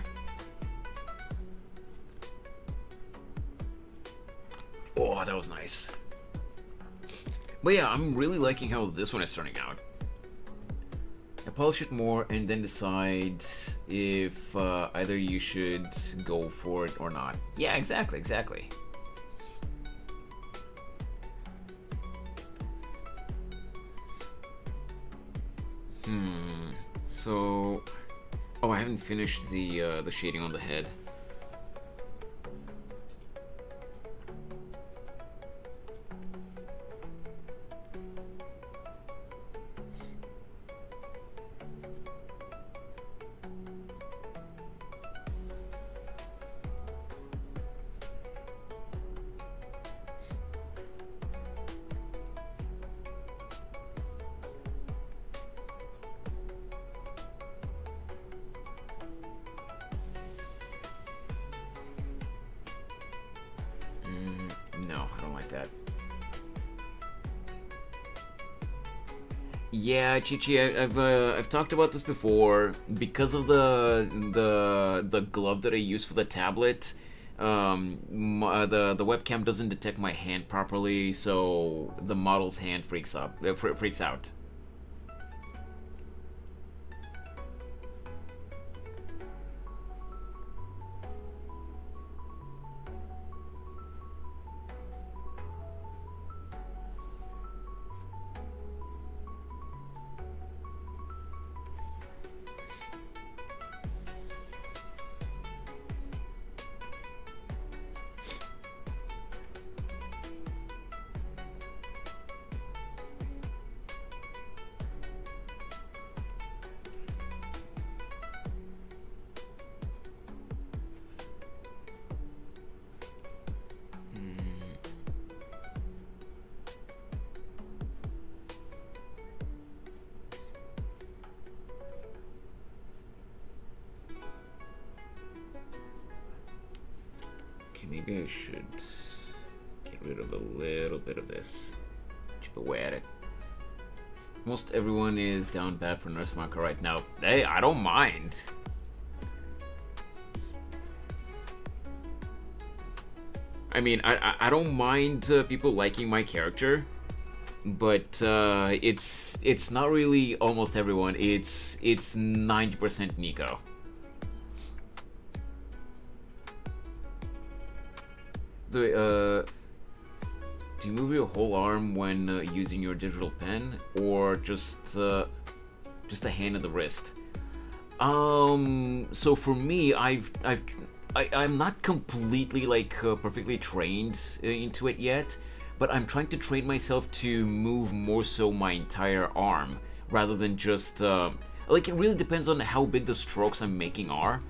Oh, that was nice. But yeah, I'm really liking how this one is turning out. I polish it more and then decide if either you should go for it or not. Yeah, exactly. So, I haven't finished the shading on the head. No, I don't like that. Yeah, Chichi, I've talked about this before. Because of the glove that I use for the tablet, the webcam doesn't detect my hand properly, so the model's hand freaks out. Maybe I should get rid of a little bit of this. Chip away at it. Most everyone is down bad for Nurse Mako right now. Hey, I don't mind. I mean, I don't mind people liking my character, but it's not really almost everyone. It's 90% Nico. Do you move your whole arm when using your digital pen, or just a hand and the wrist? So for me, I'm not completely perfectly trained into it yet, but I'm trying to train myself to move more so my entire arm rather than just Like, it really depends on how big the strokes I'm making are.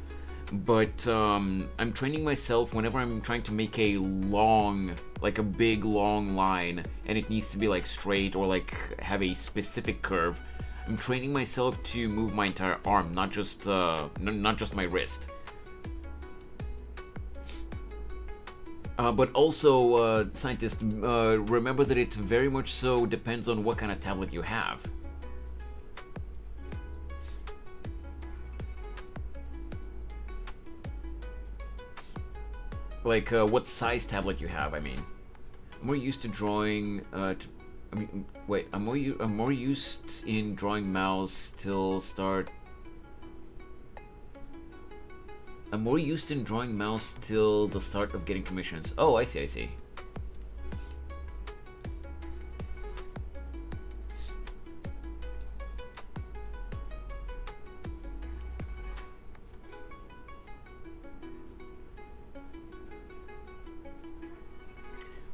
But I'm training myself whenever I'm trying to make a long, like a big long line, and it needs to be like straight or like have a specific curve. I'm training myself to move my entire arm, not just my wrist. But also, scientists, remember that it very much so depends on what kind of tablet you have. Like, what size tablet you have, I mean. I'm more used to drawing, I'm more used in drawing mouse till start... I'm more used in drawing mouse till the start of getting commissions. Oh, I see, I see.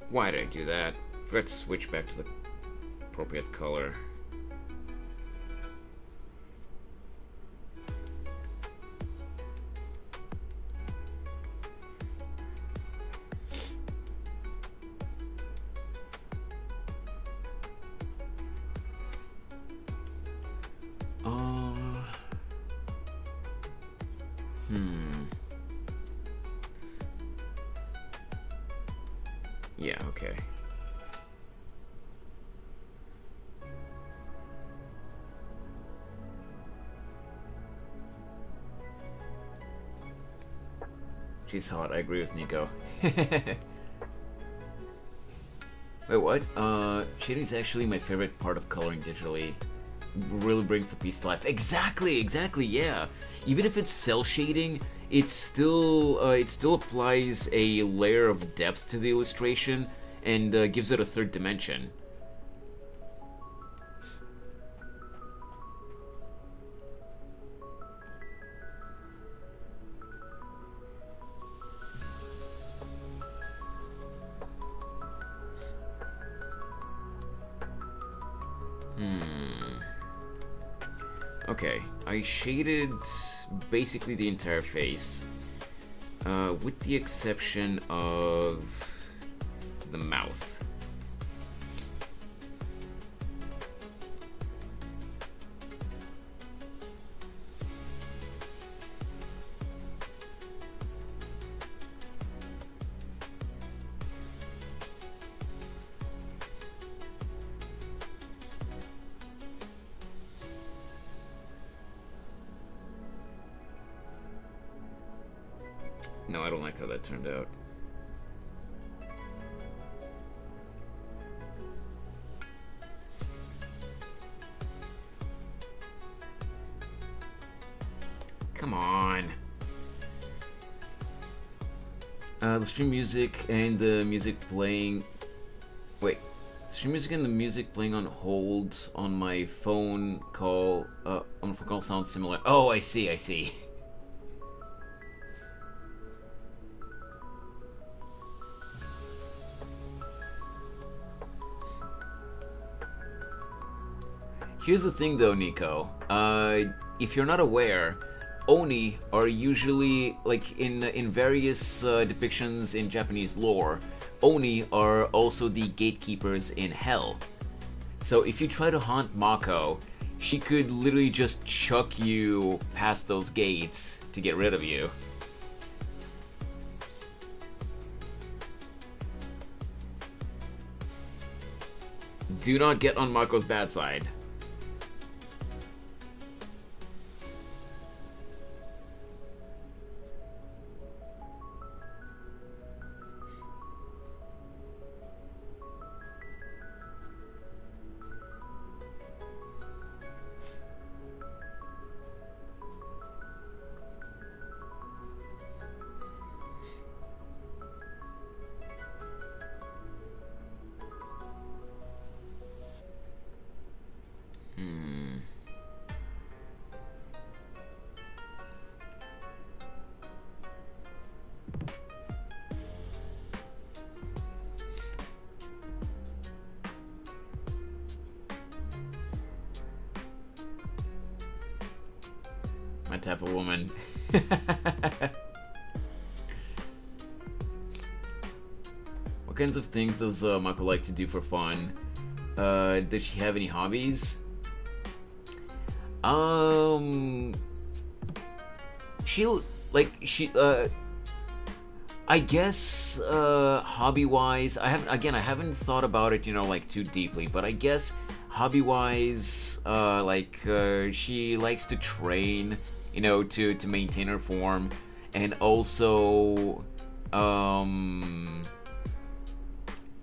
Why did I do that? Forgot to switch back to the appropriate color. Yeah, okay. She's hot, I agree with Nico. Wait, what? Shading is actually my favorite part of coloring digitally. Really brings the piece to life. Exactly, yeah. Even if it's cell shading, it still applies a layer of depth to the illustration and gives it a third dimension. Okay, I shaded basically the entire face, with the exception of the mouth. No, I don't like how that turned out. Come on. The stream music and the music playing... Wait. Stream music and the music playing on hold on my phone call... on a phone call sounds similar. Oh, I see, I see. Here's the thing though, Nico. If you're not aware, Oni are usually, like in various depictions in Japanese lore, Oni are also the gatekeepers in hell. So if you try to haunt Mako, she could literally just chuck you past those gates to get rid of you. Do not get on Mako's bad side. my type of woman. What kinds of things does Mako like to do for fun? Does she have any hobbies? I guess hobby-wise, I haven't thought about it, like too deeply, but I guess hobby-wise, she likes to train, to maintain her form, and also,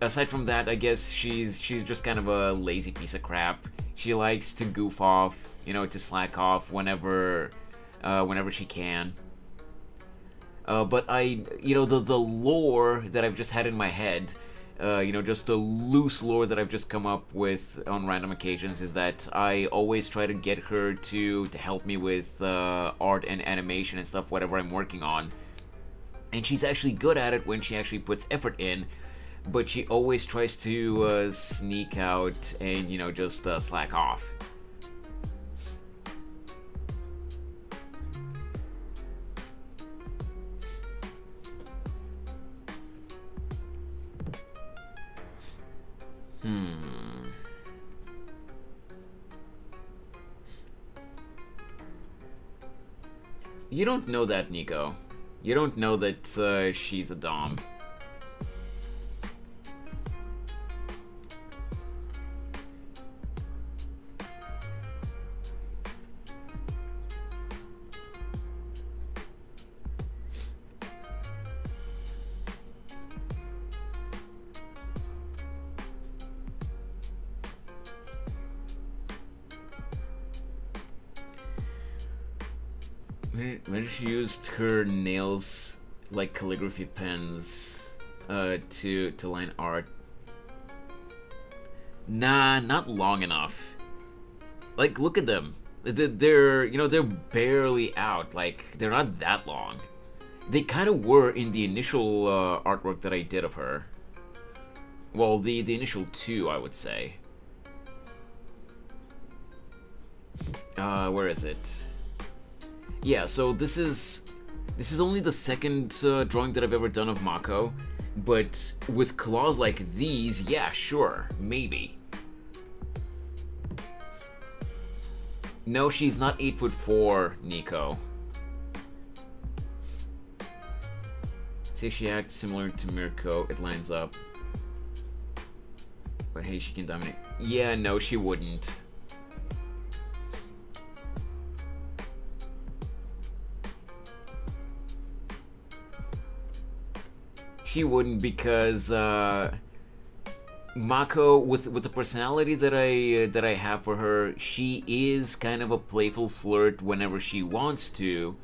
aside from that, I guess she's just kind of a lazy piece of crap. She likes to goof off, to slack off whenever she can. But the lore that I've just had in my head, just a loose lore that I've just come up with on random occasions, is that I always try to get her to help me with art and animation and stuff, whatever I'm working on. And she's actually good at it when she actually puts effort in, but she always tries to sneak out and, just slack off. You don't know that, Nico. You don't know that she's a dom. Maybe she used her nails like calligraphy pens to line art. Nah, not long enough. Like, look at them. They're barely out. Like, they're not that long. They kind of were in the initial artwork that I did of her. Well, the initial two, I would say. Where is it? Yeah, so this is only the second drawing that I've ever done of Mako, but with claws like these, yeah, sure, maybe. No, she's not 8'4", Nico. Say she acts similar to Mirko, it lines up. But hey, she can dominate. Yeah, no, she wouldn't. She wouldn't, because Mako, with the personality that I have for her, she is kind of a playful flirt whenever she wants to,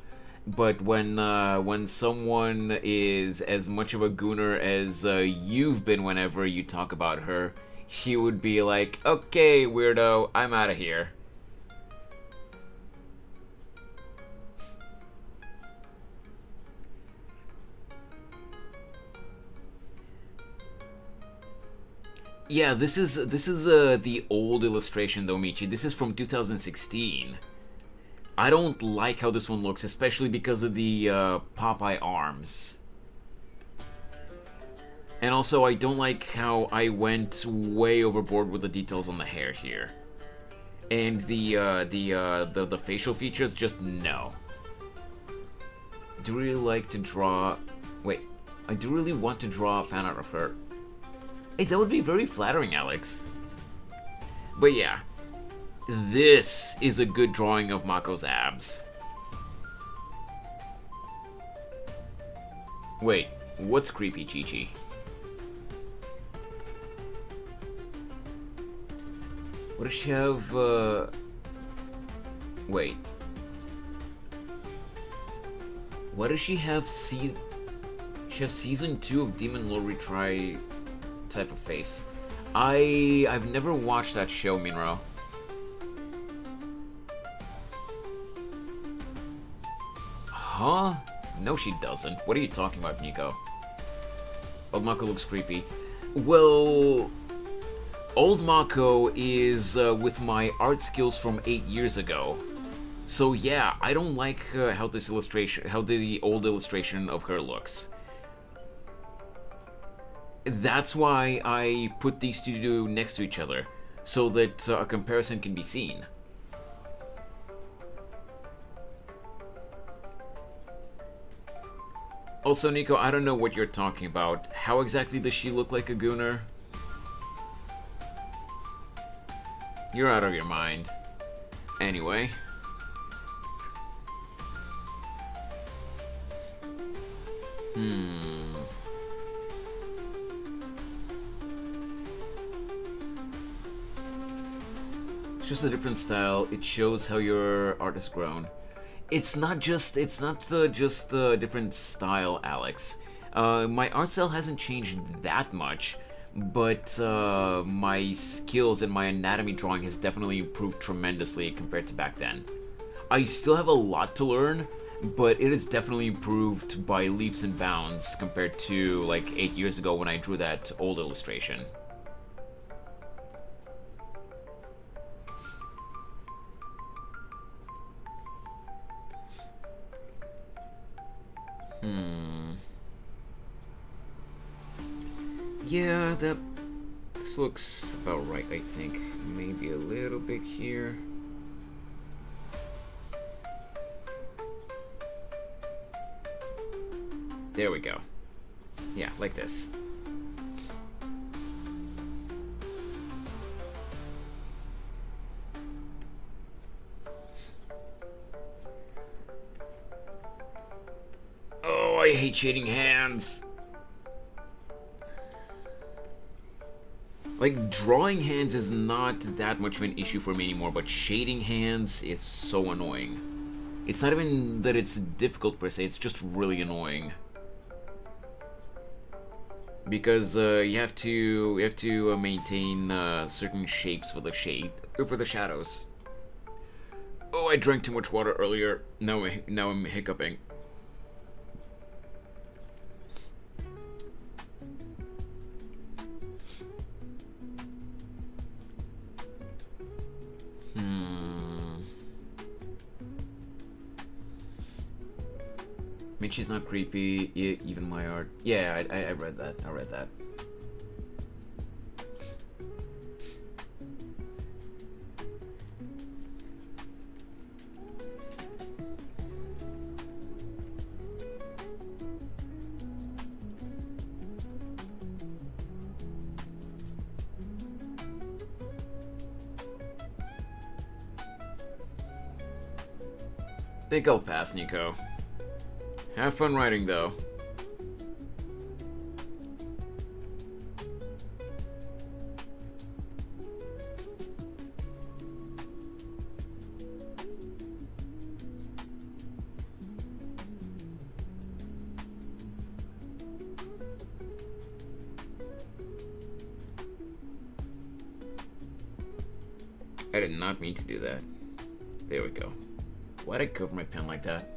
but when someone is as much of a gooner as you've been whenever you talk about her, she would be like, "Okay, weirdo, I'm out of here." Yeah, this is the old illustration though, Michi. This is from 2016. I don't like how this one looks, especially because of the Popeye arms. And also, I don't like how I went way overboard with the details on the hair here. And the facial features, just no. I do really like to draw... Wait, I do really want to draw a fan art of her. Hey, that would be very flattering, Alex. But yeah, this is a good drawing of Mako's abs. Wait, what's creepy, Chi-Chi? What does she have, Wait. What does she have, She has Season 2 of Demon Lord Retry type of face. I've never watched that show, Minro. Huh? No, she doesn't. What are you talking about, Nico? Old Mako looks creepy. Well, Old Mako is with my art skills from 8 years ago. So yeah, I don't like how the old illustration of her looks. That's why I put these two next to each other, so that a comparison can be seen. Also, Nico, I don't know what you're talking about. How exactly does she look like a gooner? You're out of your mind. Anyway. It's just a different style. It shows how your art has grown. It's not just a different style, Alex. My art style hasn't changed that much, but my skills and my anatomy drawing has definitely improved tremendously compared to back then. I still have a lot to learn, but it has definitely improved by leaps and bounds compared to like 8 years ago when I drew that old illustration. Yeah, this looks about right, I think. Maybe a little bit here. There we go. Yeah, like this. Oh, I hate shading hands. Like, drawing hands is not that much of an issue for me anymore, but shading hands is so annoying. It's not even that it's difficult per se, it's just really annoying. Because you have to maintain certain shapes for the shadows. Oh, I drank too much water earlier. Now I'm hiccuping. I mean, she's not creepy, even my art. Yeah, I read that. I read that. Think I'll pass, Nico. Have fun writing, though. I did not mean to do that. There we go. Why'd I cover my pen like that?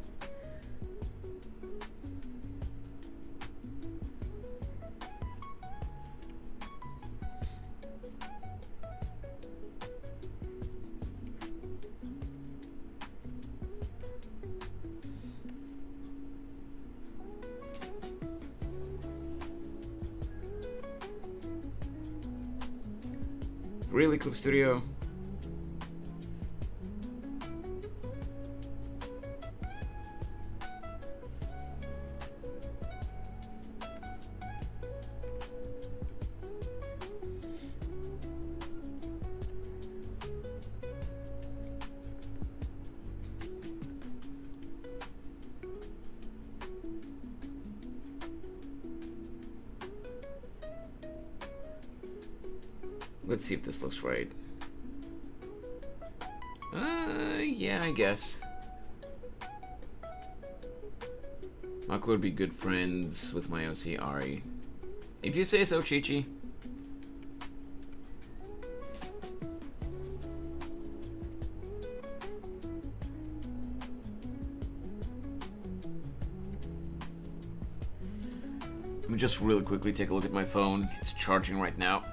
Really, Clip Studio? Let's see if this looks right. Yeah, I guess. Mako would be good friends with my OC Ari. If you say so, Chi-Chi. Let me just really quickly take a look at my phone. It's charging right now.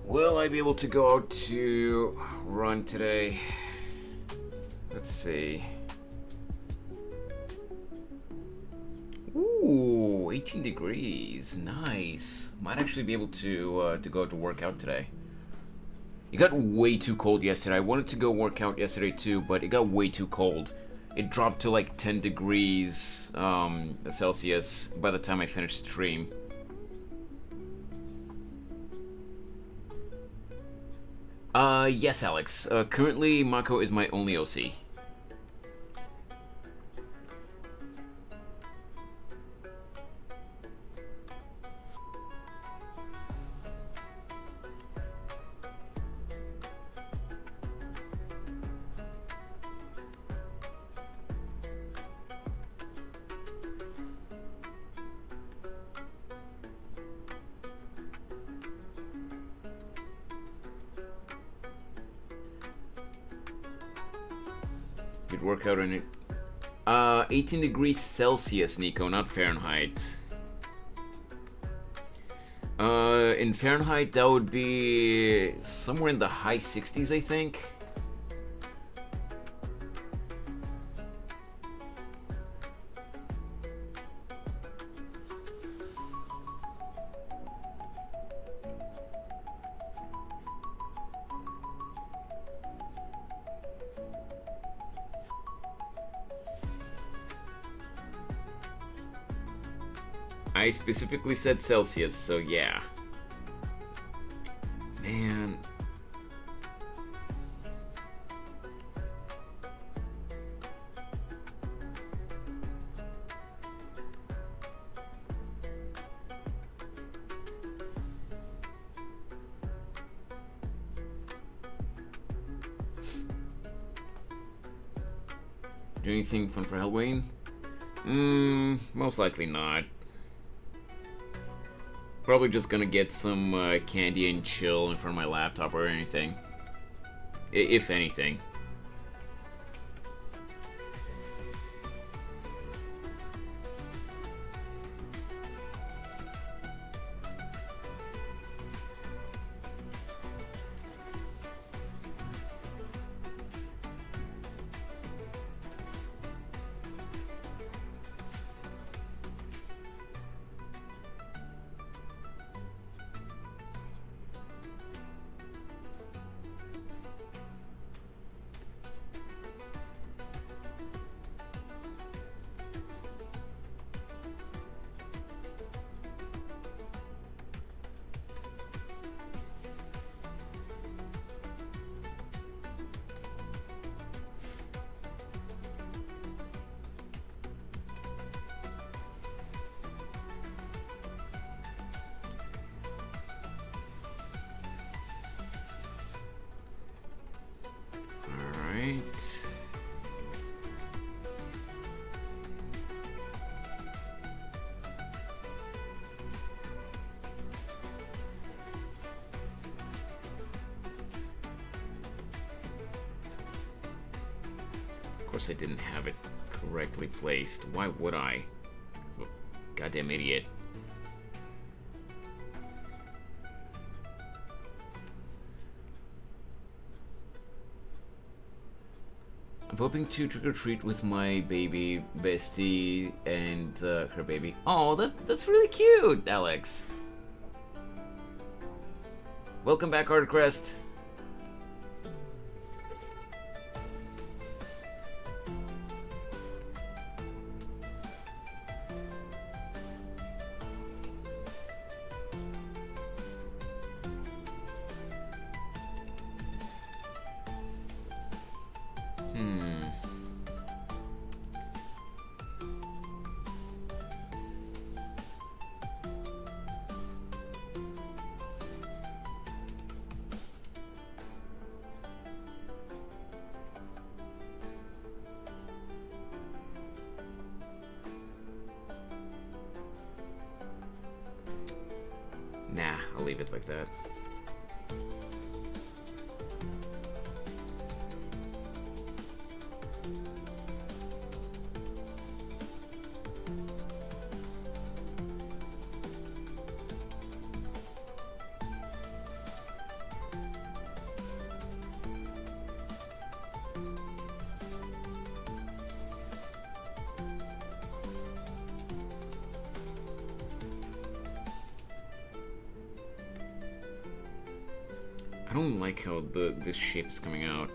Will I be able to go out to run today? Let's see. Ooh, 18 degrees. Nice. Might actually be able to go to work out today. It got way too cold yesterday. I wanted to go work out yesterday too, but it got way too cold. It dropped to like 10 degrees Celsius by the time I finished stream. Yes, Alex. Currently, Mako is my only OC. Good workout on it. 18 degrees Celsius, Nico, not Fahrenheit. In Fahrenheit, that would be somewhere in the high 60s, I think. I specifically said Celsius, so yeah. Man. Do anything fun for Halloween? Most likely not. Probably just gonna get some candy and chill in front of my laptop or anything. If anything. Of course I didn't have it correctly placed. Why would I? Goddamn idiot. I'm hoping to trick-or-treat with my baby bestie and her baby. Oh, that's really cute, Alex. Welcome back, Artcrest. Nah, I'll leave it like that. I don't like how this shape is coming out.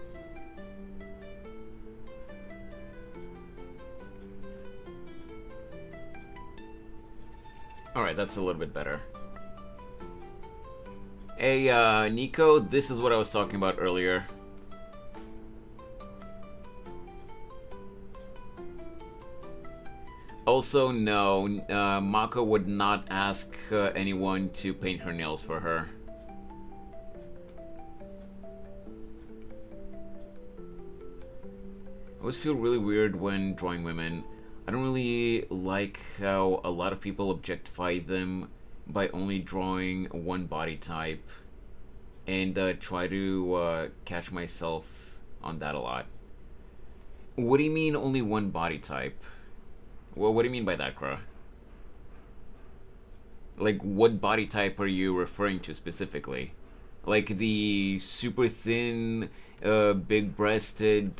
Alright, that's a little bit better. Hey, Nico, this is what I was talking about earlier. Also, no, Mako would not ask anyone to paint her nails for her. I always feel really weird when drawing women. I don't really like how a lot of people objectify them by only drawing one body type, and try to catch myself on that a lot. What do you mean only one body type? Well, what do you mean by that, Kra? Like, what body type are you referring to specifically? Like the super thin, big-breasted,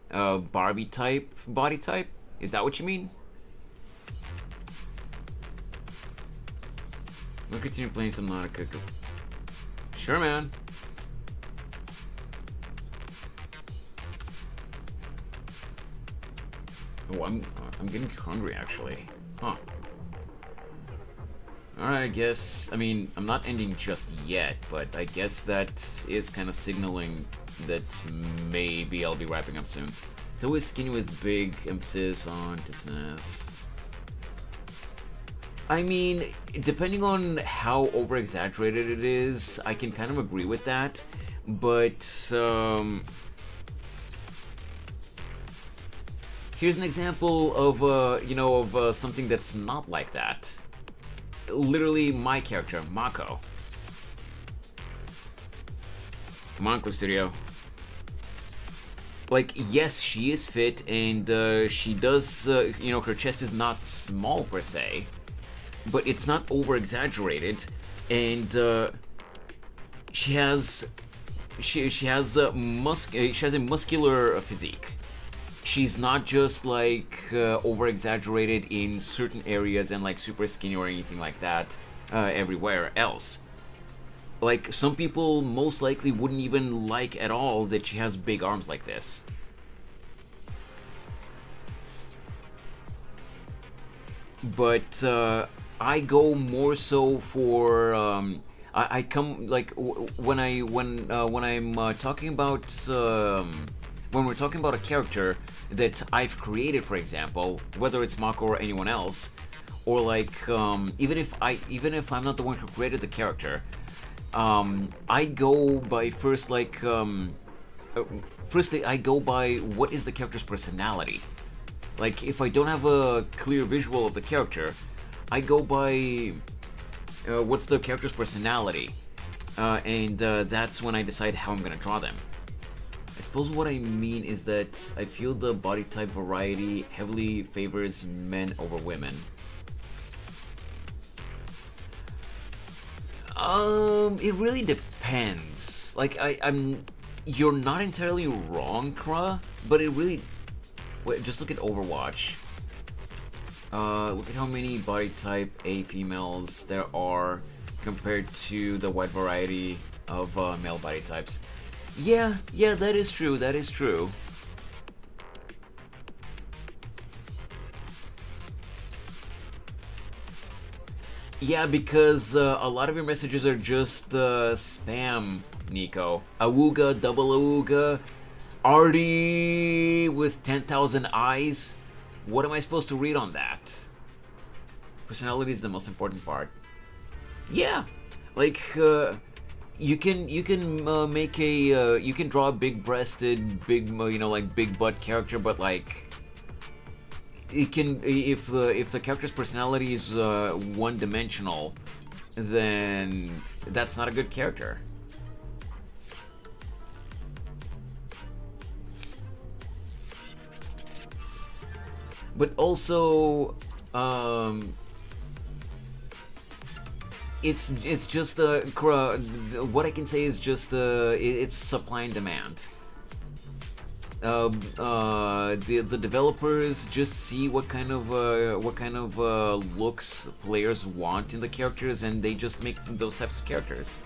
Barbie type body type? Is that what you mean? We'll continue playing some Nautica. Sure, man. Oh, I'm getting hungry, actually. Huh. Alright, I guess... I mean, I'm not ending just yet, but I guess that is kind of signaling that maybe I'll be wrapping up soon. It's always skinny with big emphasis on tits and ass. I mean, depending on how over-exaggerated it is, I can kind of agree with that, but, here's an example of, something that's not like that. Literally, my character, Mako. Come on, Clip Studio. Like, yes, she is fit, and she does, her chest is not small per se, but it's not over-exaggerated, and she has a muscular physique. She's not just like over-exaggerated in certain areas and like super skinny or anything like that everywhere else. Like, some people most likely wouldn't even like at all that she has big arms like this. But I go more so for I come like when I'm talking about when we're talking about a character that I've created, for example, whether it's Mako or anyone else, or like even if I'm not the one who created the character, I go by firstly I go by what is the character's personality. Like, if I don't have a clear visual of the character, I go by what's the character's personality, and that's when I decide how I'm gonna draw them. I suppose what I mean is that I feel the body type variety heavily favors men over women. It really depends. Like, you're not entirely wrong, Kra, but it really... Wait, just look at Overwatch. Look at how many body type A females there are compared to the wide variety of male body types. Yeah, that is true, that is true. Yeah, because a lot of your messages are just spam, Nico. Awooga, double awooga, Artie with 10,000 eyes. What am I supposed to read on that? Personality is the most important part. Yeah, like you can make a you can draw a big-breasted, big butt character, but like it can if the character's personality is one-dimensional, then that's not a good character. But also, it's just what I can say is just it's supply and demand. The developers just see what kind of looks players want in the characters, and they just make those types of characters.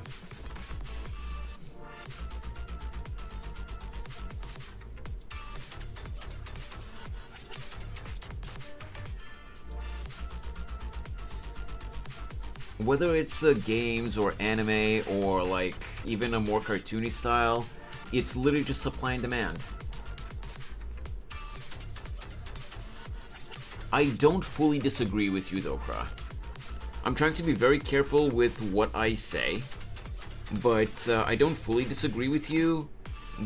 Whether it's games or anime or like even a more cartoony style, it's literally just supply and demand. I don't fully disagree with you, Dokra. I'm trying to be very careful with what I say, but I don't fully disagree with you.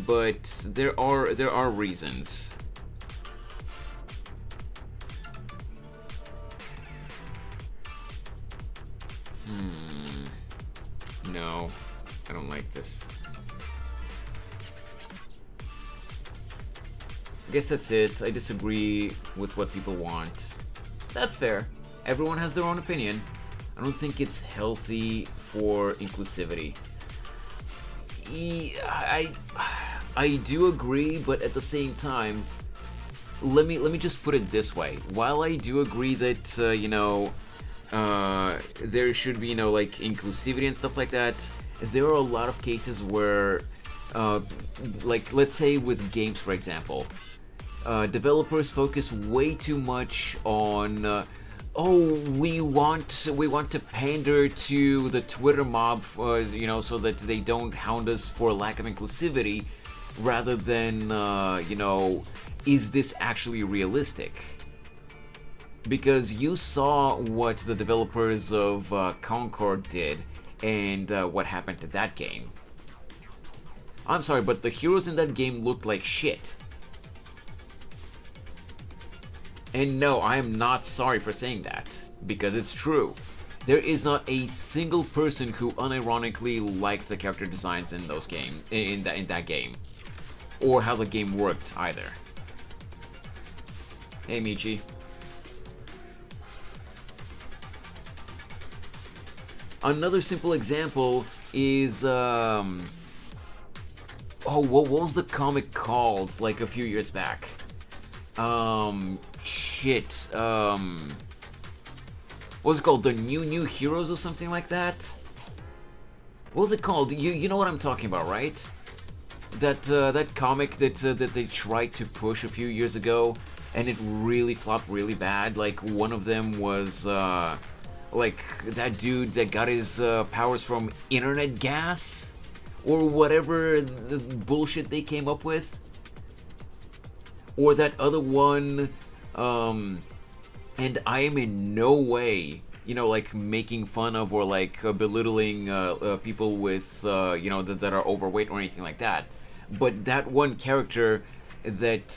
But there are reasons. No, I don't like this. I guess that's it. I disagree with what people want. That's fair. Everyone has their own opinion. I don't think it's healthy for inclusivity. I do agree, but at the same time, let me just put it this way. While I do agree that there should be like inclusivity and stuff like that, there are a lot of cases where, like let's say with games, for example, developers focus way too much on. We want to pander to the Twitter mob, so that they don't hound us for lack of inclusivity, rather than, is this actually realistic? Because you saw what the developers of Concord did, and what happened to that game. I'm sorry, but the heroes in that game looked like shit. And no, I am not sorry for saying that, because it's true. There is not a single person who unironically liked the character designs in those in that game, or how the game worked either. Hey Michi. Another simple example is what was the comic called like a few years back? What was it called? The New Heroes or something like that? What was it called? You know what I'm talking about, right? That comic that they tried to push a few years ago, and it really flopped really bad. Like one of them was like that dude that got his powers from internet gas or whatever the bullshit they came up with. Or that other one, and I am in no way, like making fun of or like belittling people with, that are overweight or anything like that. But that one character that,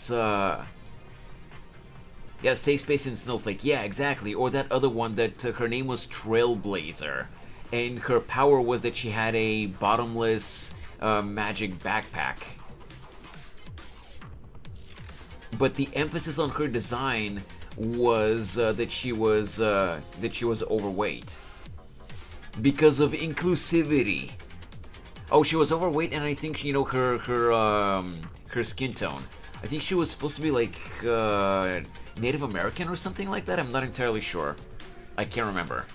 Safe Space in Snowflake, yeah, exactly. Or that other one that her name was Trailblazer, and her power was that she had a bottomless magic backpack. But the emphasis on her design was that she was overweight because of inclusivity. Oh, she was overweight, and I think her skin tone. I think she was supposed to be like Native American or something like that. I'm not entirely sure. I can't remember.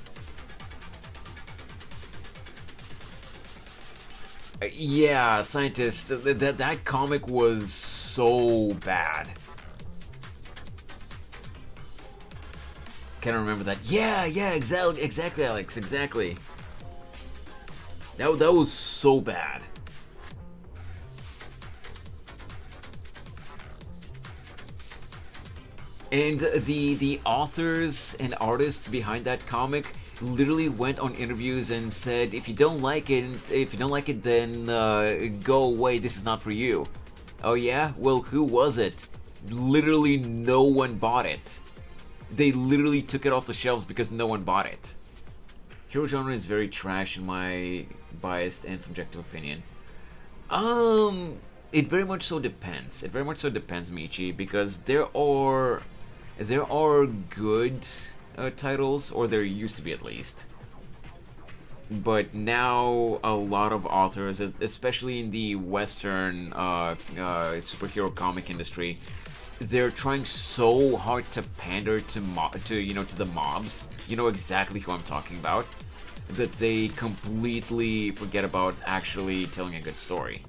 Yeah, scientist. That comic was so bad. Can't remember that. Yeah, exactly, Alex, exactly. That was so bad. And the authors and artists behind that comic literally went on interviews and said, if you don't like it, then go away. This is not for you. Oh yeah? Well, who was it? Literally no one bought it. They literally took it off the shelves because no one bought it. Hero genre is very trash in my biased and subjective opinion. It very much so depends. It very much so depends, Michi, because there are good titles, or there used to be at least. But now a lot of authors, especially in the Western superhero comic industry, they're trying so hard to pander to the mobs. You know exactly who I'm talking about. That they completely forget about actually telling a good story.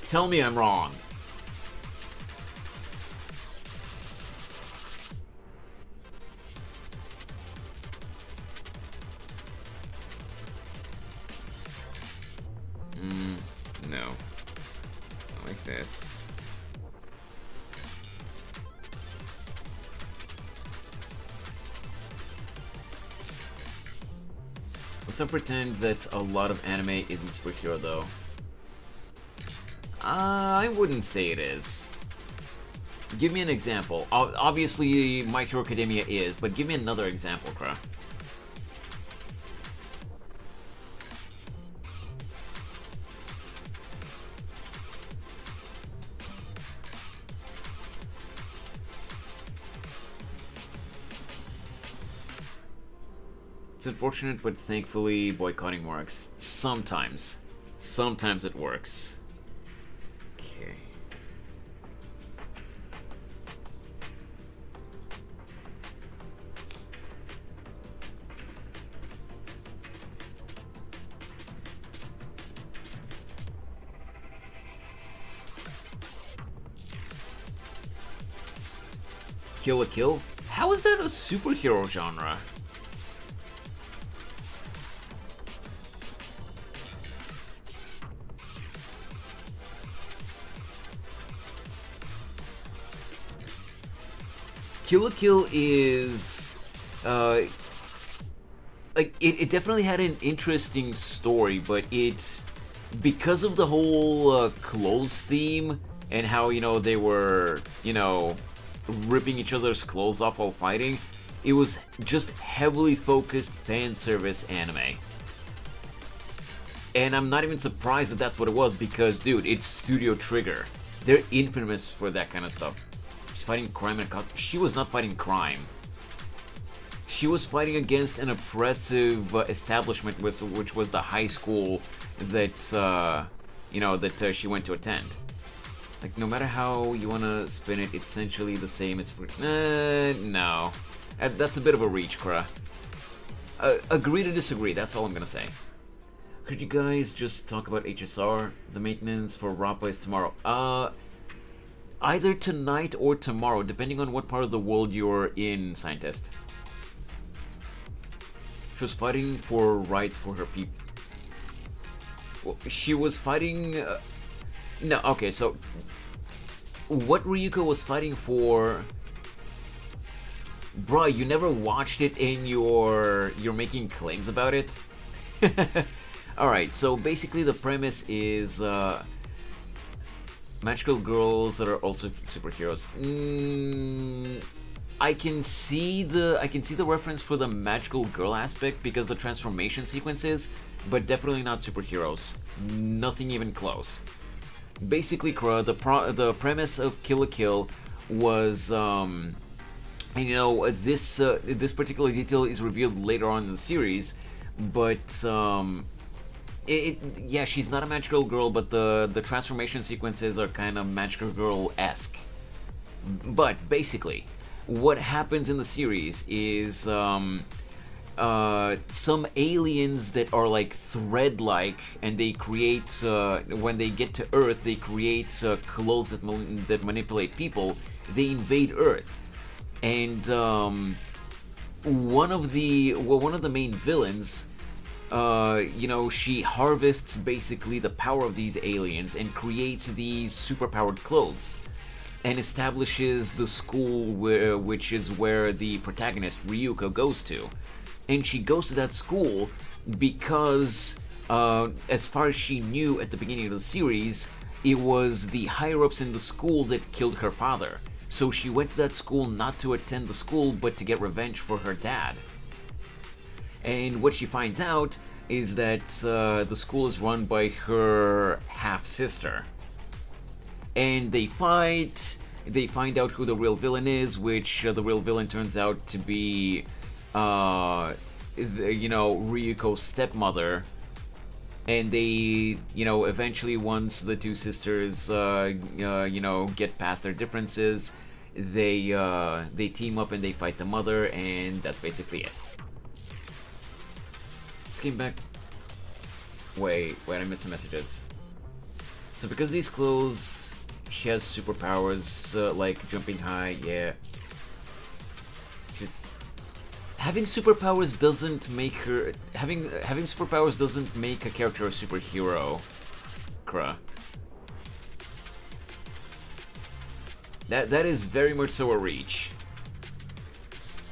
Tell me I'm wrong. this. Let's not pretend that a lot of anime isn't superhero, though. I wouldn't say it is. Give me an example. Obviously, My Hero Academia is, but give me another example, Kra. It's unfortunate, but thankfully boycotting works. Sometimes. Sometimes it works. Okay. Kill la Kill? How is that a superhero genre? Kill la Kill is, like, it definitely had an interesting story, but because of the whole clothes theme and how, you know, they were, you know, ripping each other's clothes off while fighting, it was just heavily focused fan service anime. And I'm not even surprised that that's what it was, because, dude, it's Studio Trigger. They're infamous for that kind of stuff. She's fighting crime and she was not fighting crime. She was fighting against an oppressive establishment, which was the high school that, you know, that she went to attend. Like, no matter how you want to spin it, it's essentially the same as... no. That's a bit of a reach, Kra. Agree to disagree, that's all I'm gonna say. Could you guys just talk about HSR? The maintenance for Rappa is tomorrow. Either tonight or tomorrow, depending on what part of the world you're in, Scientist. She was fighting for rights for her people. Well, she was fighting... no, okay, so... what Ryuko was fighting for... Bruh, you never watched it and you're making claims about it? Alright, so basically the premise is... magical girls that are also superheroes. I can see the reference for the magical girl aspect because the transformation sequences, but definitely not superheroes. Nothing even close. Basically, Kra, the premise of Kill la Kill was, you know, this particular detail is revealed later on in the series, but yeah, she's not a magical girl, but the transformation sequences are kind of magical girl-esque. But basically, what happens in the series is some aliens that are like thread-like, and they create when they get to Earth, they create clothes that manipulate people. They invade Earth, and one of the main villains. You know, she harvests basically the power of these aliens and creates these superpowered clothes and establishes the school which is where the protagonist Ryuko goes to. And she goes to that school because, as far as she knew at the beginning of the series, it was the higher-ups in the school that killed her father. So she went to that school not to attend the school, but to get revenge for her dad. And what she finds out is that the school is run by her half-sister. And they fight, they find out who the real villain is, which the real villain turns out to be, you know, Ryuko's stepmother. And they, you know, eventually once the two sisters, you know, get past their differences, they team up and they fight the mother, and that's basically it. Came back. Wait, I missed the messages. So because these clothes, she has superpowers, like jumping high, yeah. Having superpowers doesn't make her... Having superpowers doesn't make a character a superhero, Kra. That is very much so a reach.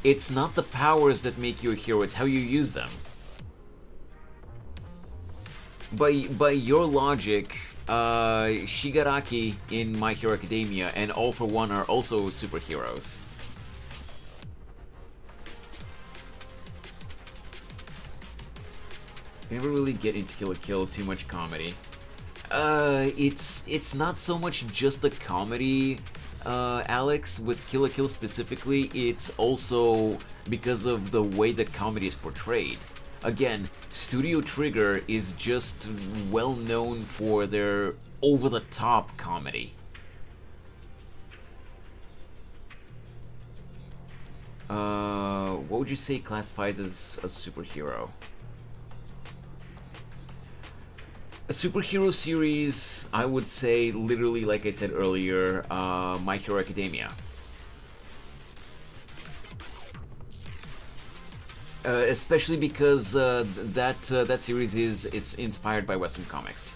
It's not the powers that make you a hero, it's how you use them. By your logic, Shigaraki in My Hero Academia and All for One are also superheroes. Never really get into Kill la Kill, too much comedy. It's not so much just the comedy, Alex. With Kill la Kill specifically, it's also because of the way the comedy is portrayed. Again, Studio Trigger is just well known for their over-the-top comedy. What would you say classifies as a superhero? A superhero series, I would say, literally, like I said earlier, My Hero Academia. Especially because that series is inspired by Western comics.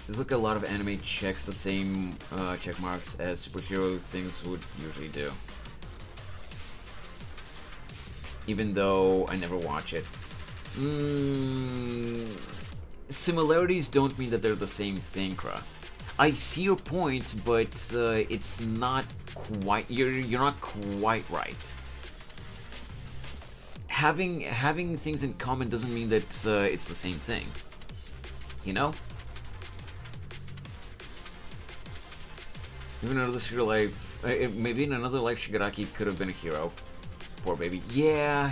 Just look, a lot of anime checks the same check marks as superhero things would usually do. Even though I never watch it. Similarities don't mean that they're the same thing, Kra. I see your point, but it's not quite. You're not quite right. Having things in common doesn't mean that it's the same thing. You know? Even another hero life, maybe in another life, Shigaraki could have been a hero. Poor baby. Yeah.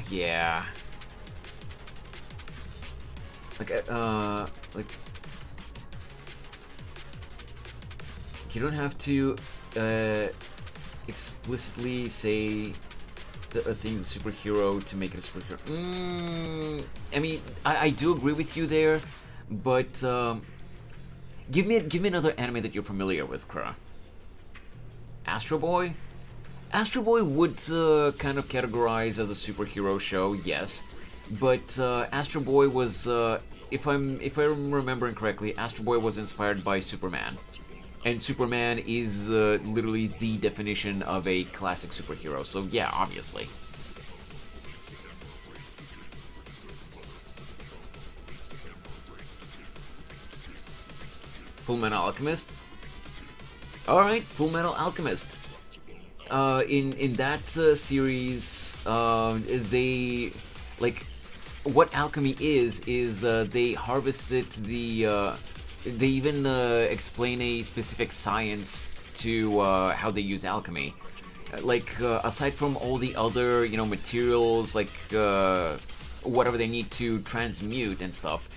Like you don't have to explicitly say that a thing's a superhero to make it a superhero. I mean, I do agree with you there, but give me another anime that you're familiar with, Kra. Astro Boy? Astro Boy would kind of categorize as a superhero show, yes. But Astro Boy was, if I'm remembering correctly, Astro Boy was inspired by Superman, and Superman is literally the definition of a classic superhero. So yeah, obviously. Fullmetal Alchemist. All right, Fullmetal Alchemist. In that series, they like. What alchemy is they harvested the, they even explain a specific science to how they use alchemy. Aside from all the other, materials, like whatever they need to transmute and stuff,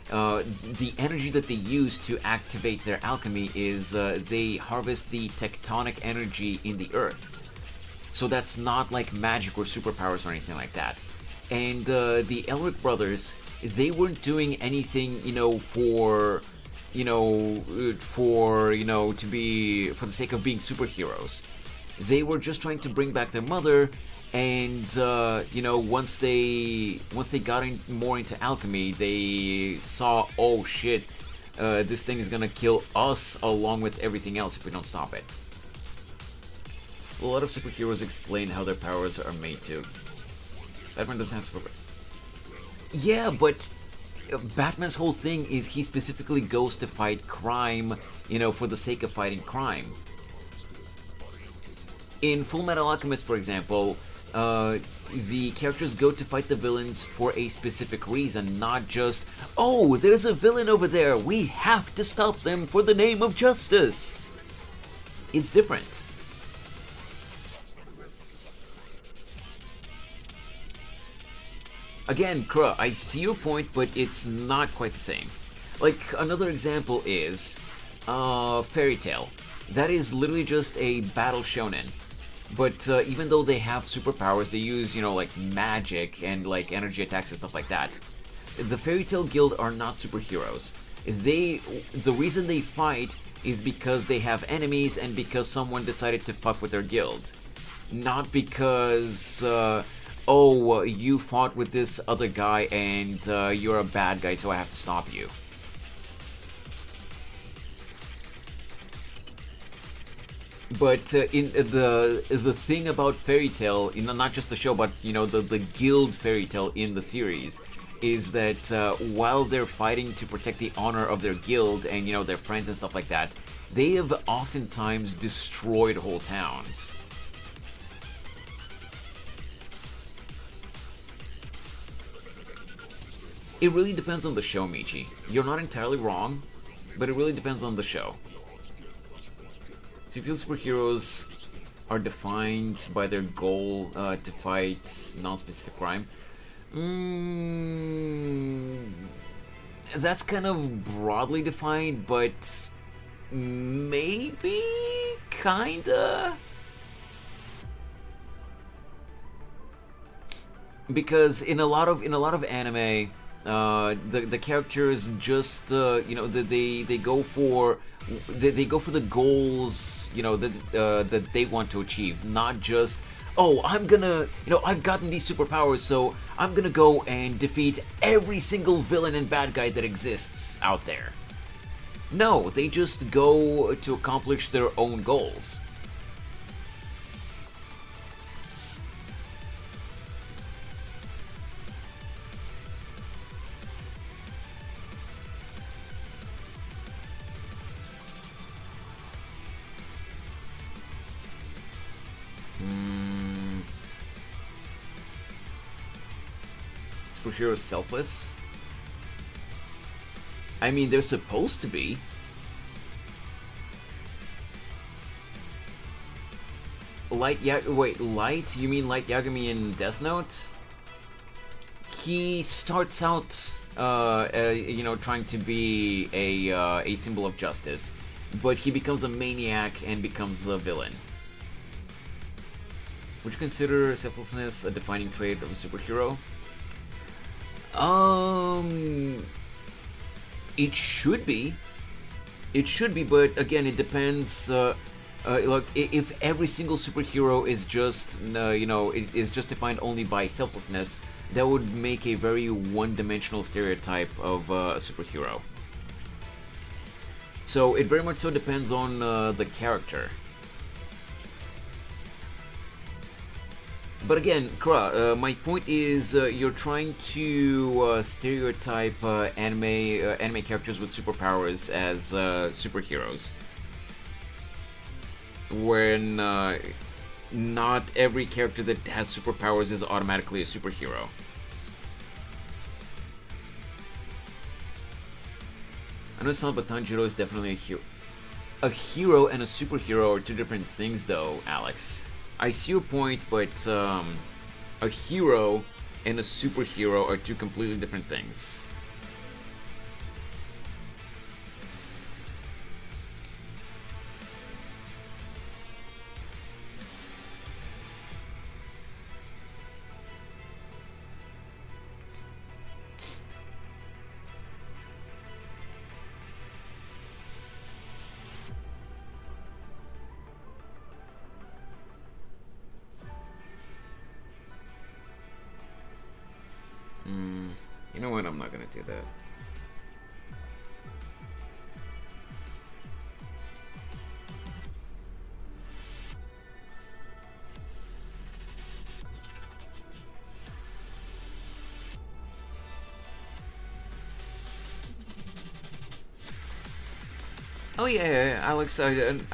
the energy that they use to activate their alchemy is they harvest the tectonic energy in the earth. So that's not like magic or superpowers or anything like that. And the Elric brothers, they weren't doing anything, for the sake of being superheroes. They were just trying to bring back their mother, and once they got more into alchemy, they saw, oh shit, this thing is gonna kill us along with everything else if we don't stop it. A lot of superheroes explain how their powers are made to. Batman doesn't have superpowers. Yeah, but Batman's whole thing is he specifically goes to fight crime, for the sake of fighting crime. In Fullmetal Alchemist, for example, the characters go to fight the villains for a specific reason, not just, oh, there's a villain over there, we have to stop them for the name of justice. It's different. Again, Kra, I see your point, but it's not quite the same. Like, another example is Fairy Tail. That is literally just a battle shonen. But even though they have superpowers, they use, like, magic and, like, energy attacks and stuff like that. The Fairy Tail Guild are not superheroes. The reason they fight is because they have enemies and because someone decided to fuck with their guild. Not because, oh, you fought with this other guy and you're a bad guy, so I have to stop you. But in the thing about Fairy Tail, not just the show, but the guild Fairy Tail in the series, is that while they're fighting to protect the honor of their guild and their friends and stuff like that, they have oftentimes destroyed whole towns. It really depends on the show, Michi. You're not entirely wrong, but it really depends on the show. So you feel superheroes are defined by their goal to fight non-specific crime? That's kind of broadly defined, but maybe kinda. Because in a lot of anime, the characters just they go for the goals that they want to achieve, not just, oh, I'm gonna, I've gotten these superpowers, so I'm gonna go and defeat every single villain and bad guy that exists out there. No, they just go to accomplish their own goals. Superheroes selfless? I mean, they're supposed to be. Light? You mean Light Yagami in Death Note? He starts out, trying to be a symbol of justice, but he becomes a maniac and becomes a villain. Would you consider selflessness a defining trait of a superhero? It should be. It should be, but again, it depends. Look, if every single superhero is just, is just defined only by selflessness, that would make a very one-dimensional stereotype of a superhero. So it very much so depends on the character. But again, Kra, my point is you're trying to stereotype anime characters with superpowers as superheroes, when not every character that has superpowers is automatically a superhero. I know it's not, but Tanjiro is definitely a hero. A hero and a superhero are two different things, though, Alex. I see your point, but a hero and a superhero are two completely different things. You know what? I'm not gonna do that. Oh yeah, Alex, I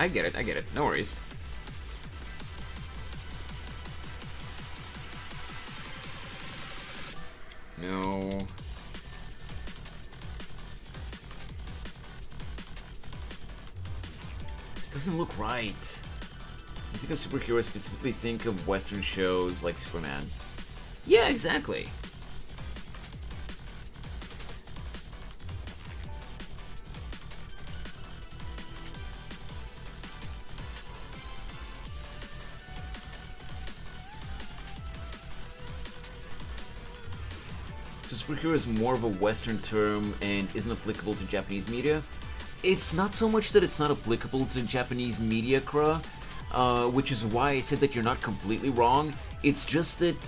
get it, no worries. No. This doesn't look right. I think of superheroes specifically think of Western shows like Superman. Yeah, exactly. So superhero is more of a Western term and isn't applicable to Japanese media. It's not so much that it's not applicable to Japanese media, Kra, which is why I said that you're not completely wrong. It's just that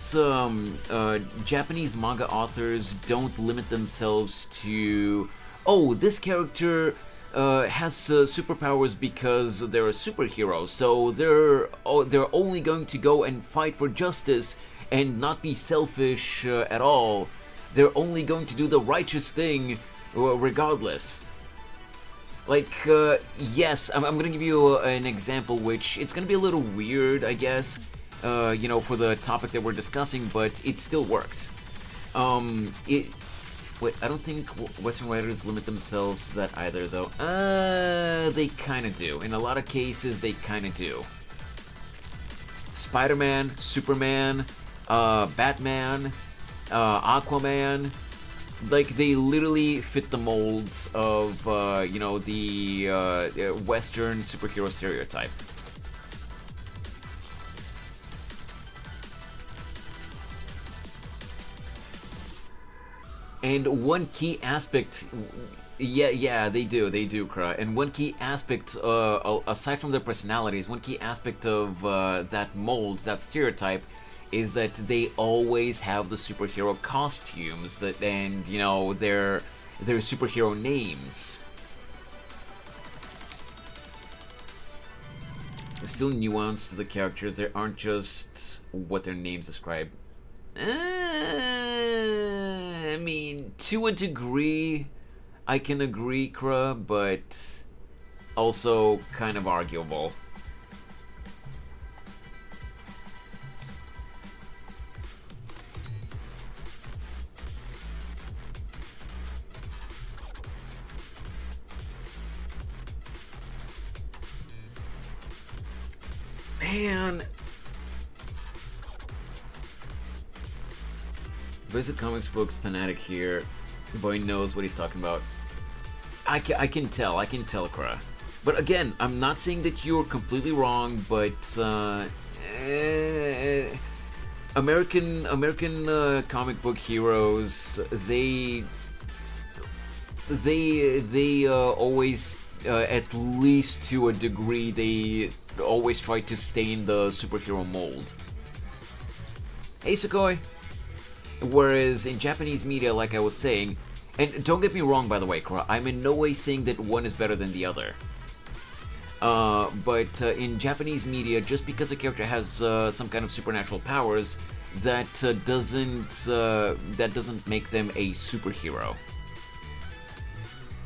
Japanese manga authors don't limit themselves to, oh, this character has superpowers because they're a superhero, so they're only going to go and fight for justice and not be selfish at all. They're only going to do the righteous thing regardless. Like, yes, I'm gonna give you an example, which it's gonna be a little weird, I guess, you know, for the topic that we're discussing, but it still works. Wait, I don't think Western writers limit themselves to that either, though. They kind of do. In a lot of cases, they kind of do. Spider-Man, Superman, Batman, Aquaman, like, they literally fit the mold of, you know, the Western superhero stereotype. And one key aspect, yeah, they do, Kra. And one key aspect, aside from their personalities, one key aspect of that mold, that stereotype, is that they always have the superhero costumes and you know, their superhero names. There's still nuance to the characters. They aren't just what their names describe. I mean, to a degree, I can agree, Kra, but also kind of arguable. Man. Basic comics books fanatic here. Boy knows what he's talking about. I can tell, Kra. But again, I'm not saying that you're completely wrong, but American comic book heroes, they always, at least to a degree, they always try to stay in the superhero mold. Hey, Sukoi. Whereas in Japanese media, like I was saying, and don't get me wrong, by the way, Kra, I'm in no way saying that one is better than the other. But in Japanese media, just because a character has some kind of supernatural powers, that doesn't make them a superhero.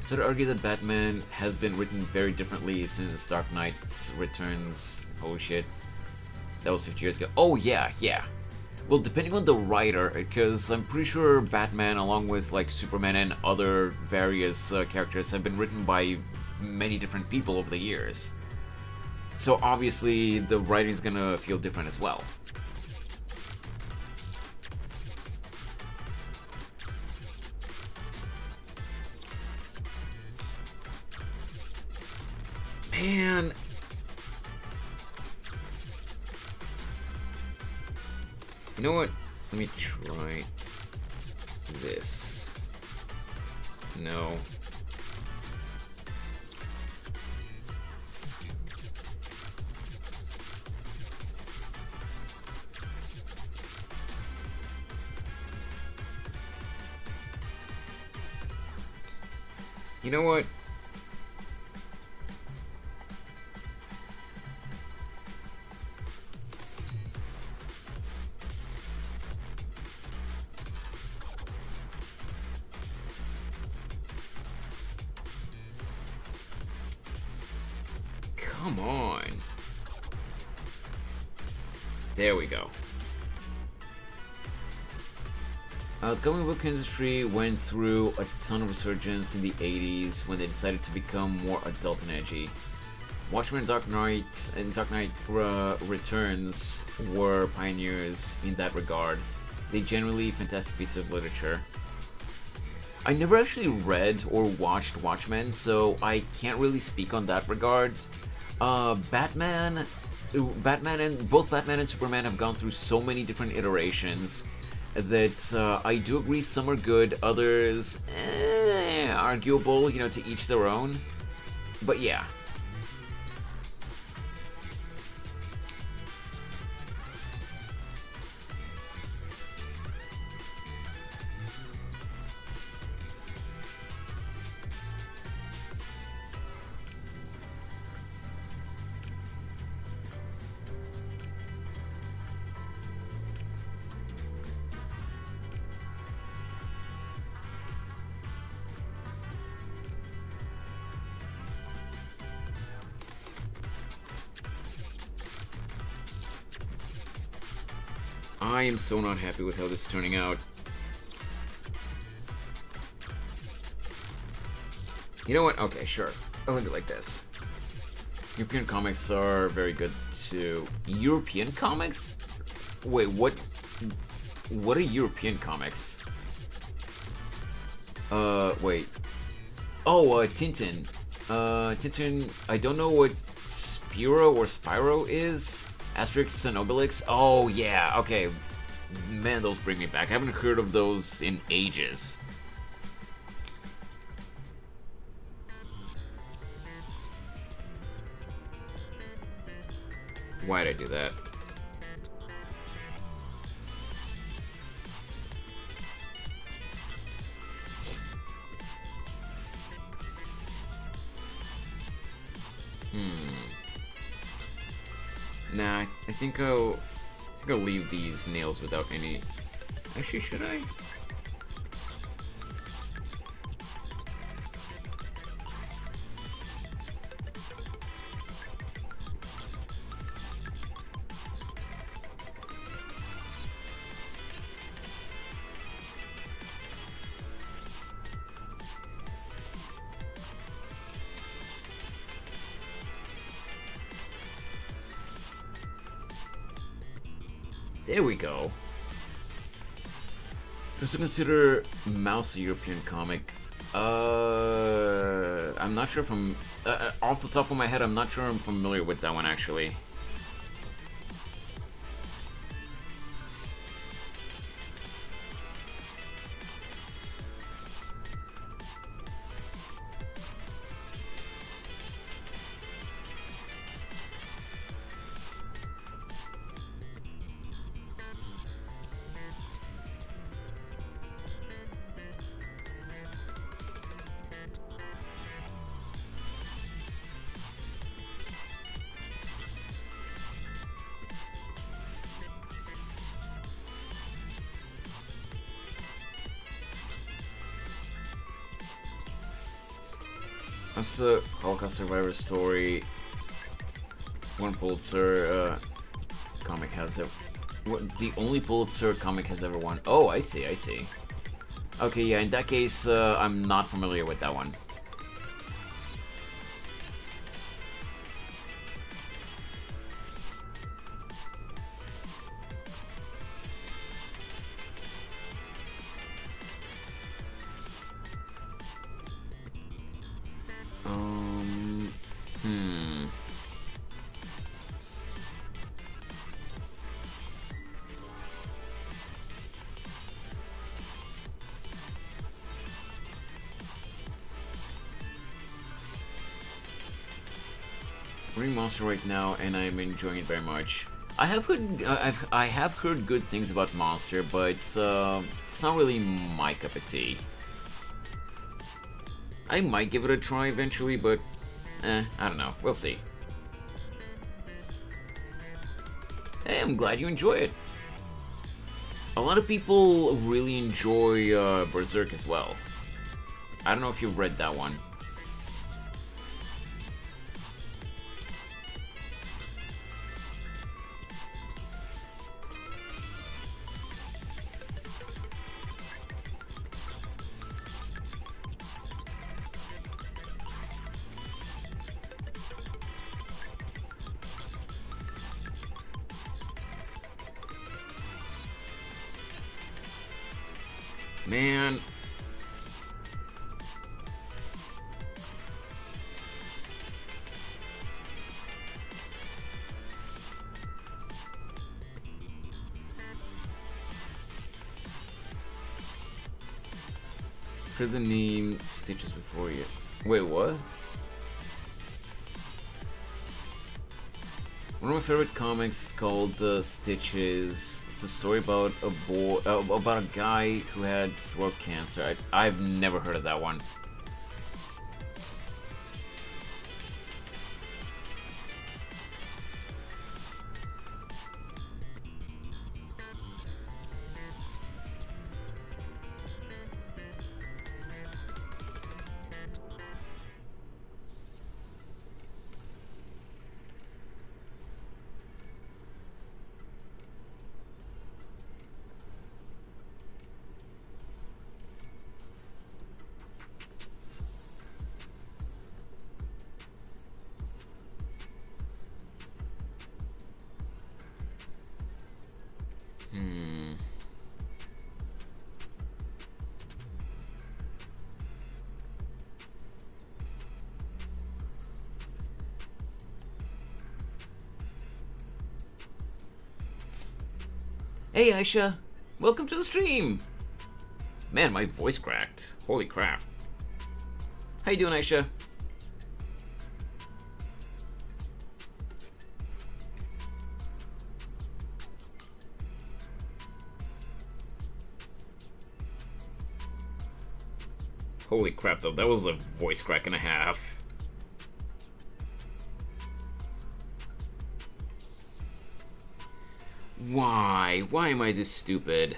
So to argue that Batman has been written very differently since Dark Knight Returns. Oh shit, that was 50 years ago. Oh yeah. Well, depending on the writer, because I'm pretty sure Batman, along with like Superman and other various characters, have been written by many different people over the years. So obviously, the writing's gonna feel different as well. Man. You know what? Let me try this. No. You know what? Come on. There we go. The comic book industry went through a ton of resurgence in the 80s when they decided to become more adult and edgy. Watchmen and Dark Knight Returns were pioneers in that regard. They generally fantastic piece of literature. I never actually read or watched Watchmen, so I can't really speak on that regard. Batman and both Batman and Superman have gone through so many different iterations that I do agree some are good, others arguable, you know, to each their own. But yeah. I am so not happy with how this is turning out. You know what? Okay, sure. I'll leave it like this. European comics are very good too. European comics? Wait, what? What are European comics? Wait. Oh, Tintin. Tintin, I don't know what Spiro or Spyro is. Asterix and Obelix. Oh, yeah, okay. Man, those bring me back. I haven't heard of those in ages. Why'd I do that? Nah, I think I'll leave these nails without any. Actually, should I? There we go. Just to consider Mouse a European comic. I'm not sure if I'm... off the top of my head, I'm not sure I'm familiar with that one, actually. That's the Holocaust survivor story. One Pulitzer comic has ever. The only Pulitzer comic has ever won. Oh, I see, I see. Okay, yeah, in that case, I'm not familiar with that one. Monster right now, and I'm enjoying it very much. I have heard good things about Monster, but it's not really my cup of tea. I might give it a try eventually, but I don't know. We'll see. Hey, I'm glad you enjoy it. A lot of people really enjoy Berserk as well. I don't know if you've read that one. Man. For the name Stitches before you. Wait, what? One of my favorite comics is called Stitches. It's a story about a boy, about a guy who had throat cancer. I've never heard of that one. Hey Aisha, welcome to the stream! Man, my voice cracked. Holy crap. How you doing, Aisha? Holy crap, though, that was a voice crack and a half. Why? Why am I this stupid?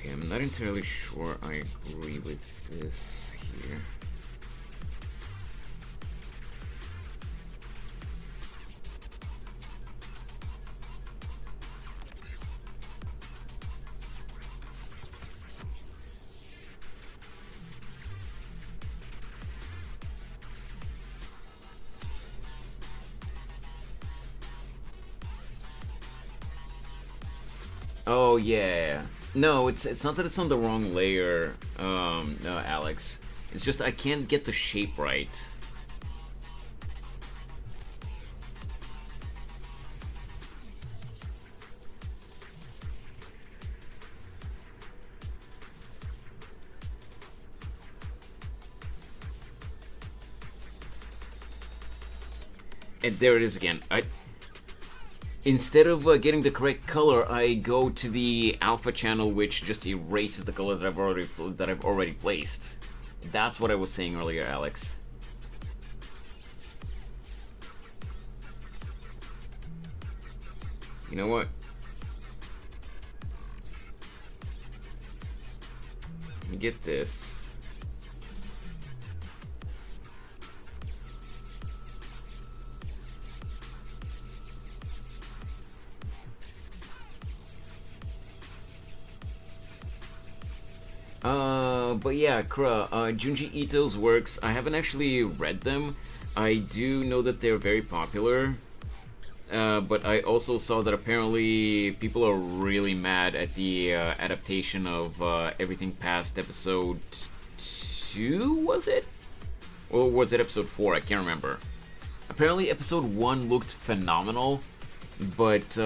I'm not entirely sure I agree with this here. Oh yeah. No, it's not that it's on the wrong layer, no, Alex. It's just I can't get the shape right. And there it is again. Instead of getting the correct color, I go to the alpha channel, which just erases the color that I've already placed. That's what I was saying earlier, Alex. You know what? Let me get this. But yeah, Kra, Junji Ito's works, I haven't actually read them. I do know that they're very popular, but I also saw that apparently people are really mad at the adaptation of everything past episode 2, was it? Or was it episode 4? I can't remember. Apparently episode 1 looked phenomenal, but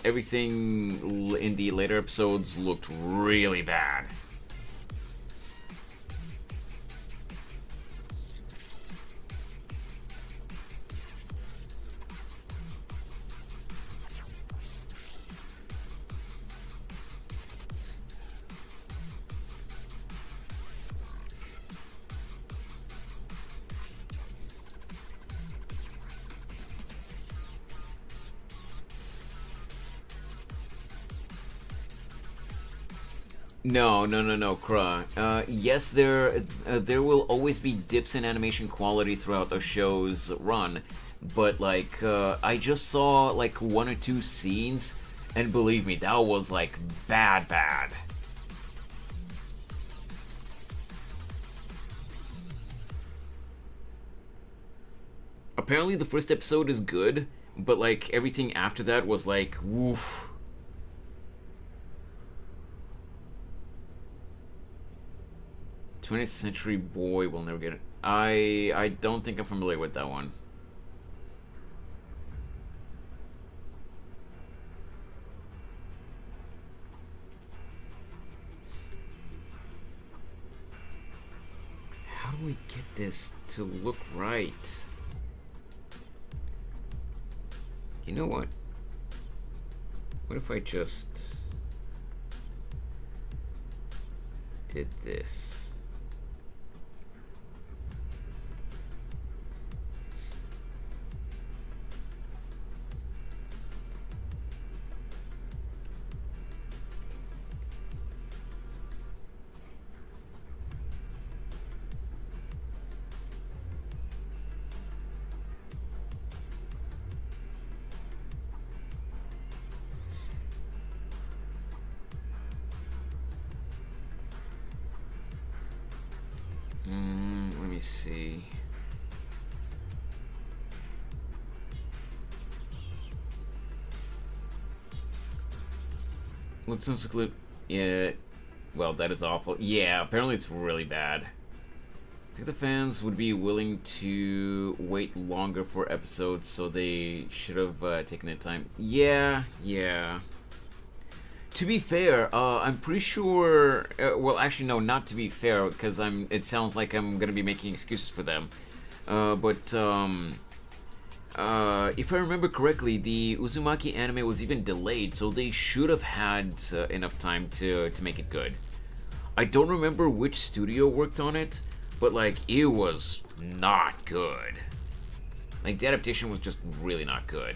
everything in the later episodes looked really bad. No, Kra. Yes, there will always be dips in animation quality throughout the show's run, but like I just saw like 1 or 2 scenes, and believe me, that was like bad. Apparently, the first episode is good, but like everything after that was like woof. 20th Century Boy will never get it. I don't think I'm familiar with that one. How do we get this to look right? You know what? What if I just did this? Let me see. Looks include. Yeah. Well, that is awful. Yeah, apparently it's really bad. I think the fans would be willing to wait longer for episodes, so they should have taken their time. Yeah. To be fair, I'm pretty sure. Well, actually, no, not to be fair, because It sounds like I'm gonna be making excuses for them. If I remember correctly, the Uzumaki anime was even delayed, so they should have had enough time to make it good. I don't remember which studio worked on it, but like it was not good. Like the adaptation was just really not good.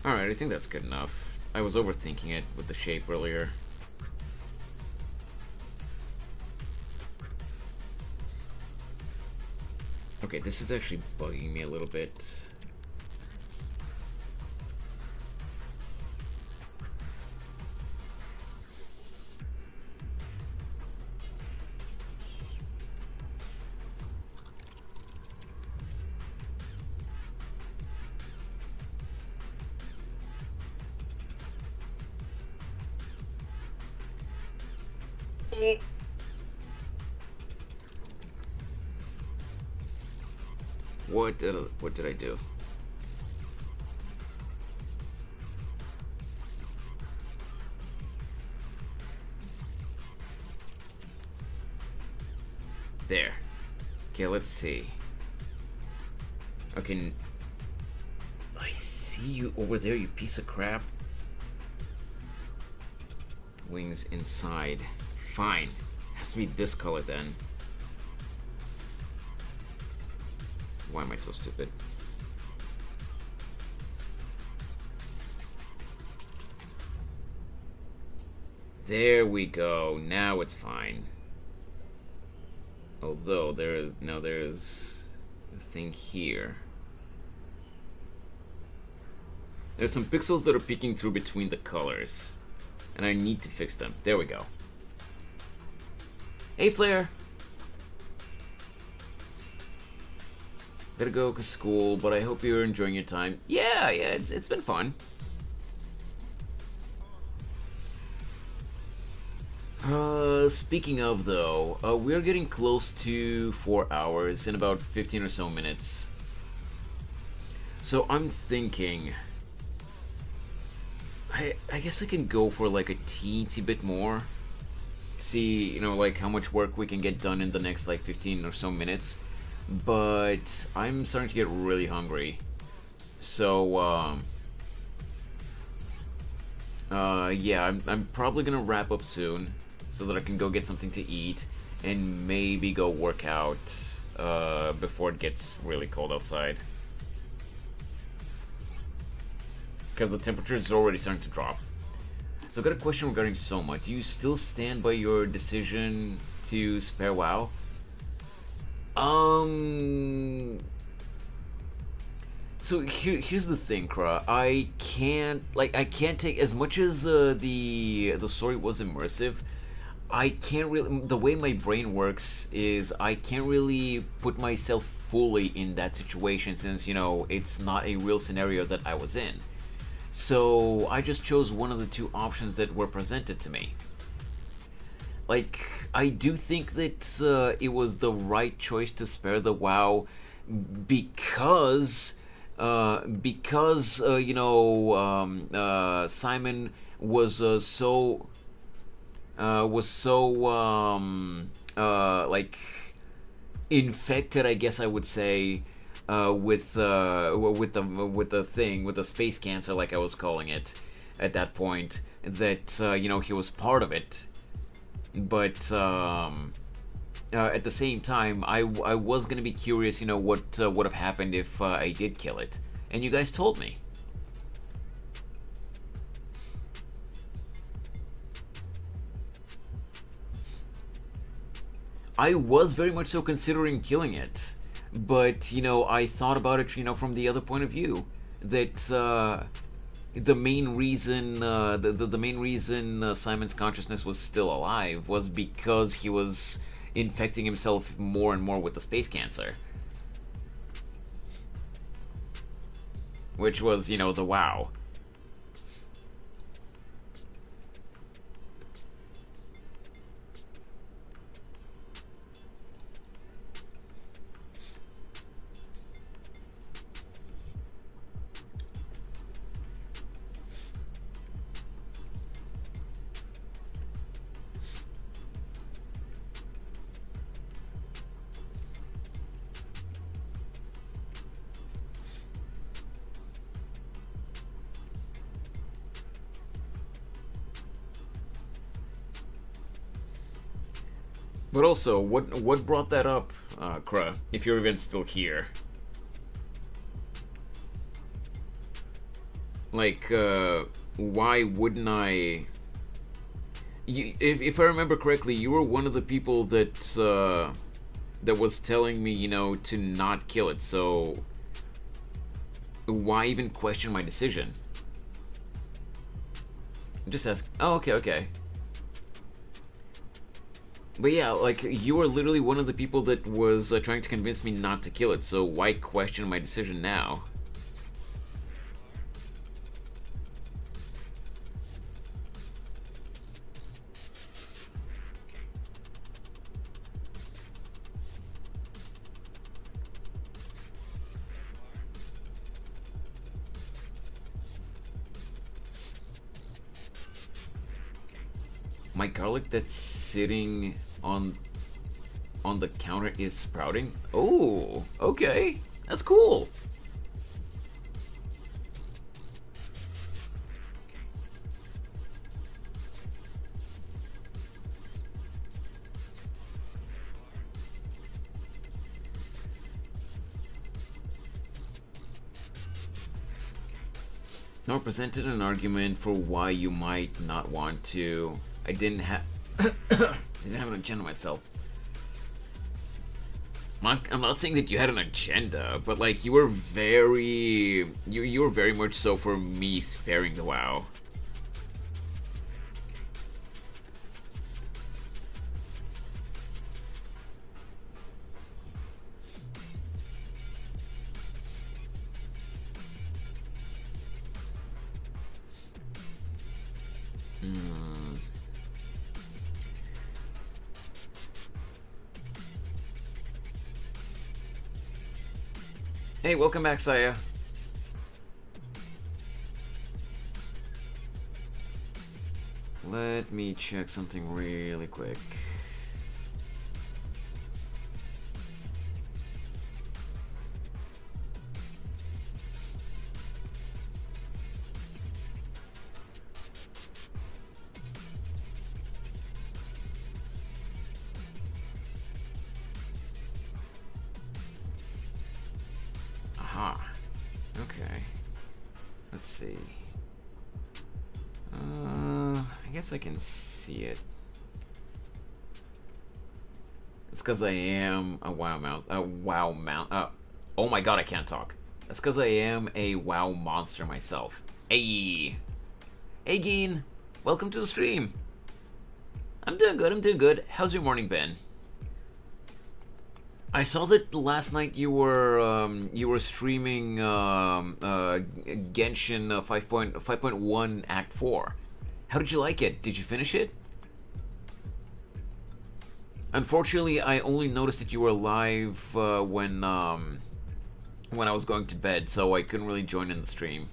Alright, I think that's good enough. I was overthinking it with the shape earlier. Okay, this is actually bugging me a little bit. What did I do? There. Okay, let's see. Okay. I see you over there, you piece of crap. Wings inside. Fine. Has to be this color then. Why am I so stupid? There we go. Now it's fine. Although there's a thing here. There's some pixels that are peeking through between the colors, and I need to fix them. There we go. Hey, Flair. Gotta go to school, but I hope you're enjoying your time. Yeah, it's been fun. Speaking of though, we're getting close to 4 hours in about 15 or so minutes. So I'm thinking, I guess I can go for like a teensy bit more. See, you know, like how much work we can get done in the next like 15 or so minutes. But I'm starting to get really hungry. So, yeah, I'm probably gonna wrap up soon so that I can go get something to eat and maybe go work out before it gets really cold outside. Because the temperature is already starting to drop. So I got a question regarding Soma. Do you still stand by your decision to spare WoW? So here's the thing, Kra. I can't take as much as the story was immersive. I can't really. The way my brain works is I can't really put myself fully in that situation since it's not a real scenario that I was in. So I just chose one of the two options that were presented to me. Like, I do think that it was the right choice to spare the WoW because Simon was like infected, I guess I would say, with the space cancer, like I was calling it at that point, that he was part of it. But at the same time, I was gonna be curious, what would have happened if I did kill it, and you guys told me. I was very much so considering killing it, but I thought about it, from the other point of view, that the main reason the main reason Simon's consciousness was still alive was because he was infecting himself more and more with the space cancer, which was, you know, the WoW. But also, what brought that up, Kra, if you're even still here? Like, why wouldn't I... if I remember correctly, you were one of the people that, that was telling me, you know, to not kill it, so... why even question my decision? Just ask... oh, okay. But yeah, like, you were literally one of the people that was trying to convince me not to kill it, so why question my decision now? My garlic that's sitting on the counter is sprouting? Oh, okay. That's cool. Now presented an argument for why you might not want to. I didn't have an agenda myself. I'm not saying that you had an agenda, but like you were very much so for me sparing the WoW. Hey, welcome back, Saya. Let me check something really quick. I can see it. It's because I am a WoW mount. Oh my god, I can't talk. That's because I am a WoW monster myself. Hey, Geen, welcome to the stream. I'm doing good. How's your morning been? I saw that last night you were streaming Genshin 5.1 Act 4. How did you like it? Did you finish it? Unfortunately, I only noticed that you were live when I was going to bed, so I couldn't really join in the stream.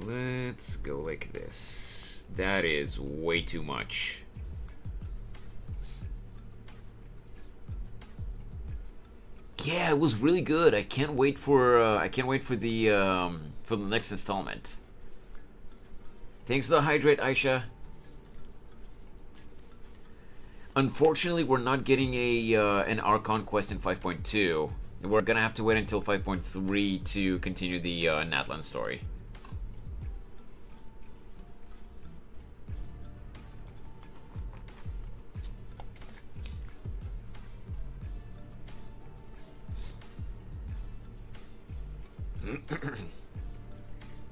Let's go like this. That is way too much. Yeah, it was really good. I can't wait for the next installment. Thanks for the hydrate, Aisha. Unfortunately, we're not getting a an Archon quest in 5.2. We're gonna have to wait until 5.3 to continue the Natlan story.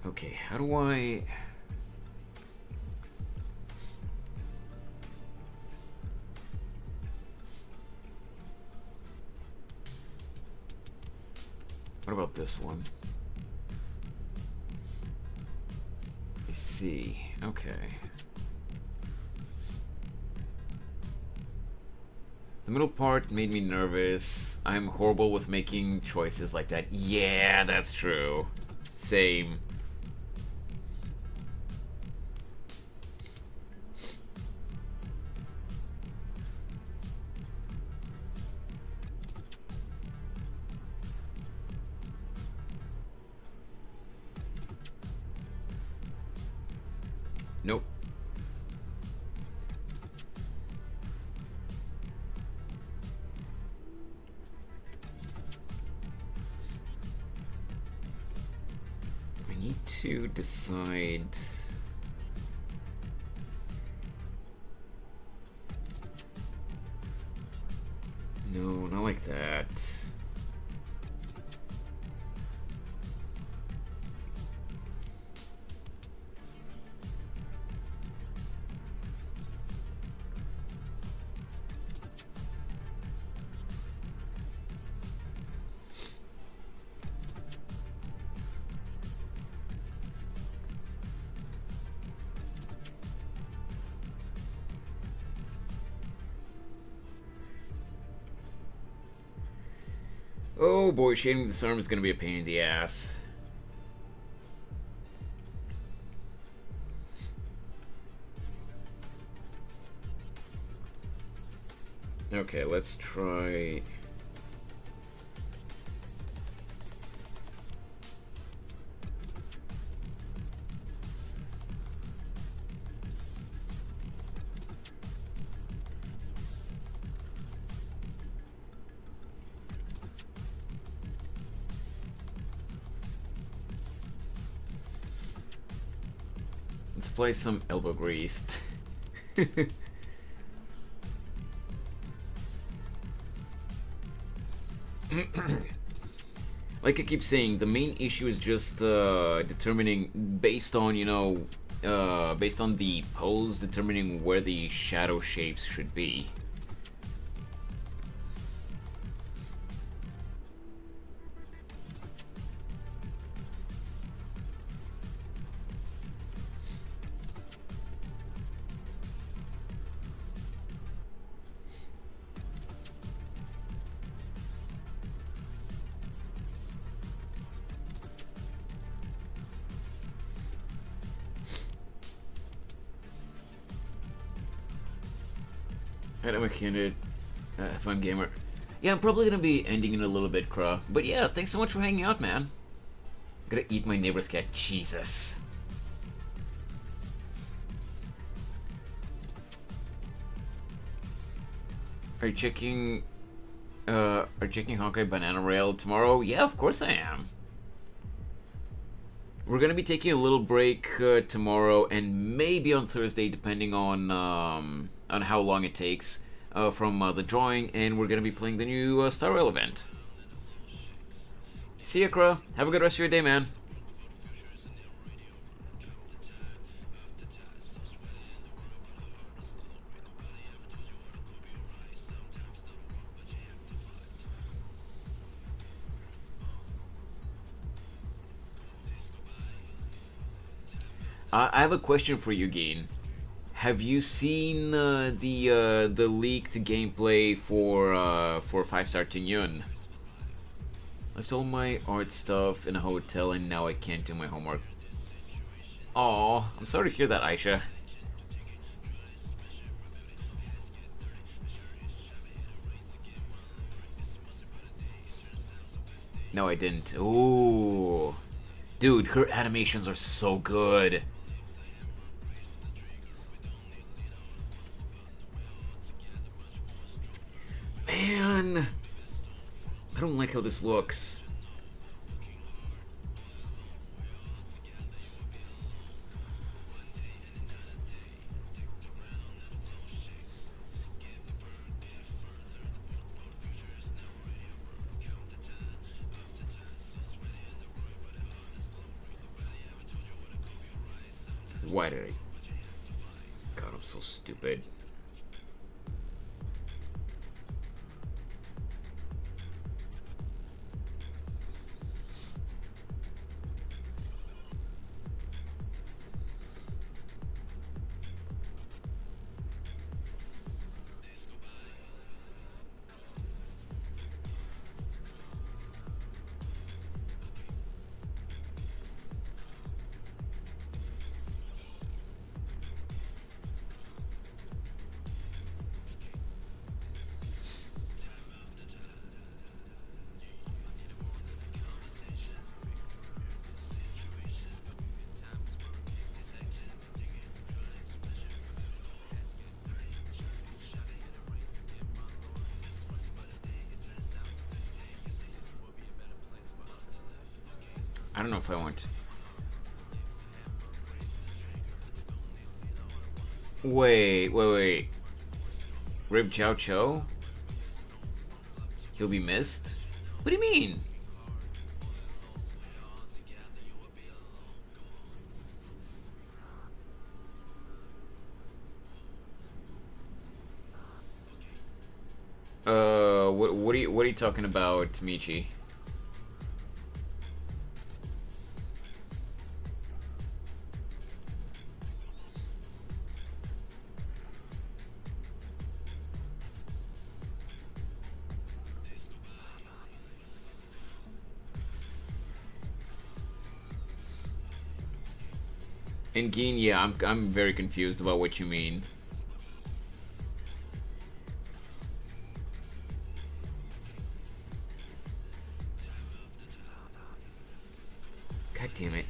Okay, how do I... What about this one? I see. Okay. The middle part made me nervous. I'm horrible with making choices like that. Yeah, that's true. Same. Nope. I need to decide... No, not like that. Oh boy, shading this arm is gonna be a pain in the ass. Okay, let's try... Let's play some elbow greased. Like I keep saying, the main issue is just determining, based on, you know, based on the pose, determining where the shadow shapes should be. Hello, McKinney. Fun gamer. Yeah, I'm probably gonna be ending in a little bit, Kra. But yeah, thanks so much for hanging out, man. Gonna eat my neighbor's cat. Jesus. Are you checking Honkai Banana Rail tomorrow? Yeah, of course I am. We're gonna be taking a little break tomorrow and maybe on Thursday, depending on how long it takes from the drawing, and we're gonna be playing the new Star Rail event. See ya, Kra. Have a good rest of your day, man. I have a question for you, Gene. Have you seen the leaked gameplay for 5-Star Tinyun? Left all my art stuff in a hotel and now I can't do my homework. Aw, I'm sorry to hear that, Aisha. No, I didn't. Ooh. Dude, her animations are so good. Man! I don't like how this looks. Why did I... God, I'm so stupid. I don't know if I want... Wait. Rip Jiao Cho? He'll be missed? What do you mean? What are you talking about, Michi? And Geen, yeah, I'm very confused about what you mean. God damn it.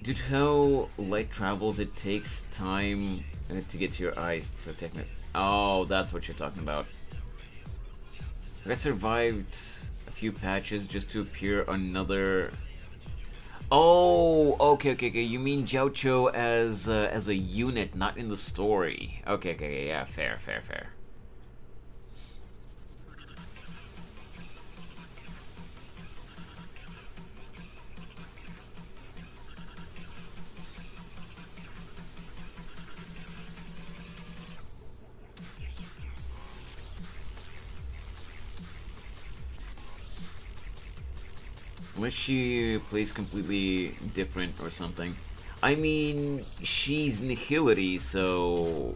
Dude, how light travels, it takes time to get to your eyes, so technically... Oh, that's what you're talking about. I survived a few patches just to appear another... Oh, okay, you mean Jiao Cho as a unit, not in the story. Okay, yeah, fair. Unless she plays completely different or something. I mean, she's Nihility, so...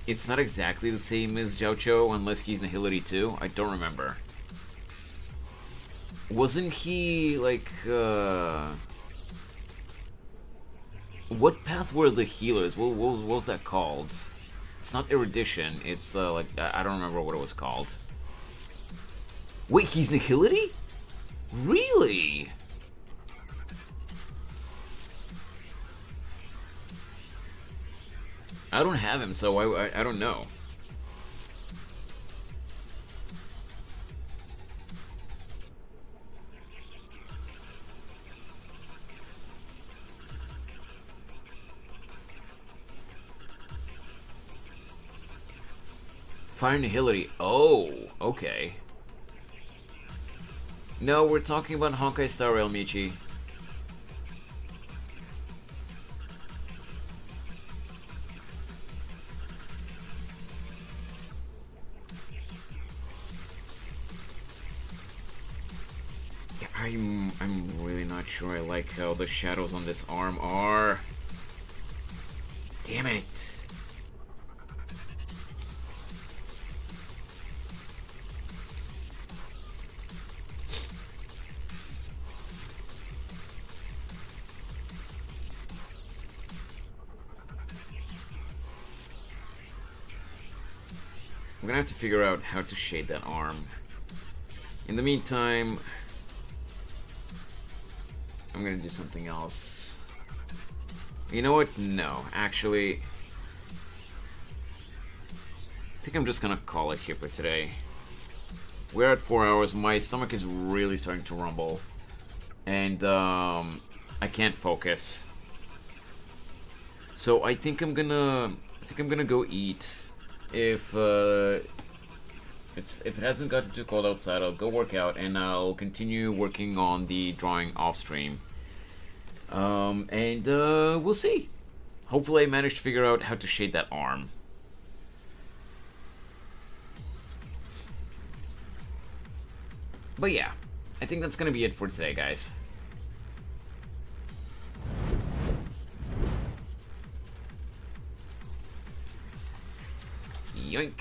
It's not exactly the same as Jiao Cho, unless he's Nihility too. I don't remember. Wasn't he, like, What path were the healers? What was that called? It's not Erudition, it's, like, I don't remember what it was called. Wait, he's Nihility? Really? I don't have him, so I don't know. Fire Nihility. Oh, okay. No, we're talking about Honkai Star Rail, Michi. Yeah, I'm really not sure I like how the shadows on this arm are. Damn it. I'm gonna have to figure out how to shade that arm. In the meantime, I'm gonna do something else. You know what? No, actually, I think I'm just gonna call it here for today. We're at 4 hours. My stomach is really starting to rumble, and I can't focus. So I think I'm gonna go eat. If it hasn't gotten too cold outside, I'll go work out, and I'll continue working on the drawing off stream. And we'll see. Hopefully I managed to figure out how to shade that arm. But yeah, I think that's gonna be it for today, guys. Yoink.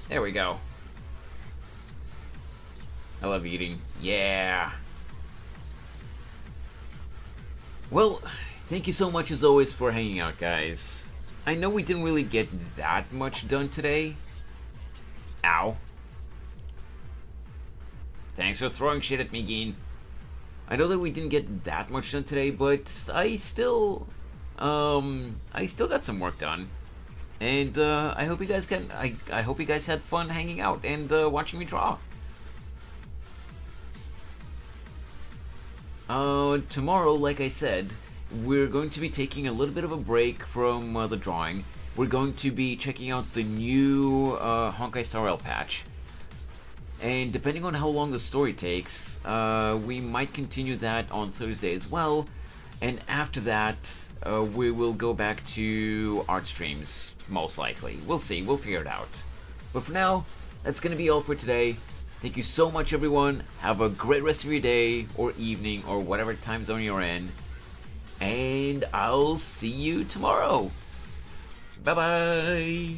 There we go. I love eating. Yeah. Well, thank you so much as always for hanging out, guys. I know we didn't really get that much done today. Ow. Thanks for throwing shit at me, Geen. I know that we didn't get that much done today, but I still got some work done. And I hope you guys I hope you guys had fun hanging out and watching me draw. Tomorrow, like I said, we're going to be taking a little bit of a break from the drawing. We're going to be checking out the new Honkai Star Rail patch. And depending on how long the story takes, we might continue that on Thursday as well. And after that, we will go back to art streams, most likely. We'll see, we'll figure it out. But for now, that's gonna be all for today. Thank you so much, everyone. Have a great rest of your day, or evening, or whatever time zone you're in. And I'll see you tomorrow. Bye-bye.